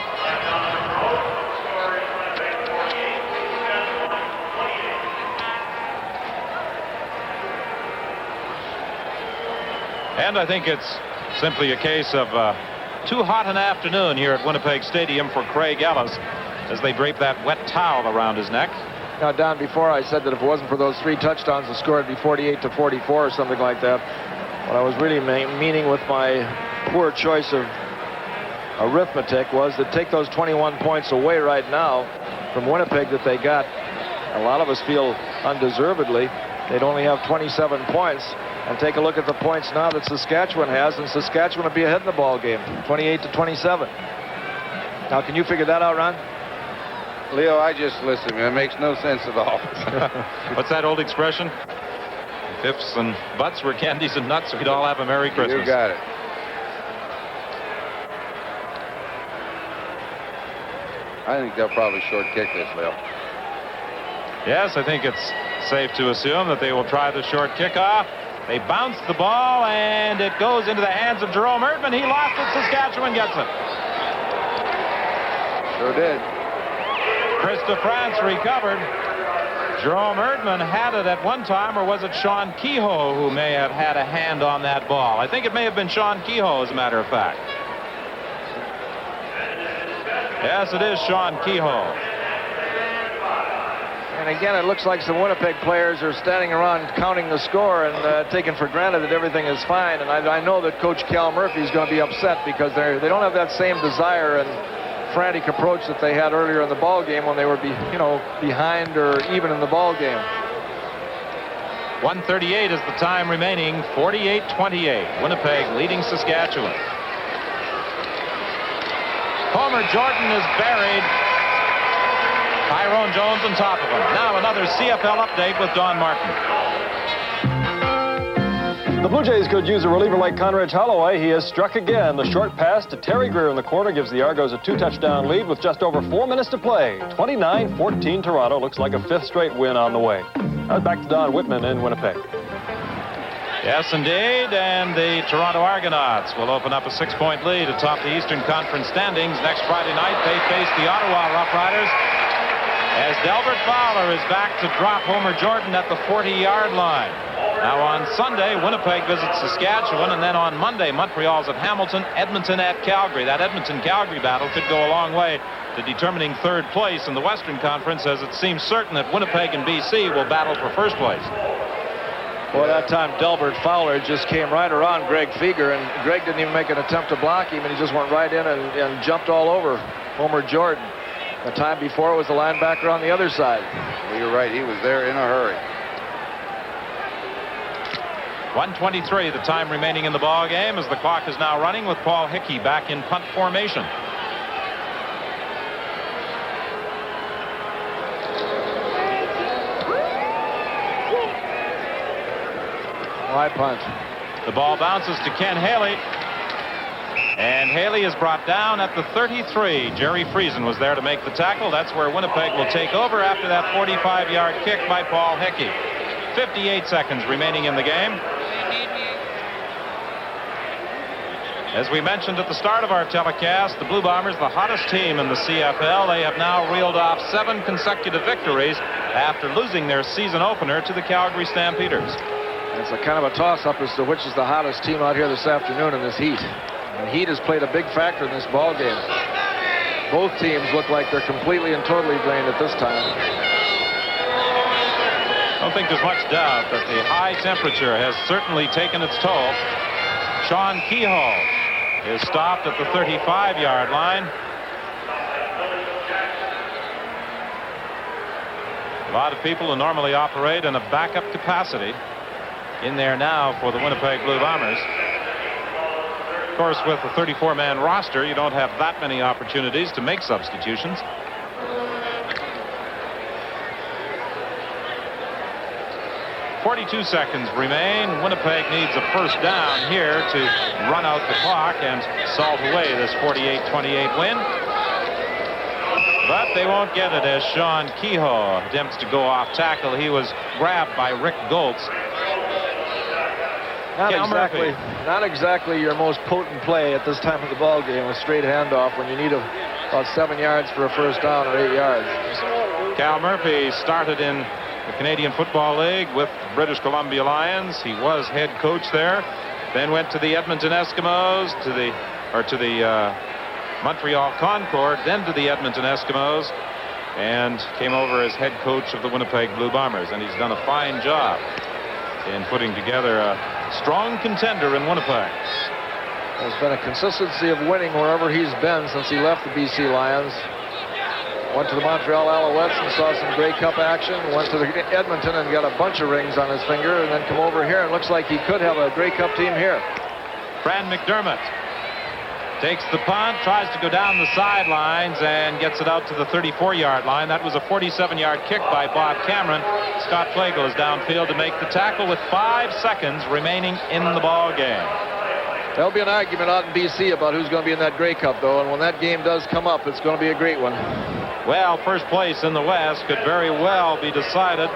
And I think it's simply a case of too hot an afternoon here at Winnipeg Stadium for Craig Ellis as they drape that wet towel around his neck. Now, Don, before I said that if it wasn't for those 3 touchdowns, the score would be 48-44 or something like that. What I was really meaning with my poor choice of arithmetic was to take those 21 points away right now from Winnipeg that they got. A lot of us feel undeservedly. They'd only have 27 points. And take a look at the points now that Saskatchewan has, and Saskatchewan will be ahead in the ball game, 28-27. Now, can you figure that out, Ron? Leo, I just listen. It makes no sense at all. What's that old expression? If ifs and buts were candies and nuts, we'd all have a Merry Christmas. You got it. I think they'll probably short kick this, Leo. Yes, I think it's safe to assume that they will try the short kickoff. They bounce the ball, and it goes into the hands of Jerome Erdman. He lost it. Saskatchewan gets it. Sure did. Chris DeFrance recovered. Jerome Erdman had it at one time, or was it Sean Kehoe who may have had a hand on that ball? I think it may have been Sean Kehoe, as a matter of fact. Yes, it is Sean Kehoe. And again, it looks like some Winnipeg players are standing around counting the score and taking for granted that everything is fine. And I know that Coach Cal Murphy is going to be upset because they don't have that same desire and frantic approach that they had earlier in the ball game when they were behind or even in the ball game. 1:38 is the time remaining. 48-28. Winnipeg leading Saskatchewan. Homer Jordan is buried. Tyrone Jones on top of him. Now another CFL update with Don Martin. The Blue Jays could use a reliever like Conrad Holloway. He has struck again. The short pass to Terry Greer in the corner gives the Argos a 2-touchdown lead with just over 4 minutes to play. 29-14 Toronto. Looks like a 5th straight win on the way. Now back to Don Whitman in Winnipeg. Yes, indeed, and the Toronto Argonauts will open up a 6-point lead atop the Eastern Conference standings. Next Friday night, they face the Ottawa Roughriders as Delbert Fowler is back to drop Homer Jordan at the 40-yard line. Now on Sunday, Winnipeg visits Saskatchewan, and then on Monday, Montreal's at Hamilton, Edmonton at Calgary. That Edmonton-Calgary battle could go a long way to determining third place in the Western Conference, as it seems certain that Winnipeg and BC will battle for first place. Well, that time Delbert Fowler just came right around Greg Feger, and Greg didn't even make an attempt to block him, and he just went right in and jumped all over Homer Jordan. The time before it was the linebacker on the other side. Well, you're right. He was there in a hurry. 1:23, the time remaining in the ball game as the clock is now running with Paul Hickey back in punt formation. High punt. The ball bounces to Ken Haley. And Haley is brought down at the 33. Jerry Friesen was there to make the tackle. That's where Winnipeg will take over after that 45-yard kick by Paul Hickey. 58 seconds remaining in the game. As we mentioned at the start of our telecast, the Blue Bombers, the hottest team in the CFL. They have now reeled off 7 consecutive victories after losing their season opener to the Calgary Stampeders. It's a kind of a toss-up as to which is the hottest team out here this afternoon in this heat. And heat has played a big factor in this ball game. Both teams look like they're completely and totally drained at this time. I don't think there's much doubt that the high temperature has certainly taken its toll. Sean Kehoe is stopped at the 35-yard line. A lot of people who normally operate in a backup capacity in there now for the Winnipeg Blue Bombers. Of course, with a 34-man roster, you don't have that many opportunities to make substitutions. .42 seconds remain. Winnipeg needs a first down here to run out the clock and salt away this 48-28 win. But they won't get it as Sean Kehoe attempts to go off tackle. He was grabbed by Rick Goltz. Not exactly your most potent play at this time of the ball game, a straight handoff when you need about 7 yards for a first down or 8 yards. Cal Murphy started in the Canadian Football League with British Columbia Lions. He was head coach there, then went to the Edmonton Eskimos, to the Montreal Concord, then to the Edmonton Eskimos, and came over as head coach of the Winnipeg Blue Bombers. And he's done a fine job in putting together a strong contender in Winnipeg. There's been a consistency of winning wherever he's been since he left the BC Lions. Went to the Montreal Alouettes and saw some Grey Cup action. Went to the Edmonton and got a bunch of rings on his finger, and then come over here and looks like he could have a Grey Cup team here. Fran McDermott Takes the punt, tries to go down the sidelines, and gets it out to the 34-yard line. That was a 47-yard kick by Bob Cameron. Scott Flagle is downfield to make the tackle with 5 seconds remaining in the ball game. There'll be an argument out in BC about who's going to be in that Grey Cup, though, and when that game does come up, it's going to be a great one. Well, first place in the West could very well be decided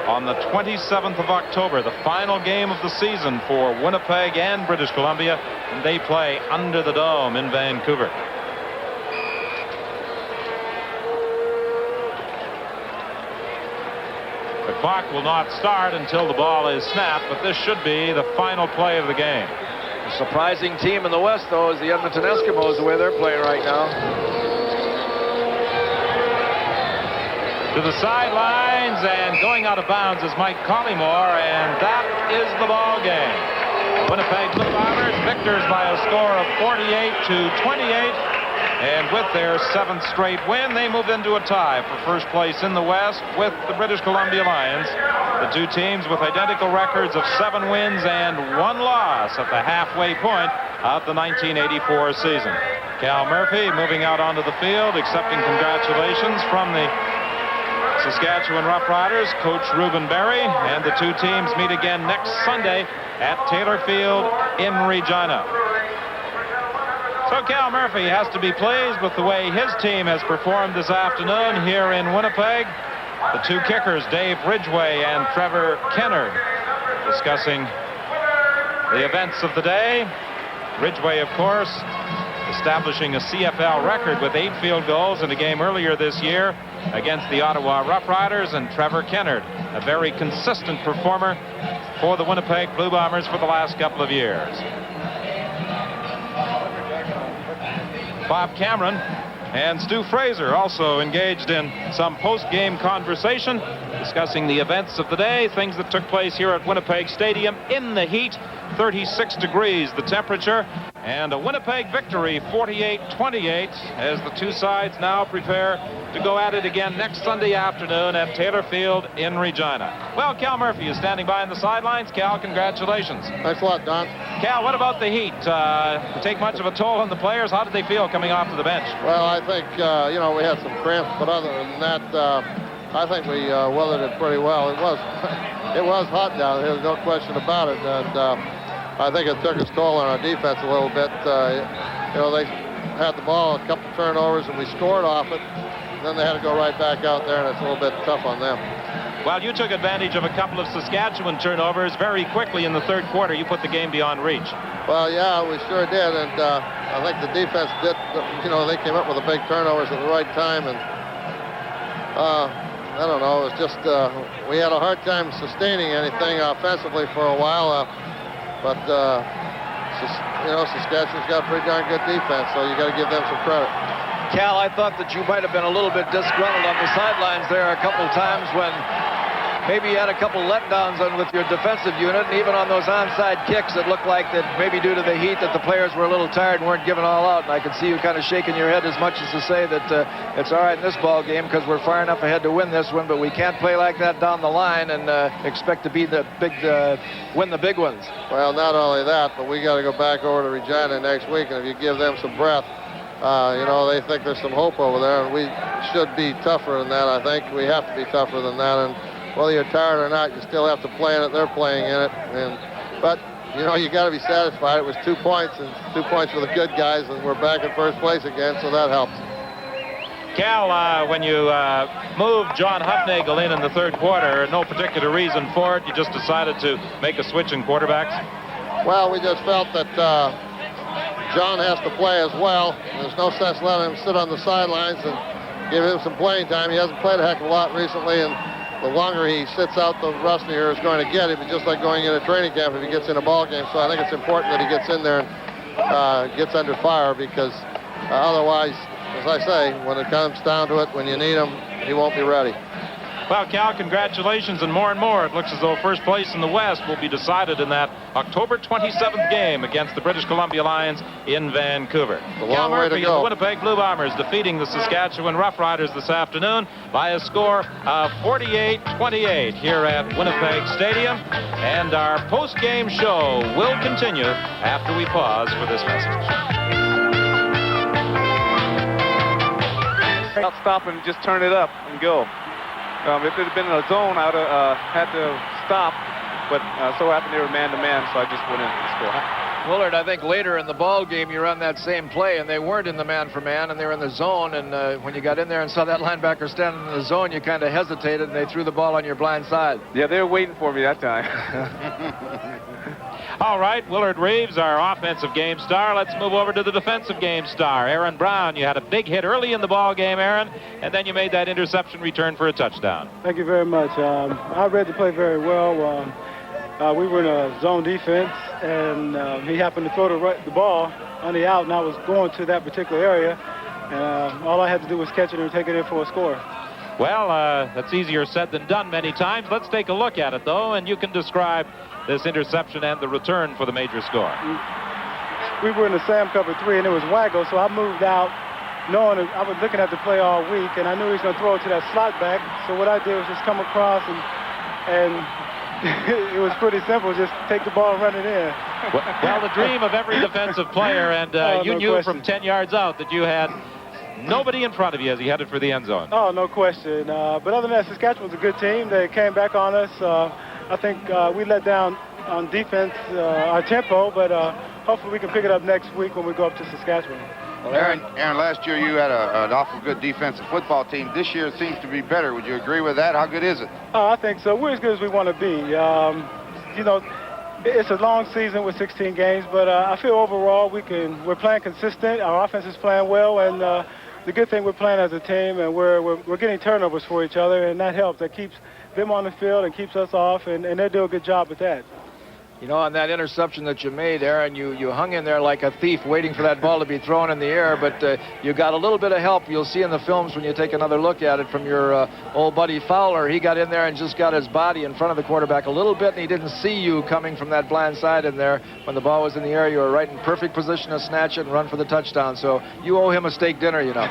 on the 27th of October, the final game of the season for Winnipeg and British Columbia, and they play under the Dome in Vancouver. The clock will not start until the ball is snapped, but this should be the final play of the game. The surprising team in the West, though, is the Edmonton Eskimos, the way they're playing right now. To the sidelines, and going out of bounds is Mike Collymore, and that is the ball game. Winnipeg Blue Bombers victors by a score of 48-28, and with their 7th straight win, they move into a tie for first place in the West with the British Columbia Lions. The two teams with identical records of 7 wins and 1 loss at the halfway point of the 1984 season. Cal Murphy moving out onto the field, accepting congratulations from the Saskatchewan Roughriders, Coach Reuben Berry, and the two teams meet again next Sunday at Taylor Field in Regina. So Cal Murphy has to be pleased with the way his team has performed this afternoon here in Winnipeg. The two kickers, Dave Ridgway and Trevor Kennard, discussing the events of the day. Ridgway, of course, establishing a CFL record with 8 field goals in a game earlier this year against the Ottawa Roughriders, and Trevor Kennard, a very consistent performer for the Winnipeg Blue Bombers for the last couple of years. Bob Cameron and Stu Fraser also engaged in some post-game conversation, discussing the events of the day, things that took place here at Winnipeg Stadium in the heat. 36 degrees the temperature, and a Winnipeg victory 48-28 as the two sides now prepare to go at it again next Sunday afternoon at Taylor Field in Regina. Well, Cal Murphy is standing by on the sidelines. Cal, congratulations. Thanks a lot, Don. Cal, what about the heat? Take much of a toll on the players? How did they feel coming off to the bench? Well, I think, we had some cramps, but other than that, I think we weathered it pretty well. It was hot down there, there's no question about it, and I think it took its toll on our defense a little bit. They had the ball, a couple turnovers, and we scored off it. Then they had to go right back out there, and it's a little bit tough on them. Well, you took advantage of a couple of Saskatchewan turnovers very quickly in the third quarter. You put the game beyond reach. Well, yeah, we sure did, and I think the defense did. They came up with the big turnovers at the right time, and I don't know. It was just we had a hard time sustaining anything offensively for a while. But, Saskatchewan's got a pretty darn good defense, so you got to give them some credit. Cal, I thought that you might have been a little bit disgruntled on the sidelines there a couple times when maybe you had a couple letdowns with your defensive unit, and even on those onside kicks, it looked like that maybe due to the heat that the players were a little tired and weren't giving all out. And I could see you kind of shaking your head as much as to say that it's all right in this ball game because we're far enough ahead to win this one, but we can't play like that down the line and expect to be win the big ones. Well, not only that, but we got to go back over to Regina next week, and if you give them some breath, they think there's some hope over there, and we should be tougher than that. I think we have to be tougher than that, and whether you're tired or not, you still have to play in it. They're playing in it, but you got to be satisfied. It was 2 points, and 2 points for the good guys, and we're back in first place again, so that helps. Cal, when you moved John Hufnagel in the third quarter, no particular reason for it. You just decided to make a switch in quarterbacks? Well, we just felt that John has to play as well. There's no sense letting him sit on the sidelines and give him some playing time. He hasn't played a heck of a lot recently, and the longer he sits out, the rustier is going to get him. It's just like going in a training camp if he gets in a ball game. So I think it's important that he gets in there and gets under fire, because otherwise, as I say, when it comes down to it, when you need him, he won't be ready. Well, Cal, congratulations, and more, it looks as though first place in the West will be decided in that October 27th game against the British Columbia Lions in Vancouver. Cal Murphy and the Winnipeg Blue Bombers defeating the Saskatchewan Roughriders this afternoon by a score of 48-28 here at Winnipeg Stadium, and our post-game show will continue after we pause for this message. I'll stop and just turn it up and go. If it had been in a zone, I would have had to stop, but so happened they were man-to-man, so I just went in and scored. Willard, I think later in the ball game you run that same play, and they weren't in the man-for-man, and they were in the zone, and when you got in there and saw that linebacker standing in the zone, you kind of hesitated, and they threw the ball on your blind side. Yeah, they were waiting for me that time. All right, Willard Reeves, our offensive game star. Let's move over to the defensive game star, Aaron Brown. You had a big hit early in the ball game, Aaron, and then you made that interception return for a touchdown. Thank you very much. I read the play very well. We were in a zone defense, and he happened to throw the ball on the out, and I was going to that particular area. And all I had to do was catch it and take it in for a score. Well, that's easier said than done many times. Let's take a look at it, though, and you can describe this interception and the return for the major score. We were in the Sam cover 3, and it was Waggle, so I moved out knowing that I was looking at the play all week, and I knew he was going to throw it to that slot back. So what I did was just come across, and it was pretty simple. Just take the ball and run it in. Well, the dream of every defensive player, and you knew from 10 yards out that you had nobody in front of you as he headed for the end zone. Oh, no question. But other than that, Saskatchewan was a good team. They came back on us. I think we let down on defense our tempo, but hopefully we can pick it up next week when we go up to Saskatchewan. Well, Aaron, last year you had an awful good defensive football team. This year it seems to be better. Would you agree with that? How good is it? Oh, I think so. We're as good as we want to be. You know, it's a long season with 16 games, but I feel overall we're playing consistent. Our offense is playing well, and the good thing, we're playing as a team, and we're getting turnovers for each other, and that helps. That keeps them on the field and keeps us off, and they do a good job with that. You know, on that interception that you made, Aaron, you hung in there like a thief waiting for that ball to be thrown in the air, but you got a little bit of help. You'll see in the films when you take another look at it from your old buddy Fowler. He got in there and just got his body in front of the quarterback a little bit, and he didn't see you coming from that blind side in there. When the ball was in the air, you were right in perfect position to snatch it and run for the touchdown. So you owe him a steak dinner, you know.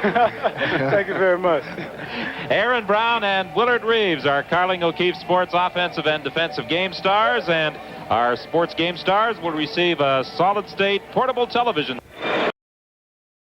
Thank you very much. Aaron Brown and Willard Reeves, our Carling O'Keefe Sports offensive and defensive game stars, and our sports game stars will receive a solid-state portable television.